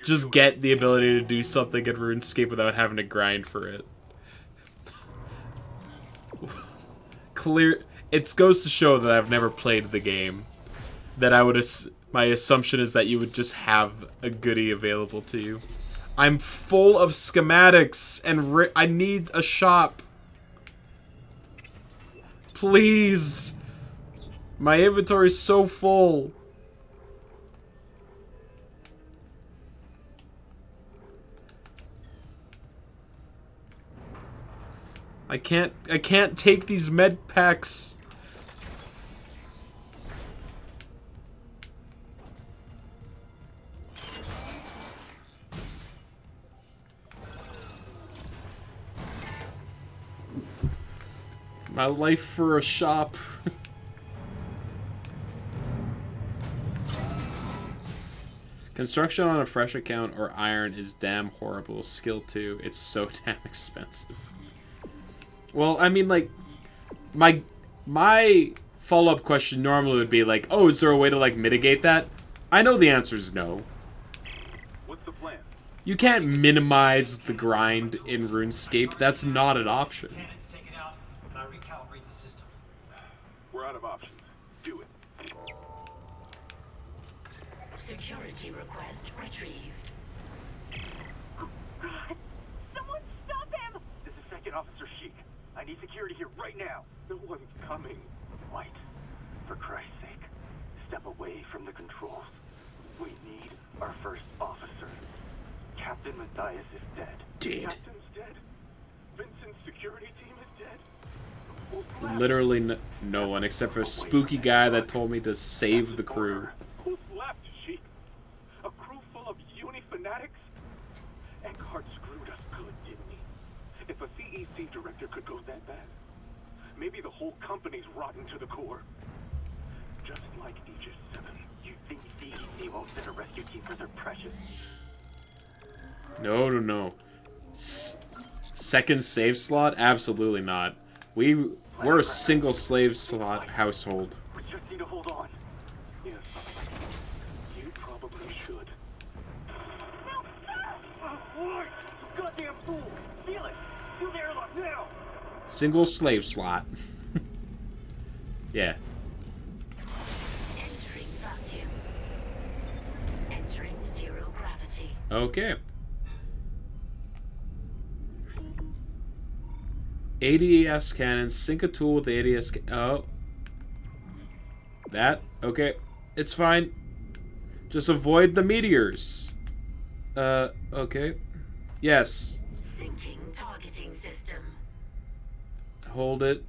just get the ability to do something in RuneScape without having to grind for it. Clear. It goes to show that I've never played the game. That my assumption is that you would just have a goodie available to you. I'm full of schematics and I need a shop. Please. My inventory's so full. I can't take these med packs. My life for a shop. Construction on a fresh account or iron is damn horrible. Skill 2. It's so damn expensive. Well, I mean, like, my follow-up question normally would be like, oh, is there a way to, like, mitigate that? I know the answer is no. What's the plan? You can't minimize the grind in RuneScape. That's not an option. Cannons taken out, and I recalibrate the system. We're out of options. Do it. Security request retrieved. Someone stop him! This is Second Officer Sheik. I need security here right now. No one's coming. White, for Christ's sake, step away from the controls. We need our first officer. Captain Matthias is dead. Dead. Captain's dead. Vincent's security team is dead. Who's left? Literally no one except for a spooky guy that told me to save the crew. Who's left, Sheik? A crew full of uni fanatics? Eckhart screwed us good, didn't he? If a CEC director could go that bad, maybe the whole company's rotten to the core. Just like Aegis 7. You think CEC won't send a rescue team for their precious? No. Second save slot? Absolutely not. We're a single slave slot household. We just need to hold on. Yes. You probably should. Oh, goddamn fool! Feel it! Feel the airlock now! Single slave slot. Yeah. Entering vacuum. Entering zero gravity. Okay. ADS cannons. Sync a tool with the ADS. Oh. That? Okay. It's fine. Just avoid the meteors. Okay. Yes. Syncing targeting system. Hold it.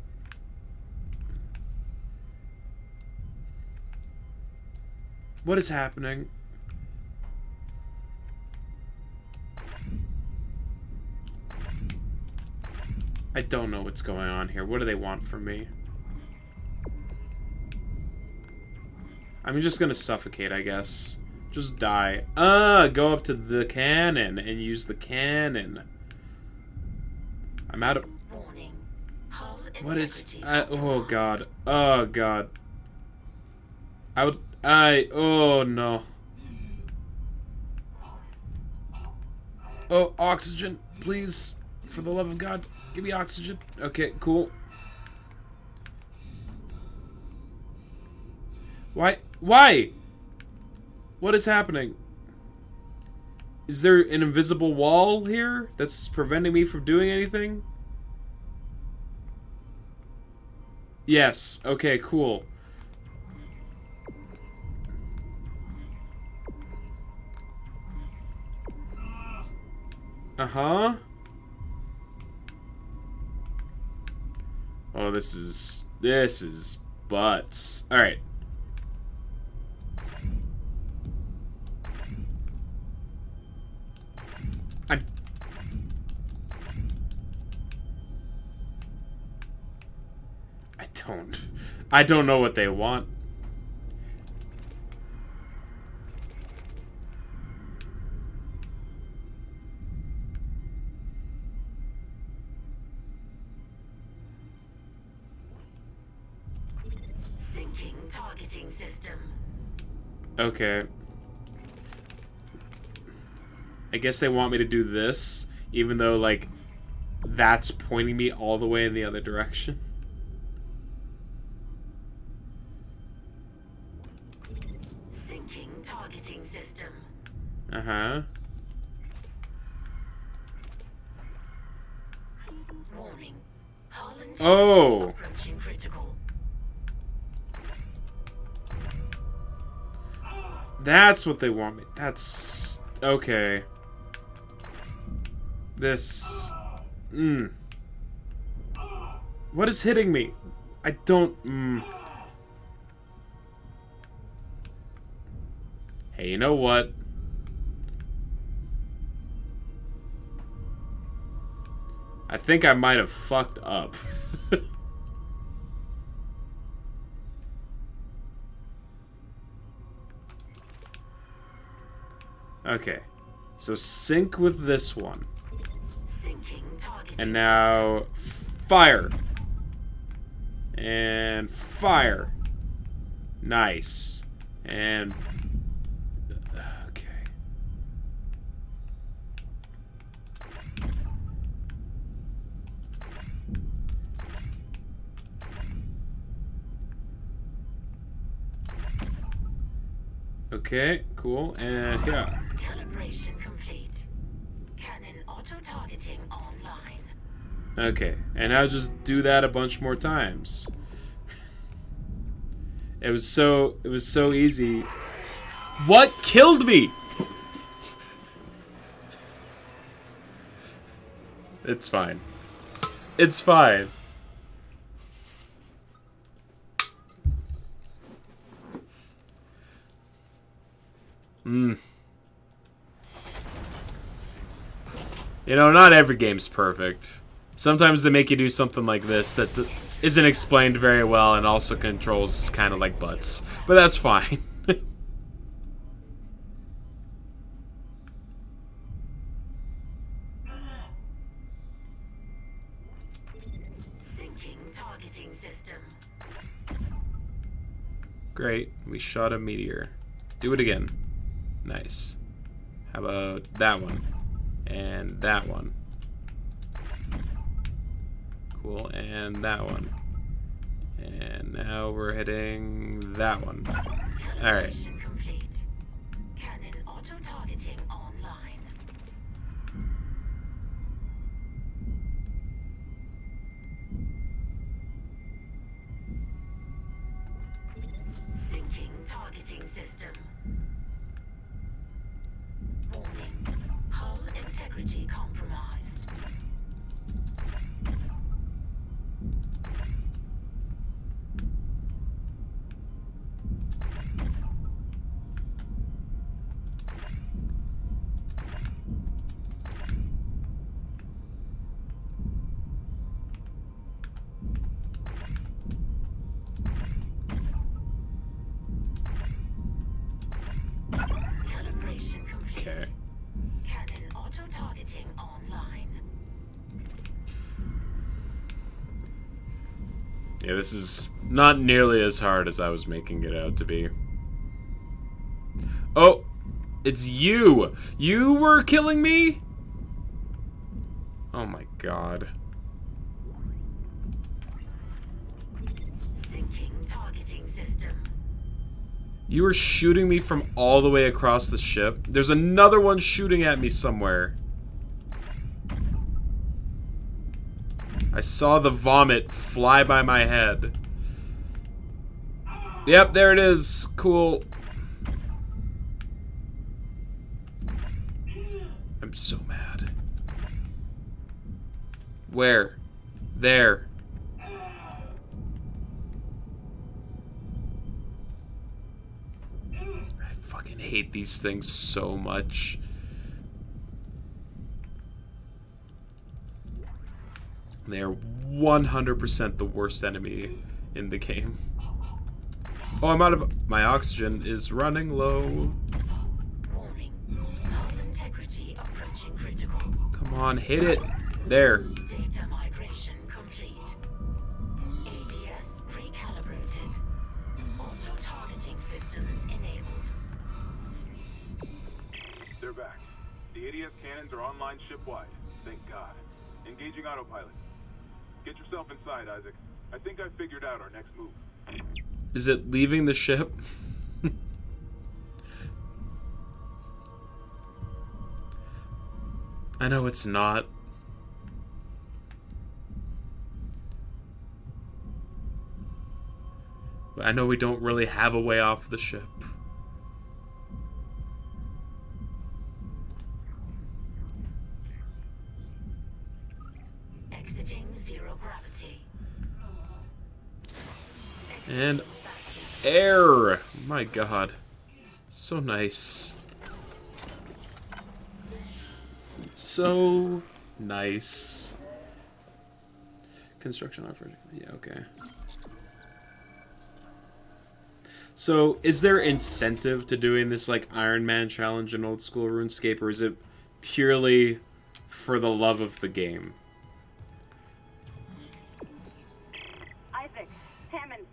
What is happening? I don't know what's going on here. What do they want from me? I'm just gonna suffocate, I guess. Just die. Go up to the cannon and use the cannon. I'm out of... Warning. Hull What is... integrity oh, God. Oh, God. Oh, no. Oh, oxygen, please. For the love of God, give me oxygen. Okay, cool. Why? Why? What is happening? Is there an invisible wall here that's preventing me from doing anything? Yes. Okay, cool. Uh-huh. Oh, this is butts. All right. I don't know what they want. Syncing targeting system. Okay. I guess they want me to do this, even though, like, that's pointing me all the way in the other direction. Syncing targeting system. Uh-huh. Warning. Harlan Oh! approaching critical. That's what they want me. That's... okay. This... What is hitting me? I don't... Hey, you know what? I think I might have fucked up. Okay. So sync with this one. And now fire. And fire. Nice. And okay. Okay, cool. And yeah. Calibration complete. Cannon auto-targeting online. Okay, and now just do that a bunch more times. It was so easy. What killed me? It's fine. It's fine. You know, not every game's perfect. Sometimes they make you do something like this that isn't explained very well and also controls kind of like butts. But that's fine. Syncing targeting system. Great. We shot a meteor. Do it again. Nice. How about that one? And that one. Cool. And that one. And now we're hitting that one. Alright. Calibration complete. Cannon auto-targeting online. Syncing targeting system. Warning. Hull integrity compromised. Calibration complete. Okay. Cannon auto-targeting online. Yeah, this is not nearly as hard as I was making it out to be. Oh! It's you! You were killing me?! Oh my god. Syncing targeting system. You were shooting me from all the way across the ship. There's another one shooting at me somewhere. I saw the vomit fly by my head. Yep, there it is. Cool. I'm so mad. Where? There. I fucking hate these things so much. They are 100% the worst enemy in the game. Oh, I'm out of... My oxygen is running low. Warning. Hull integrity approaching critical. Come on, hit it. There. Data migration complete. ADS recalibrated. Auto-targeting systems enabled. They're back. The ADS cannons are online ship-wide. Thank God. Engaging autopilot. Get yourself inside, Isaac. I think I figured out our next move. Is it leaving the ship? I know it's not. But I know we don't really have a way off the ship. Exiting zero gravity. And air! My god. So nice. So nice. Construction offer. Yeah, okay. So, is there incentive to doing this, like, Iron Man challenge in old school RuneScape, or is it purely for the love of the game? Isaac, Hammond,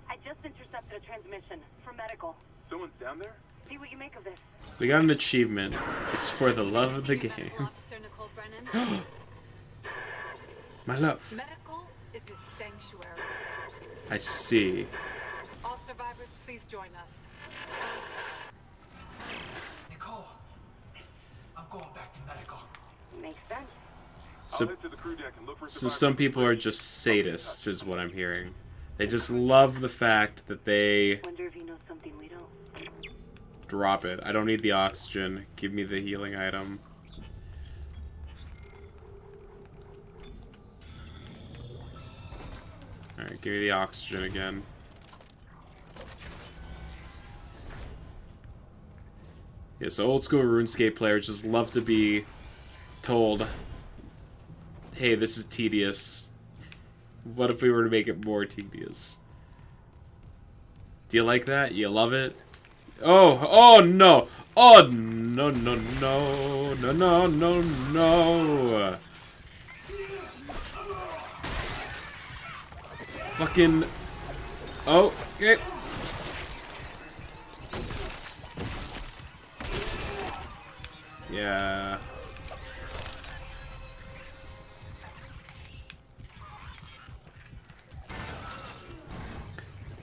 I just intercepted a transmission for medical. Someone's down there? See what you make of this. We got an achievement. It's for the love of the game. Officer Nicole Brennan. My love. Medical is his sanctuary. I see. All survivors, please join us. Nicole, I'm going back to medical. Makes sense. So, I'll head to the crew deck and look for so survivors. some people are just sadists, is what I'm hearing. They just love the fact that they Wonder if he knows something we don't. drop it. I don't need the oxygen. Give me the healing item. Alright, give me the oxygen again. Yeah, so old school RuneScape players just love to be told, hey, this is tedious. What if we were to make it more tedious? Do you like that? You love it? Oh no! Oh no no no no no no no! Fucking. Oh, okay. Yeah.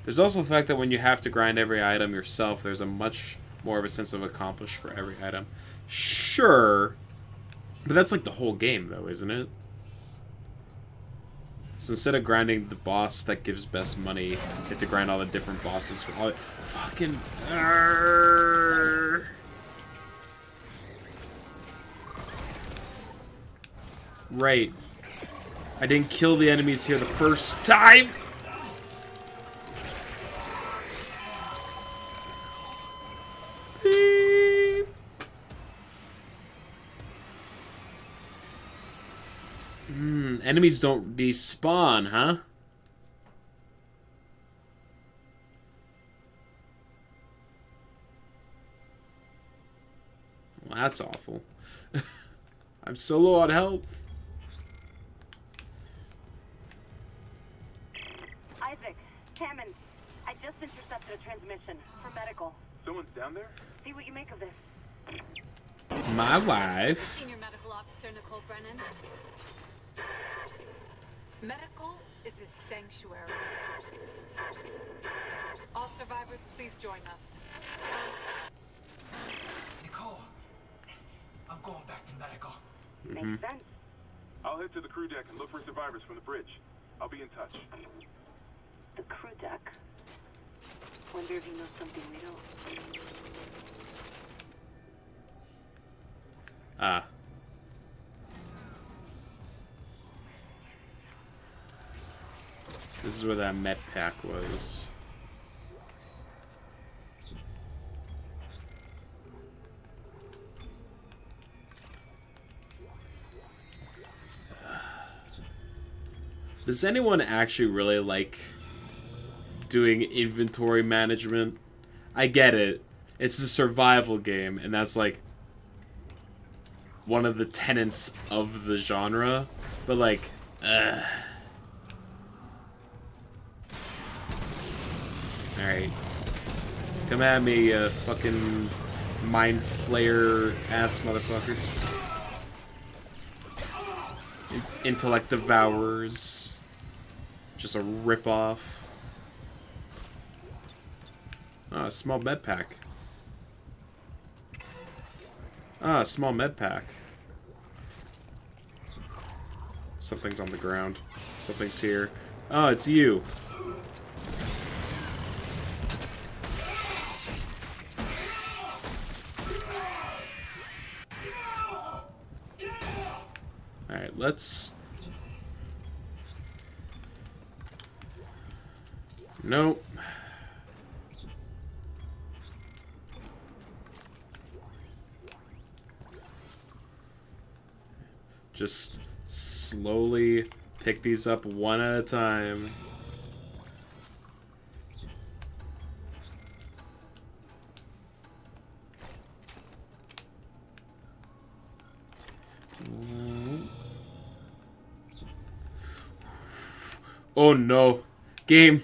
There's also the fact that when you have to grind every item yourself, there's a much more of a sense of accomplish for every item. Sure. But that's like the whole game, though, isn't it? So instead of grinding the boss that gives best money, you have to grind all the different bosses for all fucking. Right. I didn't kill the enemies here the first time. Enemies don't despawn, huh? Well, that's awful. I'm so low on health. Isaac, Hammond, I just intercepted a transmission for medical. Someone's down there? See what you make of this. My wife. Senior Medical Officer Nicole Brennan. Medical is his sanctuary. All survivors, please join us. Nicole, I'm going back to medical. Makes sense. I'll head to the crew deck and look for survivors from the bridge. I'll be in touch. The crew deck. Wonder if he knows something we don't. Ah. This is where that med pack was. Does anyone actually really like doing inventory management? I get it. It's a survival game, and that's like one of the tenets of the genre. But like, alright. Come at me, fucking mind flayer ass motherfuckers. Intellect devourers. Just a rip-off. Ah, a small med pack. Ah, a small med pack. Something's on the ground. Something's here. Oh, it's you. Alright, let's... Nope. Just slowly pick these up one at a time. Oh no. Game.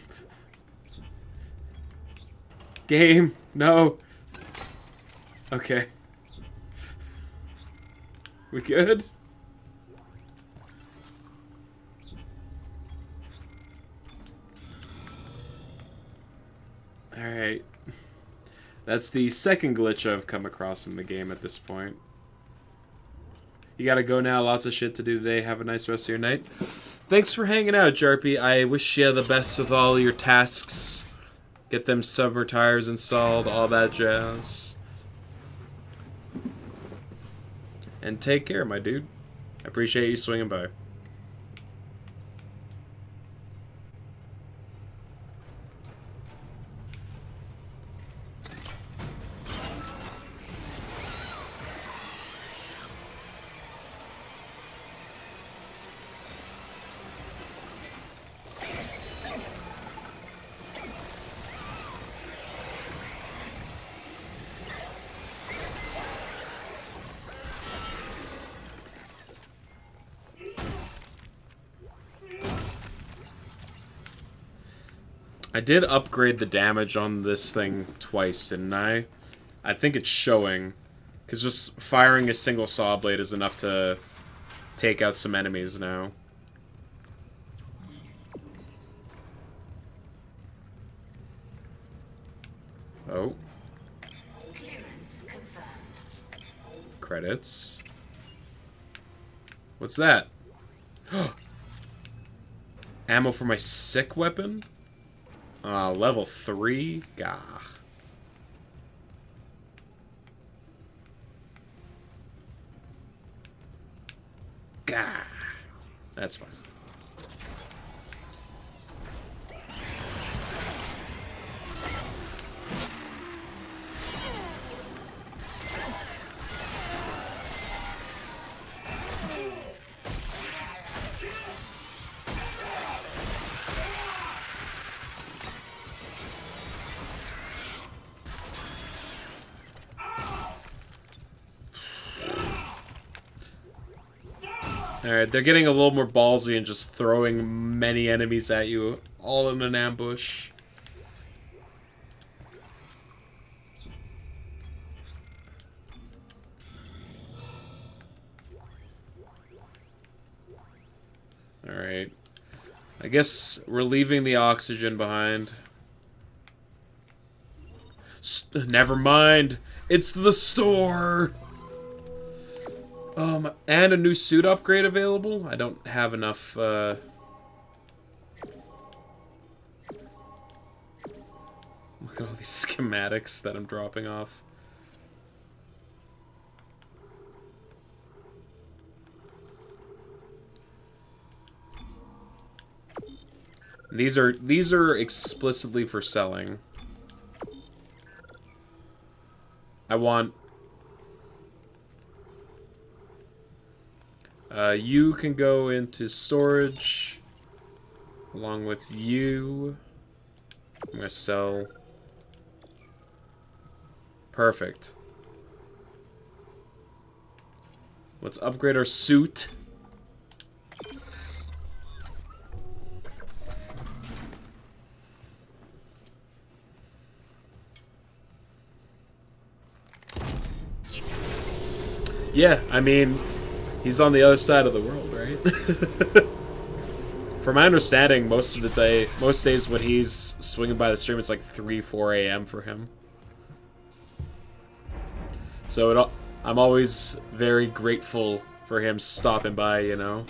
Game. No. Okay. We good? Alright. That's the second glitch I've come across in the game at this point. You gotta go now. Lots of shit to do today. Have a nice rest of your night. Thanks for hanging out, Jarpy. I wish you the best with all your tasks. Get them summer tires installed, all that jazz. And take care, my dude. I appreciate you swinging by. I did upgrade the damage on this thing twice, didn't I? I think it's showing. Because just firing a single saw blade is enough to take out some enemies now. Oh. Credits. What's that? Ammo for my sick weapon? Level 3? Gah. Gah. That's fine. Alright, they're getting a little more ballsy and just throwing many enemies at you, all in an ambush. Alright. I guess we're leaving the oxygen behind. Never mind. It's the store. And a new suit upgrade available. I don't have enough. Look at all these schematics that I'm dropping off. These are explicitly for selling. I want... you can go into storage along with you. I'm gonna sell. Perfect. Let's upgrade our suit. Yeah, I mean, he's on the other side of the world, right? From my understanding, most days when he's swinging by the stream, it's like 3, 4 a.m. for him. So I'm always very grateful for him stopping by, you know?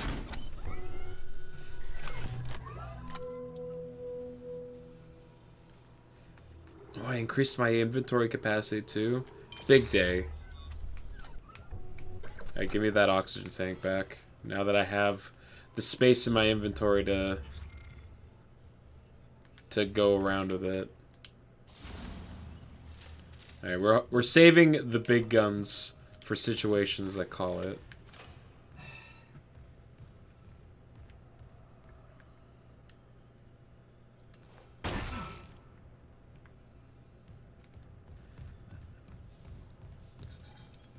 Oh, I increased my inventory capacity too. Big day. Alright, give me that oxygen tank back. Now that I have the space in my inventory to go around with it. Alright, we're saving the big guns for situations that call it.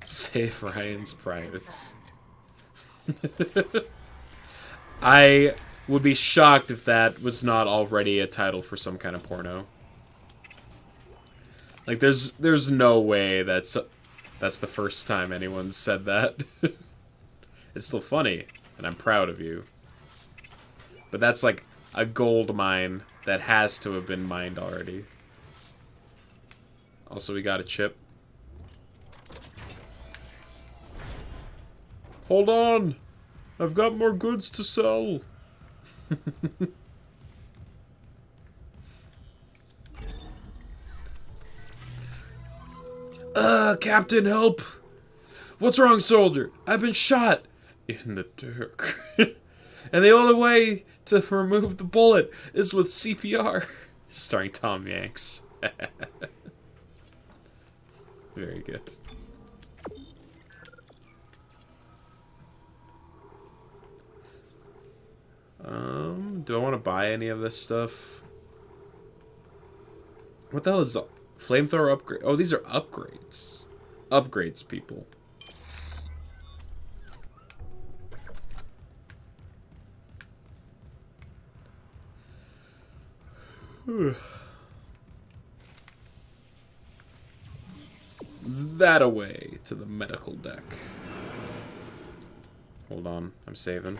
Save Ryan's privates. I would be shocked if that was not already a title for some kind of porno. Like, there's no way that's the first time anyone's said that. It's still funny, and I'm proud of you. But that's like a gold mine that has to have been mined already. Also, we got a chip. Hold on! I've got more goods to sell! Captain, help! What's wrong, soldier? I've been shot! In the dark. And the only way to remove the bullet is with CPR. Starring Tom Hanks. Very good. Do I want to buy any of this stuff? What the hell is flamethrower upgrade? Oh, these are upgrades. Upgrades, people. That away to the medical deck. Hold on, I'm saving.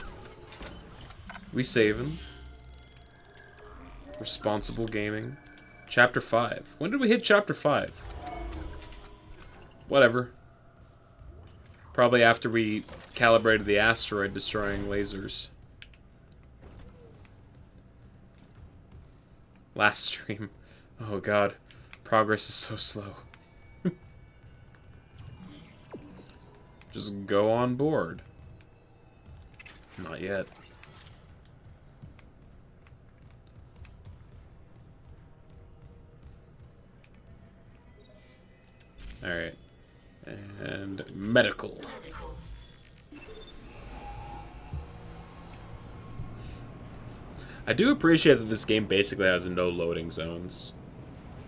We saving. Responsible gaming. Chapter 5. When did we hit Chapter 5? Whatever. Probably after we calibrated the asteroid destroying lasers. Last stream. Oh god. Progress is so slow. Just go on board. Not yet. Alright. And medical. I do appreciate that this game basically has no loading zones.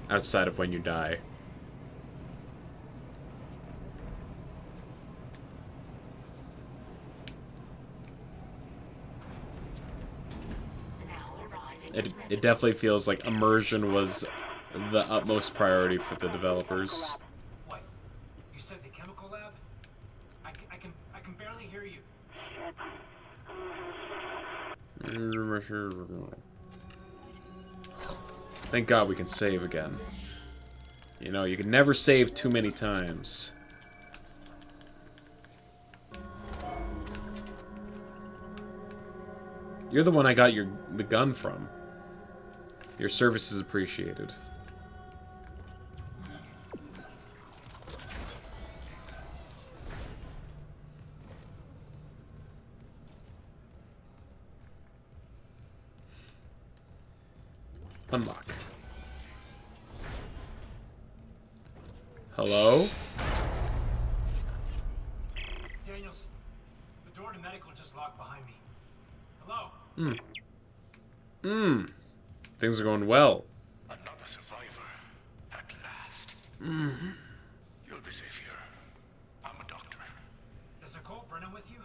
Outside of when you die. It definitely feels like immersion was the utmost priority for the developers. What? You said the chemical lab? I can barely hear you. Thank God we can save again. You know, you can never save too many times. You're the one I got the gun from. Your service is appreciated. Unlock. Hello? Daniels, the door to medical just locked behind me. Hello? Things are going well. Another survivor, at last. You'll be safe here. I'm a doctor. Is Nicole Brennan with you?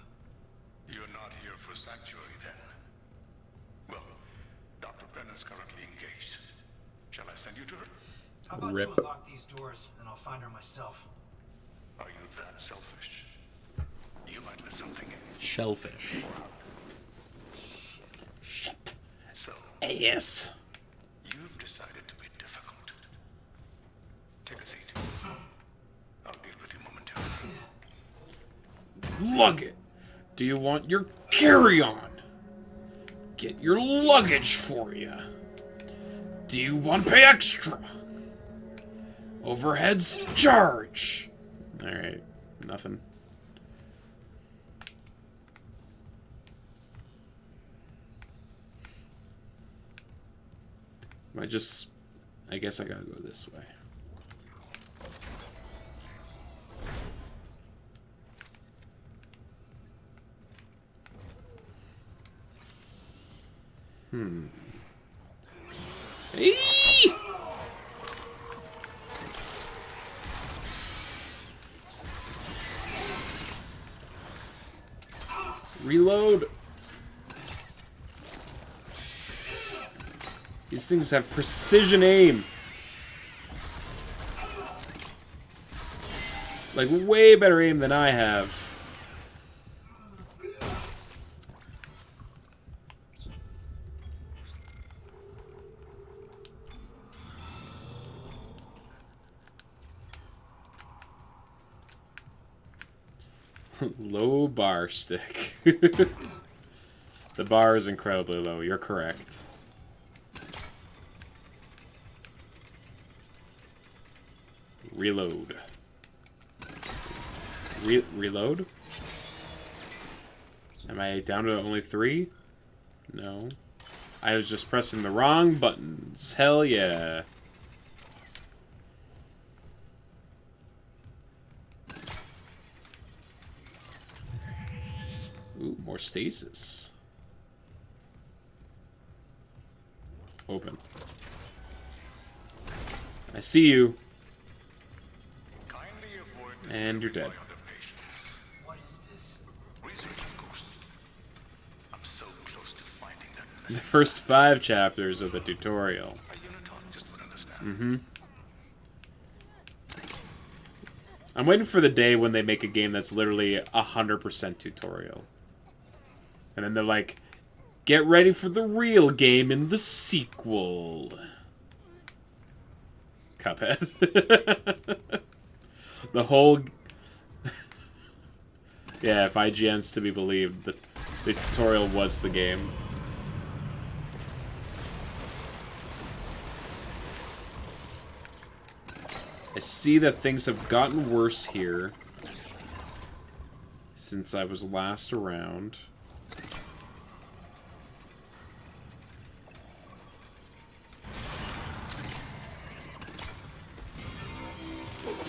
You're not here for sanctuary, then? Well, Dr. Brennan's currently engaged. Shall I send you to her? How about Rip. you unlock these doors and I'll find her myself? Are you that selfish? You might let something in. Shellfish. Shit. So, Ass. you've decided to be difficult. Take a seat. I'll deal with you momentarily. Lug it. Do you want your carry-on? Get your luggage for you. Do you want to pay extra? Overheads charge. Alright, nothing. I guess I gotta go this way. Eee! Reload. These things have precision aim. Like, way better aim than I have. Low bar stick. The bar is incredibly low. You're correct. Reload. Reload? Am I down to only 3? No. I was just pressing the wrong buttons. Hell yeah. Ooh, more stasis. Open. I see you. And you're dead. What is this? Research, of course. I'm so close to finding that The first 5 chapters of the tutorial. a unitologist would understand. I'm waiting for the day when they make a game that's literally 100% tutorial. And then they're like, get ready for the real game in the sequel. Cuphead. The whole... Yeah, if IGN's to be believed, the tutorial was the game. I see that things have gotten worse here since I was last around.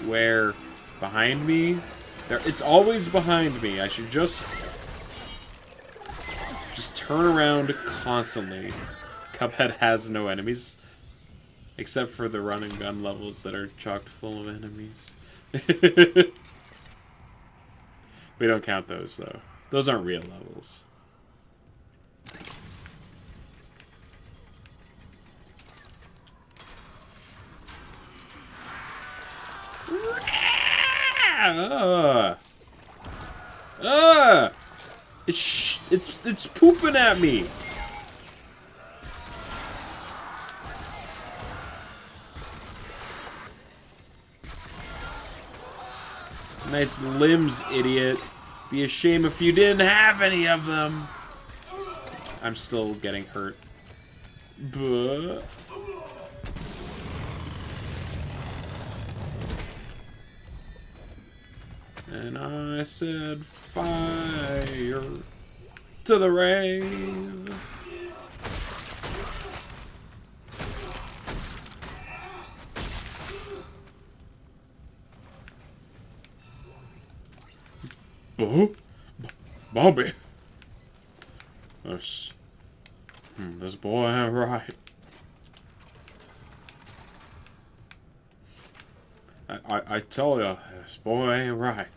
Where? Behind me? There, it's always behind me. I should just turn around constantly. Cuphead has no enemies. Except for the run and gun levels that are chock full of enemies. We don't count those, though. Those aren't real levels. It's pooping at me. Nice limbs, idiot. Be a shame if you didn't have any of them. I'm still getting hurt. But... And I said, fire to the rave. Oh, Bobby. This boy ain't right. I tell ya, this boy ain't right.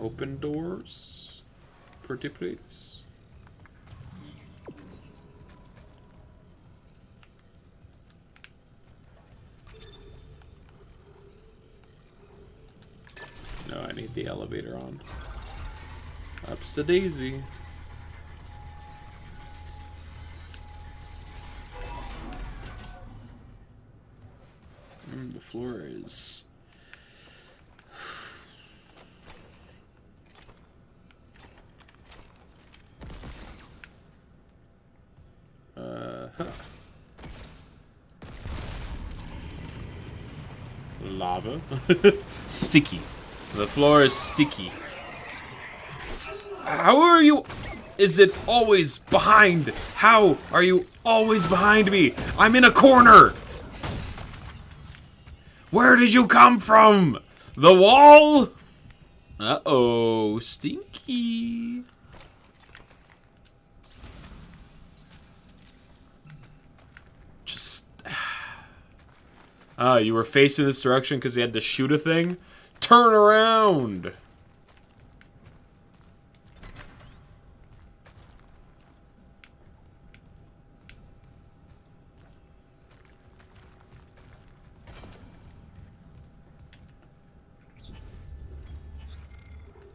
Open doors, pretty please. No, I need the elevator on. Up's the daisy. The floor is... Lava. Sticky. The floor is sticky. How are you? Is it always behind? How are you always behind me? I'm in a corner. Where did you come from? The wall? Uh-oh, stinky. Just... Ah, you were facing this direction because you had to shoot a thing? Turn around!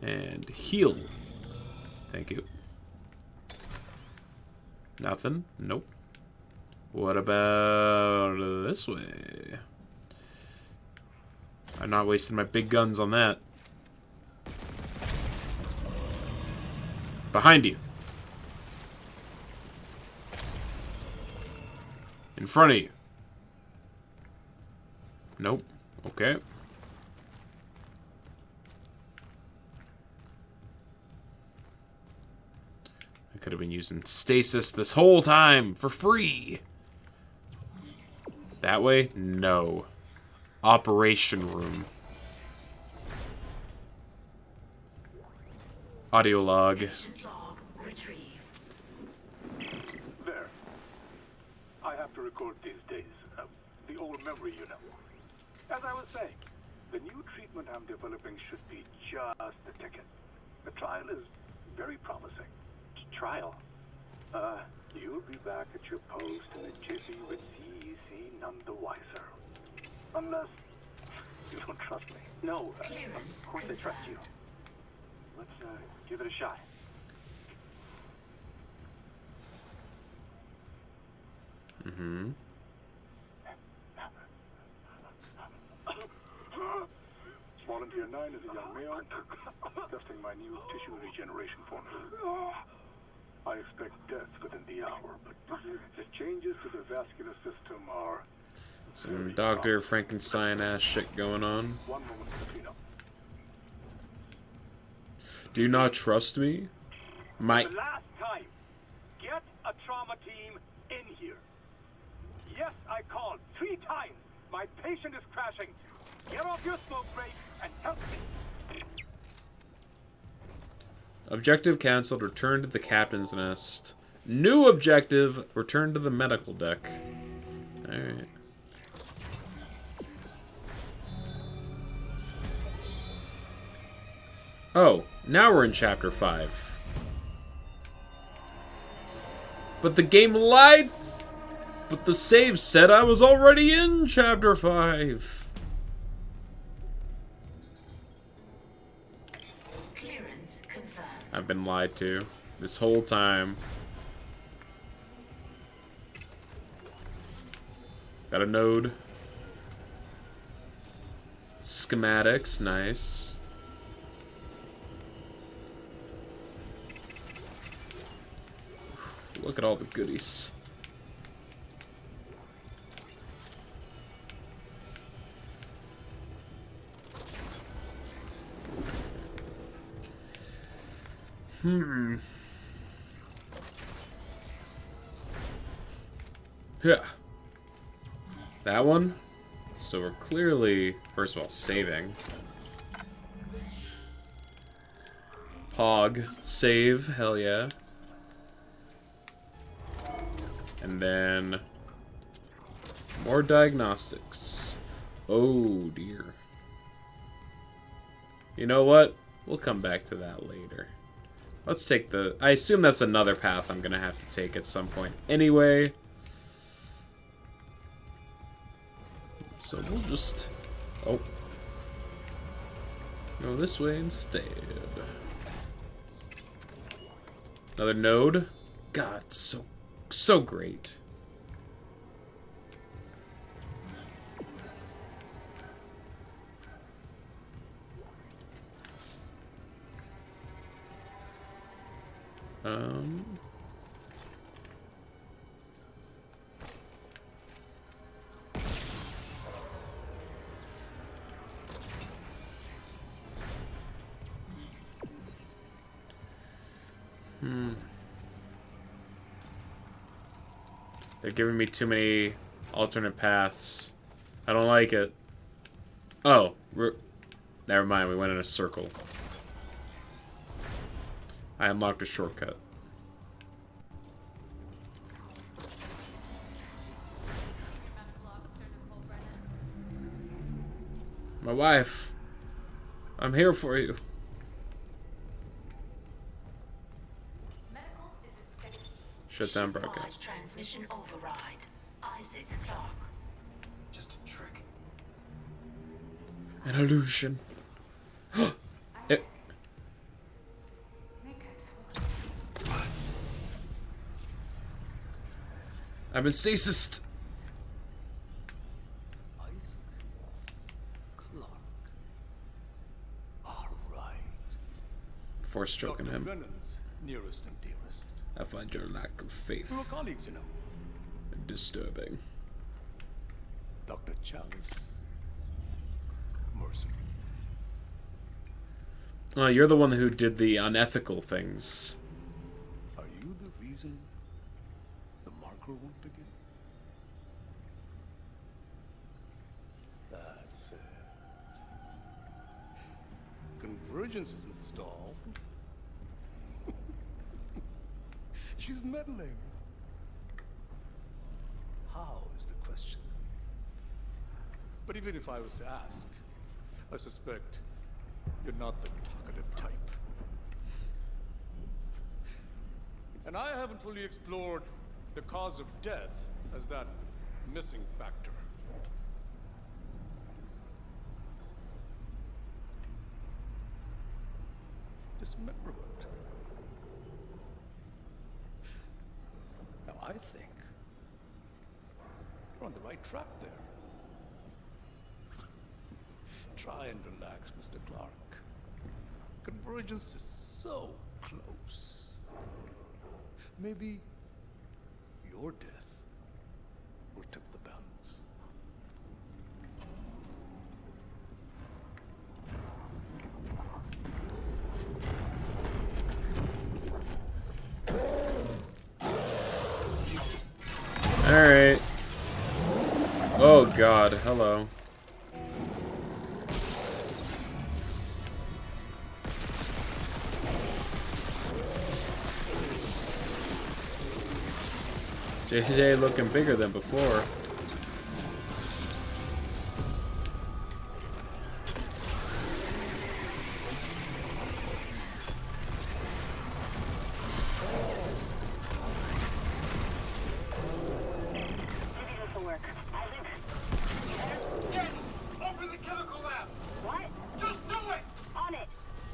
And heal. Thank you. Nothing? Nope. What about this way? I'm not wasting my big guns on that. Behind you. In front of you. Nope. Okay. I could have been using stasis this whole time for free. That way? No. Operation room. Audio log. There. I have to record these days. The old memory, you know. As I was saying, the new treatment I'm developing should be just the ticket. The trial is very promising. Trial? You'll be back at your post in a jiffy with CEC none the wiser. Unless you don't trust me. No, of course I trust you. Let's give it a shot. Mm-hmm. Volunteer 9 is a young male, testing my new tissue regeneration formula. I expect death within the hour, but the changes to the vascular system are... Some Dr. Frankenstein-ass shit going on. 1 moment, Katrina. Do you not trust me? My... The last time, get a trauma team in here. Yes, I called 3 times. My patient is crashing. Get off your smoke break and help me. Objective cancelled. Return to the captain's nest. New objective. Return to the medical deck. Alright. Oh, now we're in Chapter 5. But the game lied. But the save said I was already in Chapter 5. I've been lied to this whole time. Got a node. schematics, nice. Look at all the goodies. Yeah. That one? So we're clearly, first of all, saving. Pog. Save. Hell yeah. And then... more diagnostics. Oh, dear. You know what? We'll come back to that later. Let's take the... I assume that's another path I'm gonna have to take at some point anyway. So we'll just... oh. Go this way instead. Another node. God, so great. They're giving me too many alternate paths. I don't like it. Oh, never mind. We went in a circle. I unlocked a shortcut. My wife. I'm here for you. Shut down broadcast. Transmission override. Isaac Clarke. Just a trick. An illusion. It... I've been stasis. Isaac Clarke. All right. Before stroking Dr. him. Brennan's nearest and dearest. I find your lack of faith We were colleagues, you know. disturbing. Dr. Chalice. Mercer. Oh, you're the one who did the unethical things. Are you the reason the marker won't begin? That's it. Convergence is installed. She's meddling. How is the question? But even if I was to ask, I suspect you're not the talkative type. And I haven't fully explored the cause of death as that missing factor. Dismemberment. Now I think you're on the right track there. Try and relax, Mr. Clarke. Convergence is so close. Maybe your death will tip the balance. Alright. Oh god, hello. JJ looking bigger than before.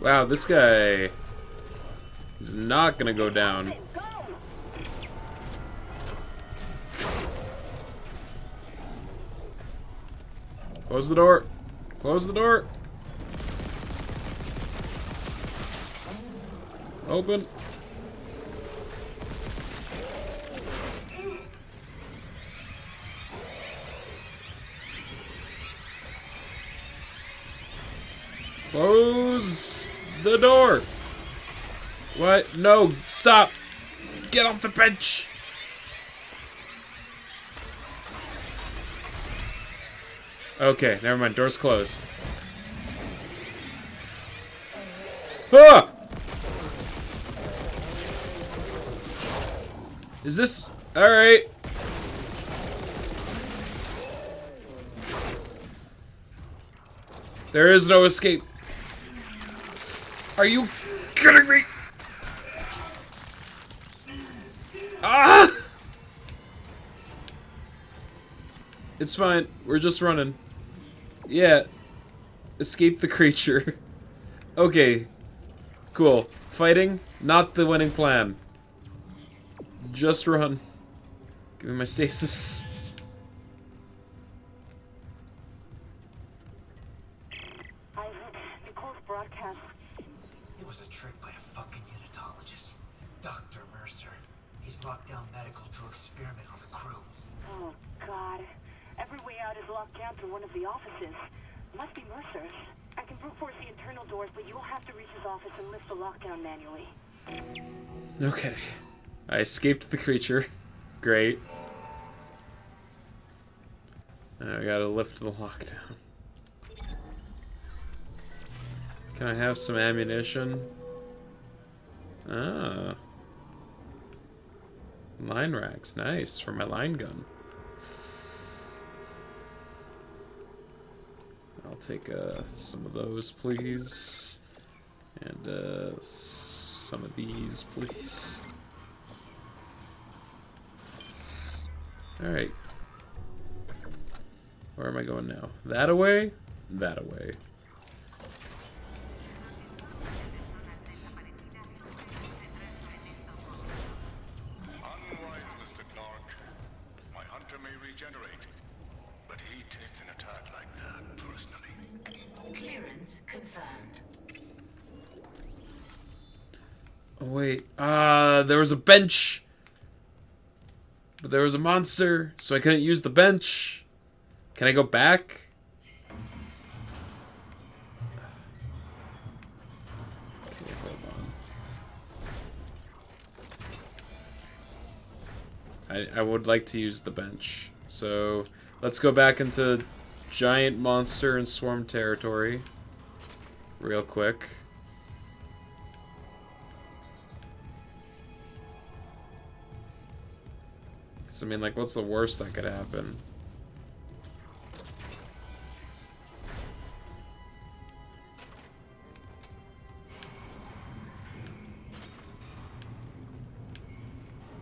Wow, this guy is not gonna go down. Close the door. Close the door. Open. Close the door. What? No, stop. Get off the bench. Okay, never mind. Door's closed. Ah! Is this... Alright. There is no escape. Are you kidding me? Ah! It's fine. We're just running. Yeah. Escape the creature. Okay. Cool. Fighting, not the winning plan. Just run. Give me my stasis. Isaac, Nicole's broadcast. It was a trick by a fucking unitologist. Dr. Mercer. He's locked down medical to experiment on the crew. Oh, God. Every way out is locked down through one of the offices. Must be Mercer's. I can brute force the internal doors, but you'll have to reach his office and lift the lockdown manually. Okay. I escaped the creature. Great. Now I gotta lift the lockdown. Can I have some ammunition? Ah. Line racks. Nice. For my line gun. I'll take some of those, please. And some of these, please. Alright. Where am I going now? That away? That away. Unwise, Mr. Clark. My hunter may regenerate, but he takes an attack like that personally. Clearance confirmed. Oh, wait. There was a bench. But there was a monster, so I couldn't use the bench. Can I go back? Okay, hold on. I would like to use the bench. So, let's go back into giant monster and swarm territory. Real quick. I mean, like, what's the worst that could happen?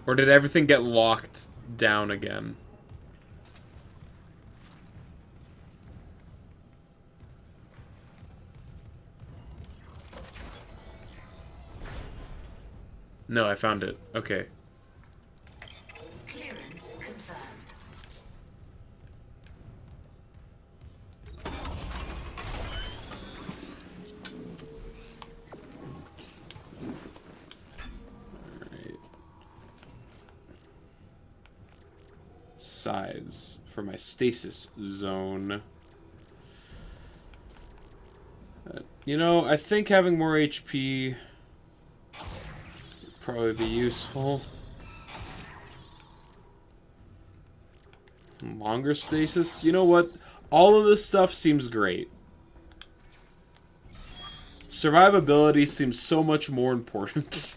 Or did everything get locked down again? No, I found it. Okay. Size for my stasis zone. You know, I think having more HP would probably be useful. Longer stasis? You know what? All of this stuff seems great. Survivability seems so much more important.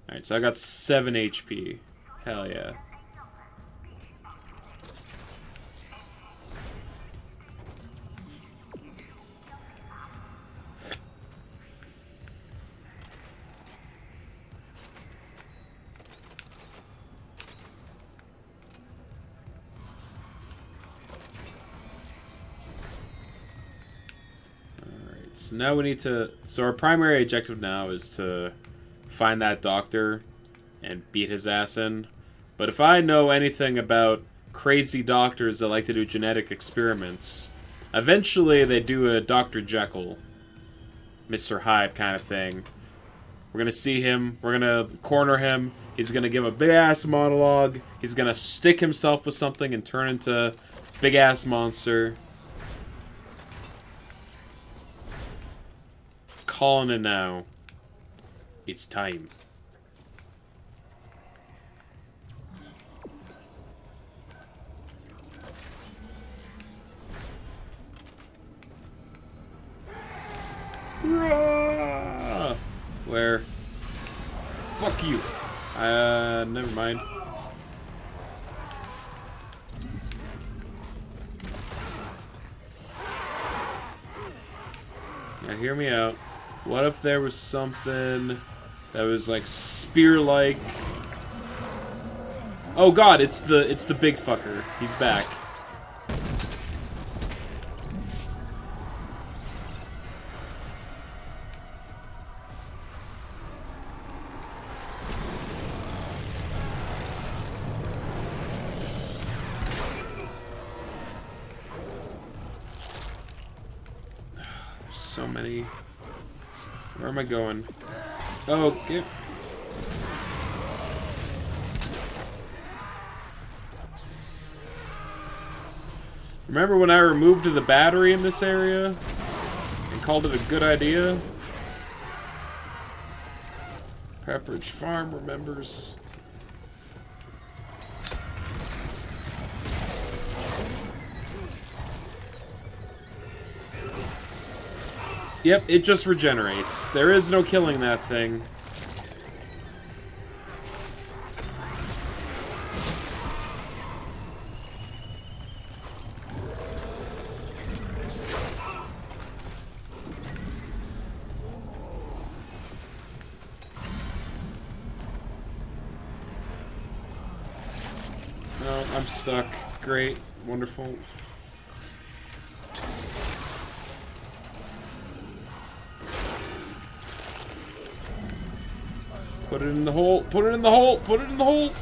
Alright, so I got 7 HP. Hell yeah. Alright, so now we need to... So our primary objective now is to find that doctor and beat his ass in. But if I know anything about crazy doctors that like to do genetic experiments. Eventually, they do a Dr. Jekyll, Mr. Hyde kind of thing. We're gonna see him. We're gonna corner him. He's gonna give a big-ass monologue. He's gonna stick himself with something and turn into big-ass monster. Calling it now. It's time. Where? Fuck you. Never mind. Now hear me out. What if there was something that was like spear-like? Oh god, it's the big fucker. He's back. So many. Where am I going? Oh, okay. Remember when I removed the battery in this area and called it a good idea? Pepperidge Farm remembers. Yep, it just regenerates. There is no killing that thing. No, I'm stuck. Great. Wonderful. Put it in the hole. Put it in the hole. Put it in the hole.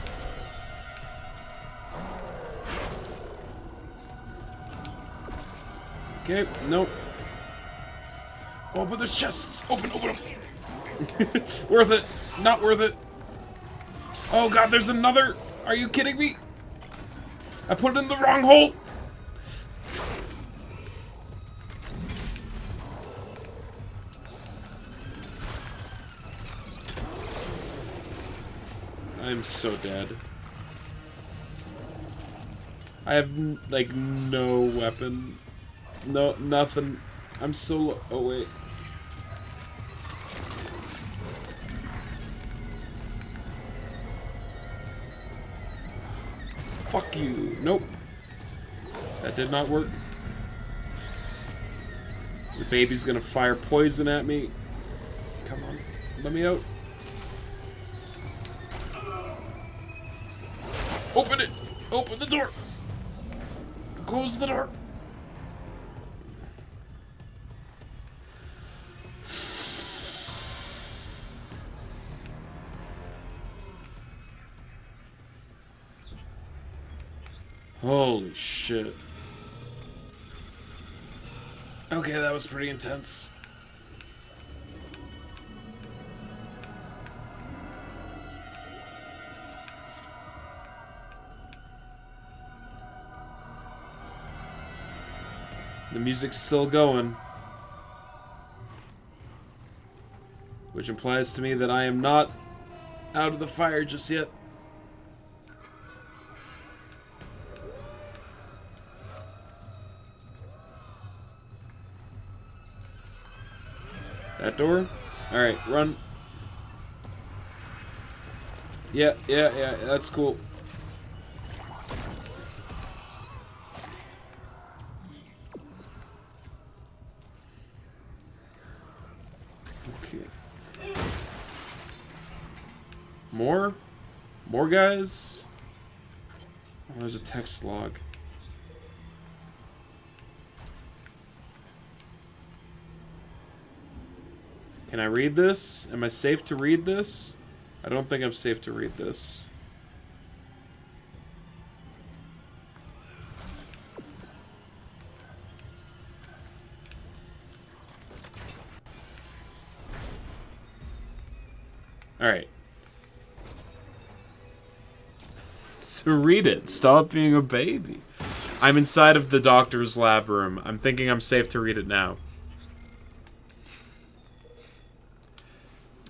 Okay, nope. Oh, but there's chests. Open them. Worth it. Not worth it. Oh god, there's another. Are you kidding me? I put it in the wrong hole. I'm so dead. I have, like, no weapon. No, nothing. I'm so low. Oh, wait. Fuck you. Nope. That did not work. The baby's gonna fire poison at me. Come on. Let me out. Open it! Open the door! Close the door! Holy shit. Okay, that was pretty intense. The music's still going. Which implies to me that I am not out of the fire just yet. That door? Alright, run. Yeah, that's cool. Okay. More? More guys? Oh, there's a text log. Can I read this? Am I safe to read this? I don't think I'm safe to read this. Alright. So read it. Stop being a baby. I'm inside of the doctor's lab room. I'm thinking I'm safe to read it now.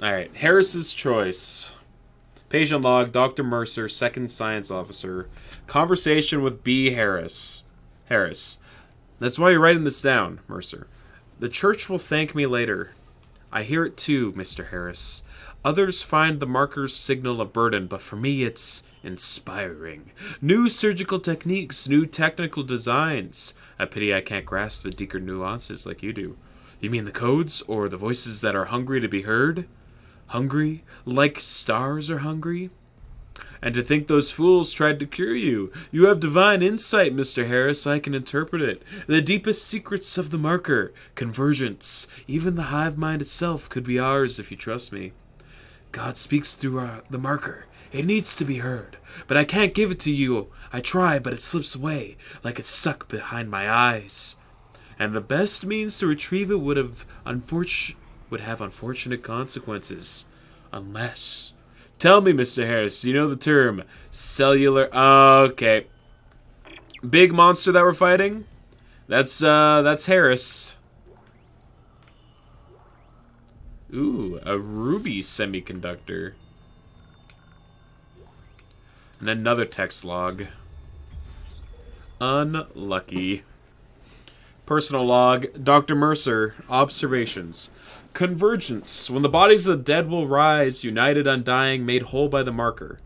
Alright. Harris's choice. Patient log, Dr. Mercer, second science officer. Conversation with B. Harris. Harris. That's why you're writing this down, Mercer. The church will thank me later. I hear it too, Mr. Harris. Others find the marker's signal a burden, but for me it's inspiring. New surgical techniques, new technical designs. A pity I can't grasp the deeper nuances like you do. You mean the codes, or the voices that are hungry to be heard? Hungry? Like stars are hungry? And to think those fools tried to cure you. You have divine insight, Mr. Harris. I can interpret it. The deepest secrets of the marker. Convergence. Even the hive mind itself could be ours if you trust me. God speaks through the marker. It needs to be heard. But I can't give it to you. I try, but it slips away, like it's stuck behind my eyes. And the best means to retrieve it would have unfortunate consequences. Unless... Tell me, Mr. Harris, you know the term cellular... Okay. Big monster that we're fighting? That's Harris. Ooh, a ruby semiconductor. And another text log. Unlucky. Personal log, Dr. Mercer, observations. Convergence. When the bodies of the dead will rise, united, undying, made whole by the marker.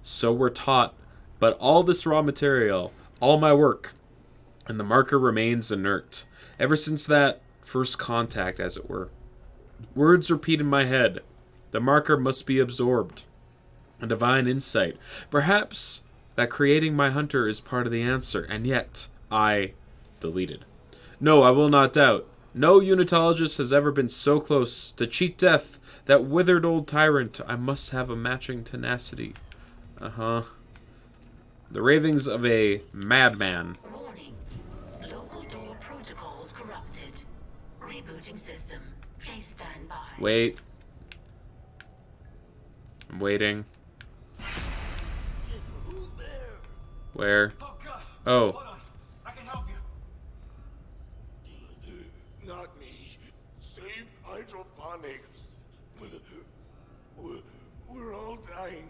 So we're taught, but all this raw material, all my work, and the marker remains inert. Ever since that first contact, as it were. Words repeat in my head. The marker must be absorbed. A divine insight. Perhaps that creating my hunter is part of the answer, and yet I deleted. No, I will not doubt. No unitologist has ever been so close to cheat death. That withered old tyrant. I must have a matching tenacity. The ravings of a madman. Warning. Local door protocols corrupted. Rebooting system. Please stand by. Wait. I'm waiting. Who's there? Where? Oh, God. Oh. Hold on. I can help you. Not me. Save hydroponics. We're all dying.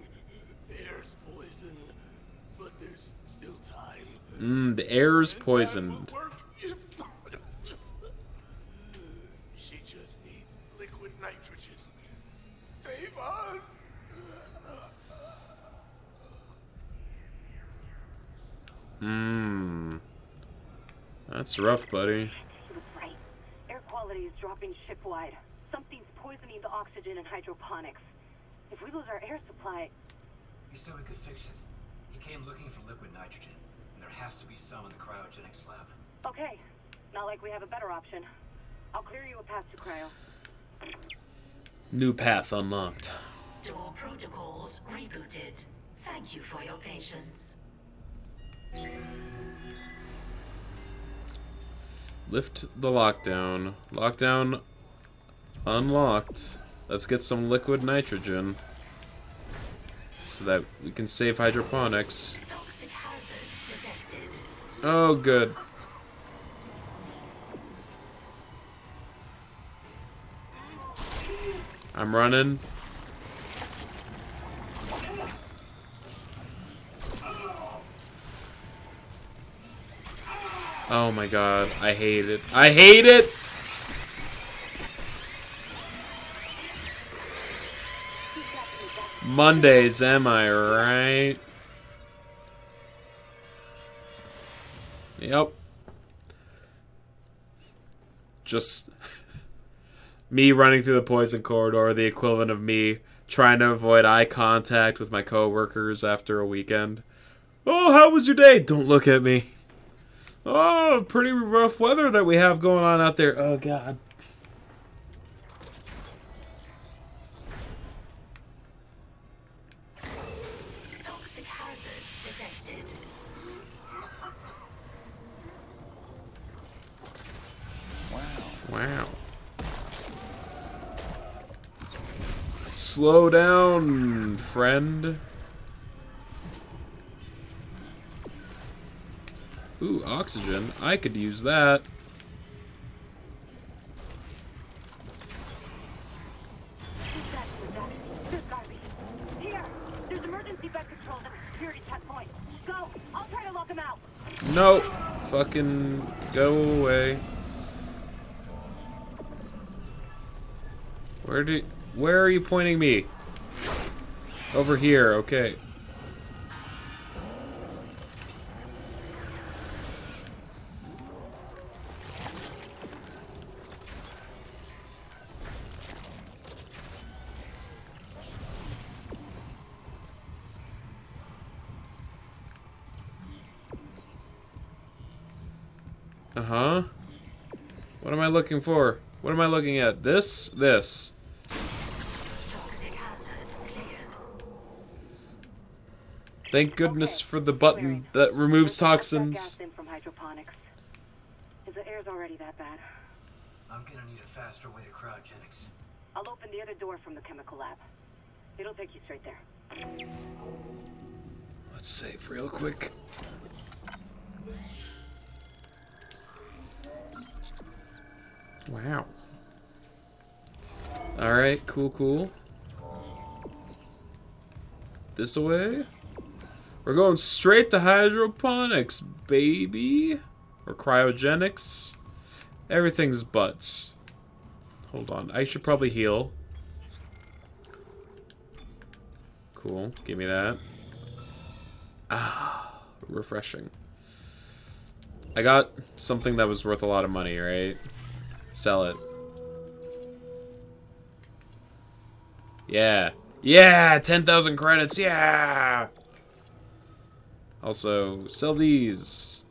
Air's poison, but there's still time. The air's poisoned. She just needs liquid nitrogen. Save us! That's rough, buddy. He was right. Air quality is dropping shipwide. Something's poisoning the oxygen in hydroponics. If we lose our air supply... He said we could fix it. He came looking for liquid nitrogen, and there has to be some in the cryogenics lab. Okay. Not like we have a better option. I'll clear you a path to cryo. New path unlocked. Door protocols rebooted. Thank you for your patience. Lift the lockdown. Lockdown unlocked. Let's get some liquid nitrogen so that we can save hydroponics. Toxic hazard detected. Oh, good. I'm running. Oh my god, I hate it. I hate it! Mondays, am I right? Yep. Just me running through the poison corridor, the equivalent of me trying to avoid eye contact with my coworkers after a weekend. Oh, how was your day? Don't look at me. Oh, pretty rough weather that we have going on out there. Oh, God. Toxic hazard detected. Wow. Slow down, friend. Ooh, oxygen. I could use that. There's gotta be. Here! There's emergency bed controls at the security checkpoint. Go! I'll try to lock him out! No! Fucking go away. Where are you pointing me? Over here, okay. Uh-huh. What am I looking for? What am I looking at? This? This. Thank goodness for the button that removes toxins. Gas in from hydroponics. If the air's already that bad. I'm gonna need a faster way to cryogenics. I'll open the other door from the chemical lab. It'll take you straight there. Let's save real quick. Wow. Alright, cool. This way? We're going straight to hydroponics, baby. Or cryogenics. Everything's butts. Hold on, I should probably heal. Cool, give me that. Ah, refreshing. I got something that was worth a lot of money, right? Sell it. Yeah. Yeah! 10,000 credits, yeah! Also, sell these.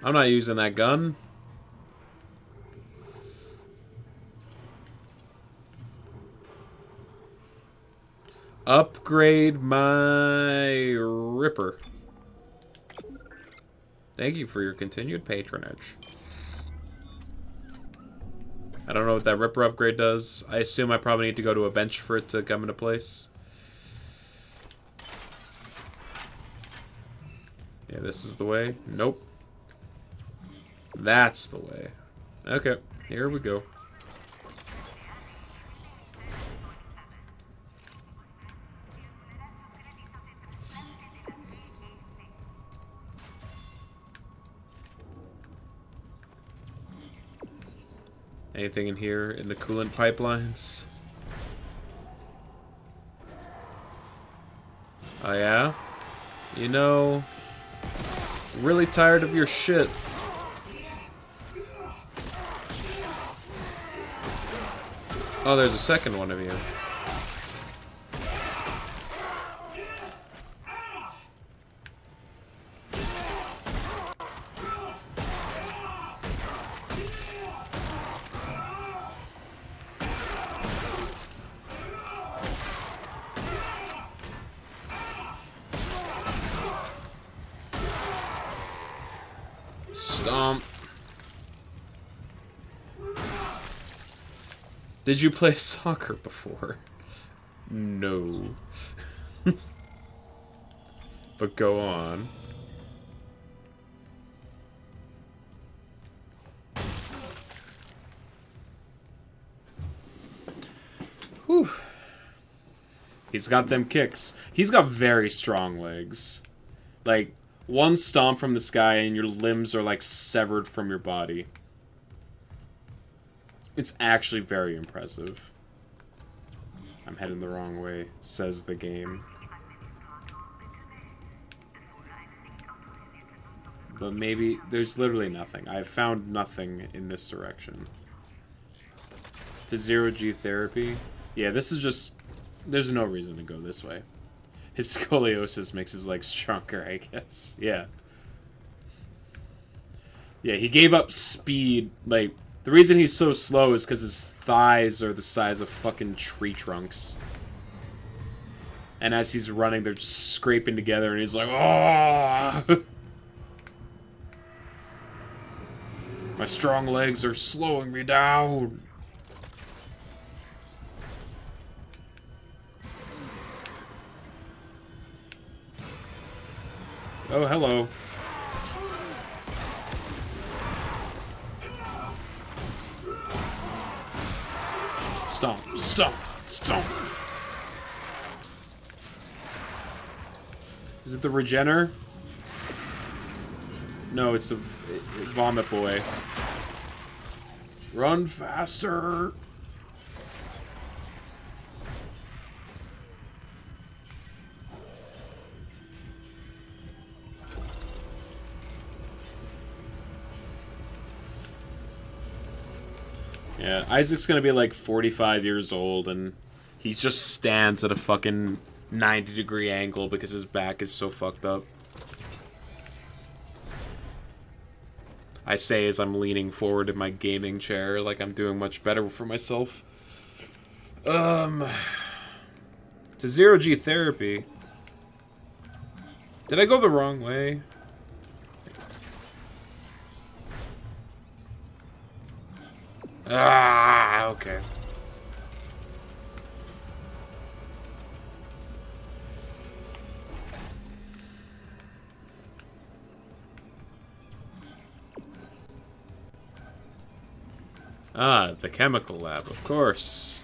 I'm not using that gun. Upgrade my Ripper. Thank you for your continued patronage. I don't know what that Ripper upgrade does. I assume I probably need to go to a bench for it to come into place. Yeah, this is the way. Nope. That's the way. Okay, here we go. Anything in here in the coolant pipelines? Oh yeah? You know, really tired of your shit. Oh, there's a second one of you. Stomp. Did you play soccer before? No. But go on. Whew. He's got them kicks. He's got very strong legs. Like, one stomp from this guy and your limbs are like severed from your body. It's actually very impressive. I'm heading the wrong way, says the game. But maybe there's literally nothing. I've found nothing in this direction. To 0G therapy? Yeah, this is just... There's no reason to go this way. His scoliosis makes his legs stronger, I guess. Yeah. Yeah, he gave up speed. Like, the reason he's so slow is because his thighs are the size of fucking tree trunks. And as he's running, they're just scraping together, and he's like, oh! My strong legs are slowing me down. Oh, hello. Stomp, stomp, stomp. Is it the Regener? No, it's the Vomit Boy. Run faster! Yeah, Isaac's gonna be like 45 years old, and he just stands at a fucking 90-degree angle because his back is so fucked up. I say as I'm leaning forward in my gaming chair, like I'm doing much better for myself. To zero-G therapy. Did I go the wrong way? Ah, okay. Ah, the chemical lab, of course.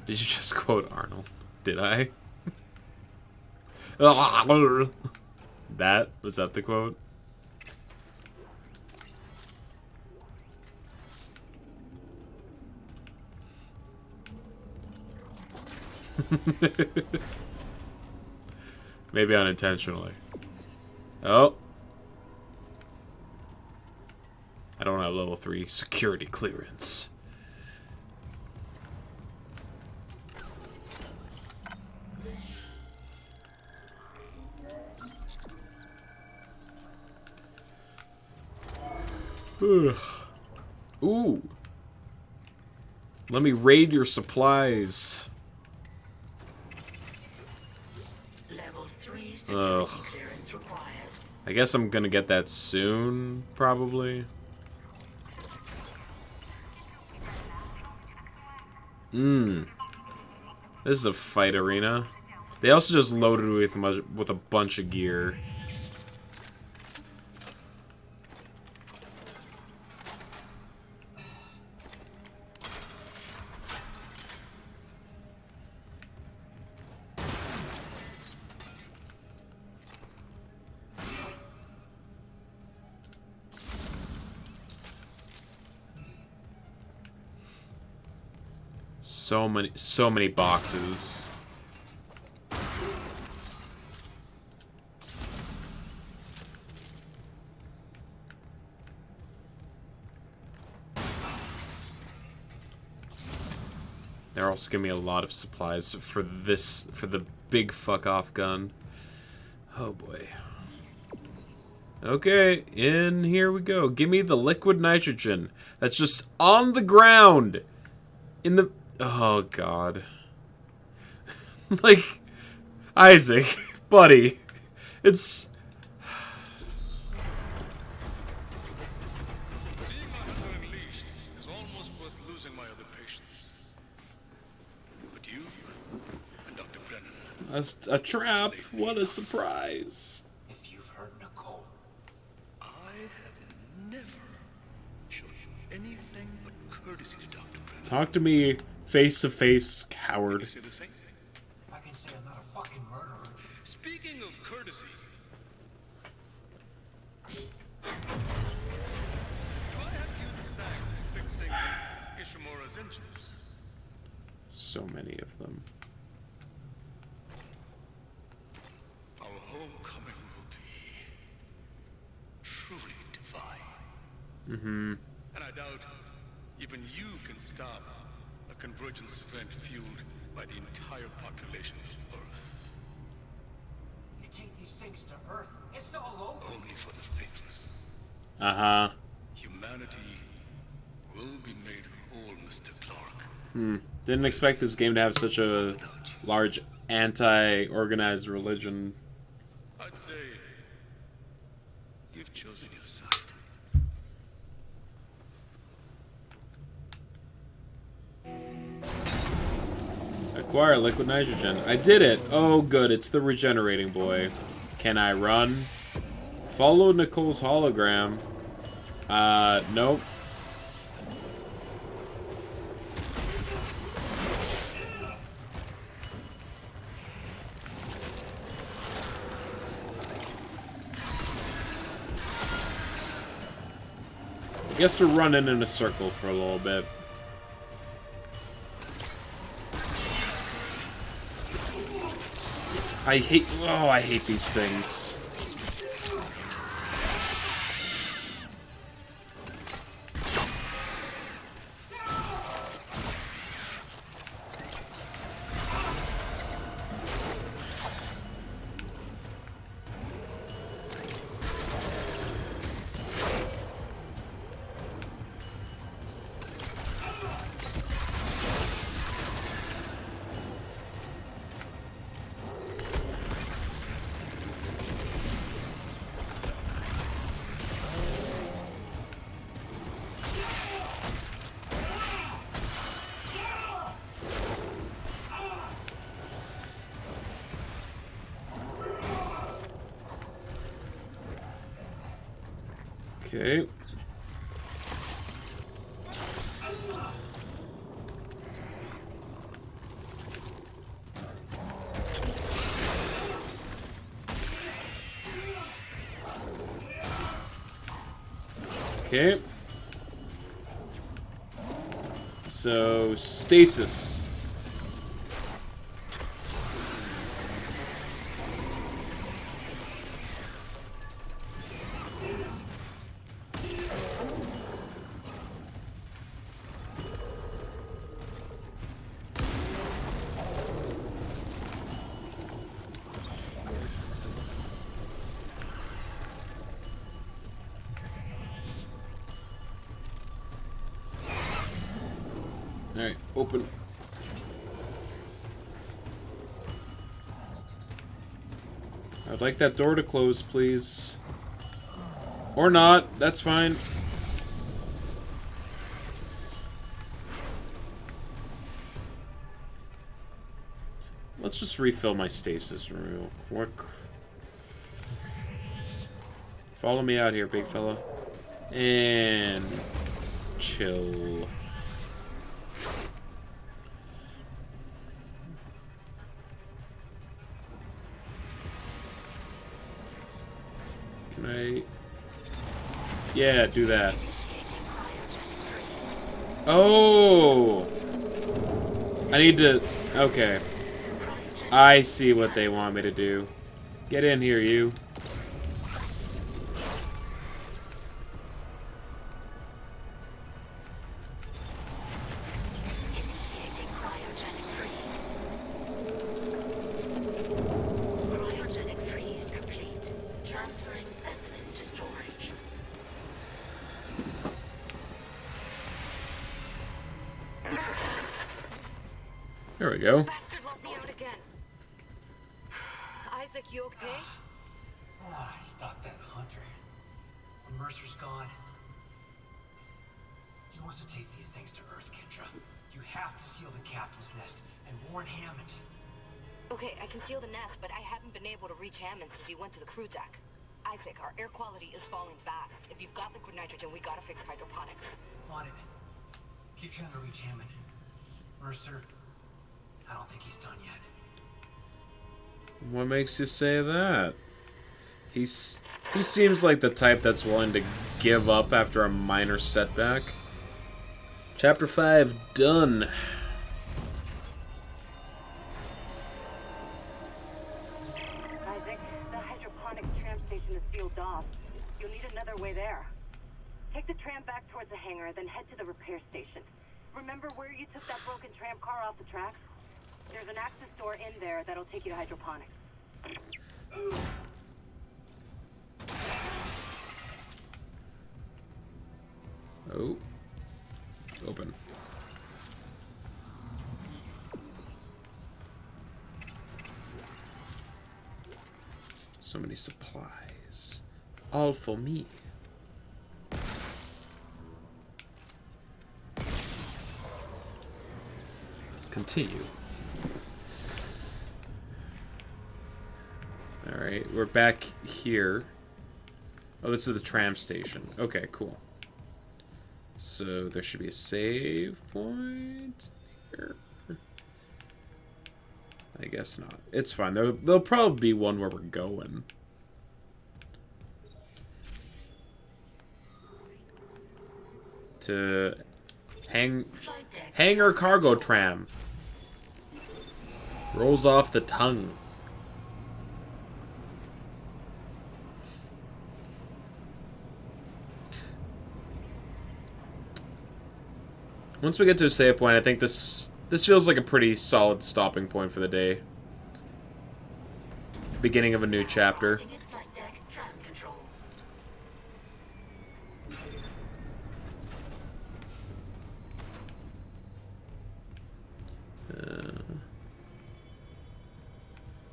Did you just quote Arnold? Did I? That? Was that the quote? Maybe unintentionally. Oh. I don't have level 3 security clearance. Ooh. Let me raid your supplies. Level 3 Ugh. security clearance required. I guess I'm gonna get that soon, probably. This is a fight arena. They also just loaded with a bunch of gear. So many boxes. They're also giving me a lot of supplies for the big fuck off gun. Oh boy. Okay, in here we go. Give me the liquid nitrogen that's just on the ground. In the... Oh, God. Like, Isaac, buddy. It's... Seeing my hunter unleashed is almost worth losing my other patients. But you and Dr. Brennan... A trap. What a surprise. If you've heard Nicole, I have never shown you anything but courtesy to Dr. Brennan. Talk to me face to face, coward. You say the same thing? I can say I'm not a fucking murderer. Speaking of courtesy, why have you thanked fixing Ishimura's engines? So many of them. Our homecoming will be truly divine. And I doubt even you can stop a convergence event fueled by the entire population of Earth. You take these things to Earth, it's all over. Only for the faithless. Uh-huh. Humanity will be made whole, Mr. Clark. Didn't expect this game to have such a large anti-organized religion. I'd say you've chosen your side. Acquire liquid nitrogen. I did it! Oh, good. It's the regenerating boy. Can I run? Follow Nicole's hologram. Nope. I guess we're running in a circle for a little bit. I hate these things. Okay. Okay. So, stasis. Alright, open. I'd like that door to close, please. Or not, that's fine. Let's just refill my stasis real quick. Follow me out here, big fella. And chill. Can I... Yeah, do that. Oh! I need to... Okay. I see what they want me to do. Get in here, you. There we go. Bastard let me out again. Isaac, you okay? I stopped that hunter. When Mercer's gone, he wants to take these things to Earth, Kendra. You have to seal the captain's nest and warn Hammond. Okay, I can seal the nest, but I haven't been able to reach Hammond since he went to the crew deck. Isaac, our air quality is falling fast. If you've got liquid nitrogen, we gotta fix hydroponics. On it. Keep trying to reach Hammond. Mercer, I don't think he's done yet. What makes you say that? He seems like the type that's willing to give up after a minor setback. Chapter 5 done. Isaac, the hydroponics tram station is sealed off. You'll need another way there. Take the tram back towards the hangar, then head to the repair station. Remember where you took that broken tram car off the tracks? There's an access door in there that'll take you to hydroponics. Oh. Open. So many supplies. All for me. Continue. Alright, we're back here. Oh, this is the tram station. Okay, cool. So there should be a save point here. I guess not. It's fine. There'll probably be one where we're going. To hangar cargo tram. Rolls off the tongue. Once we get to a save point, I think this feels like a pretty solid stopping point for the day. Beginning of a new chapter.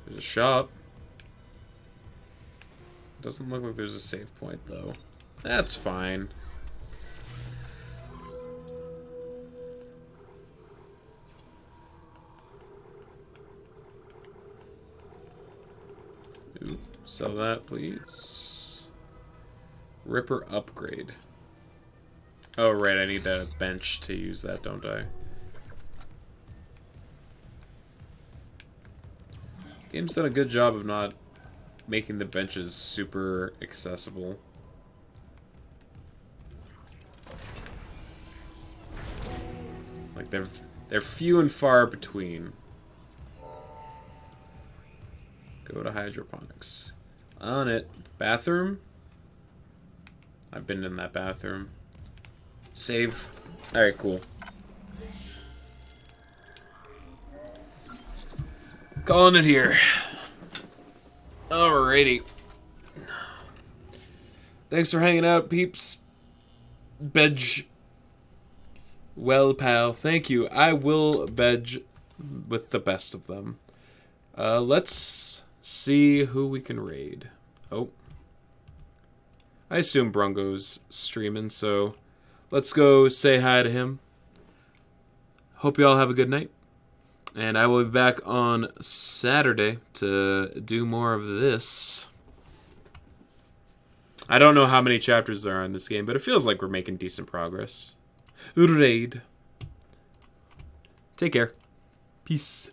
There's a shop. Doesn't look like there's a save point, though. That's fine. Ooh, sell that, please. Ripper upgrade. Oh, right, I need a bench to use that, don't I? Game's done a good job of not making the benches super accessible. Like, they're few and far between. Go to hydroponics. On it. Bathroom? I've been in that bathroom. Save. Alright, cool. Calling it here. Alrighty. Thanks for hanging out, peeps. Bedge. Well, pal, thank you. I will bedge with the best of them. Let's see who we can raid. Oh. I assume Brungo's streaming, so let's go say hi to him. Hope you all have a good night. And I will be back on Saturday to do more of this. I don't know how many chapters there are in this game, but it feels like we're making decent progress. Raid. Take care. Peace.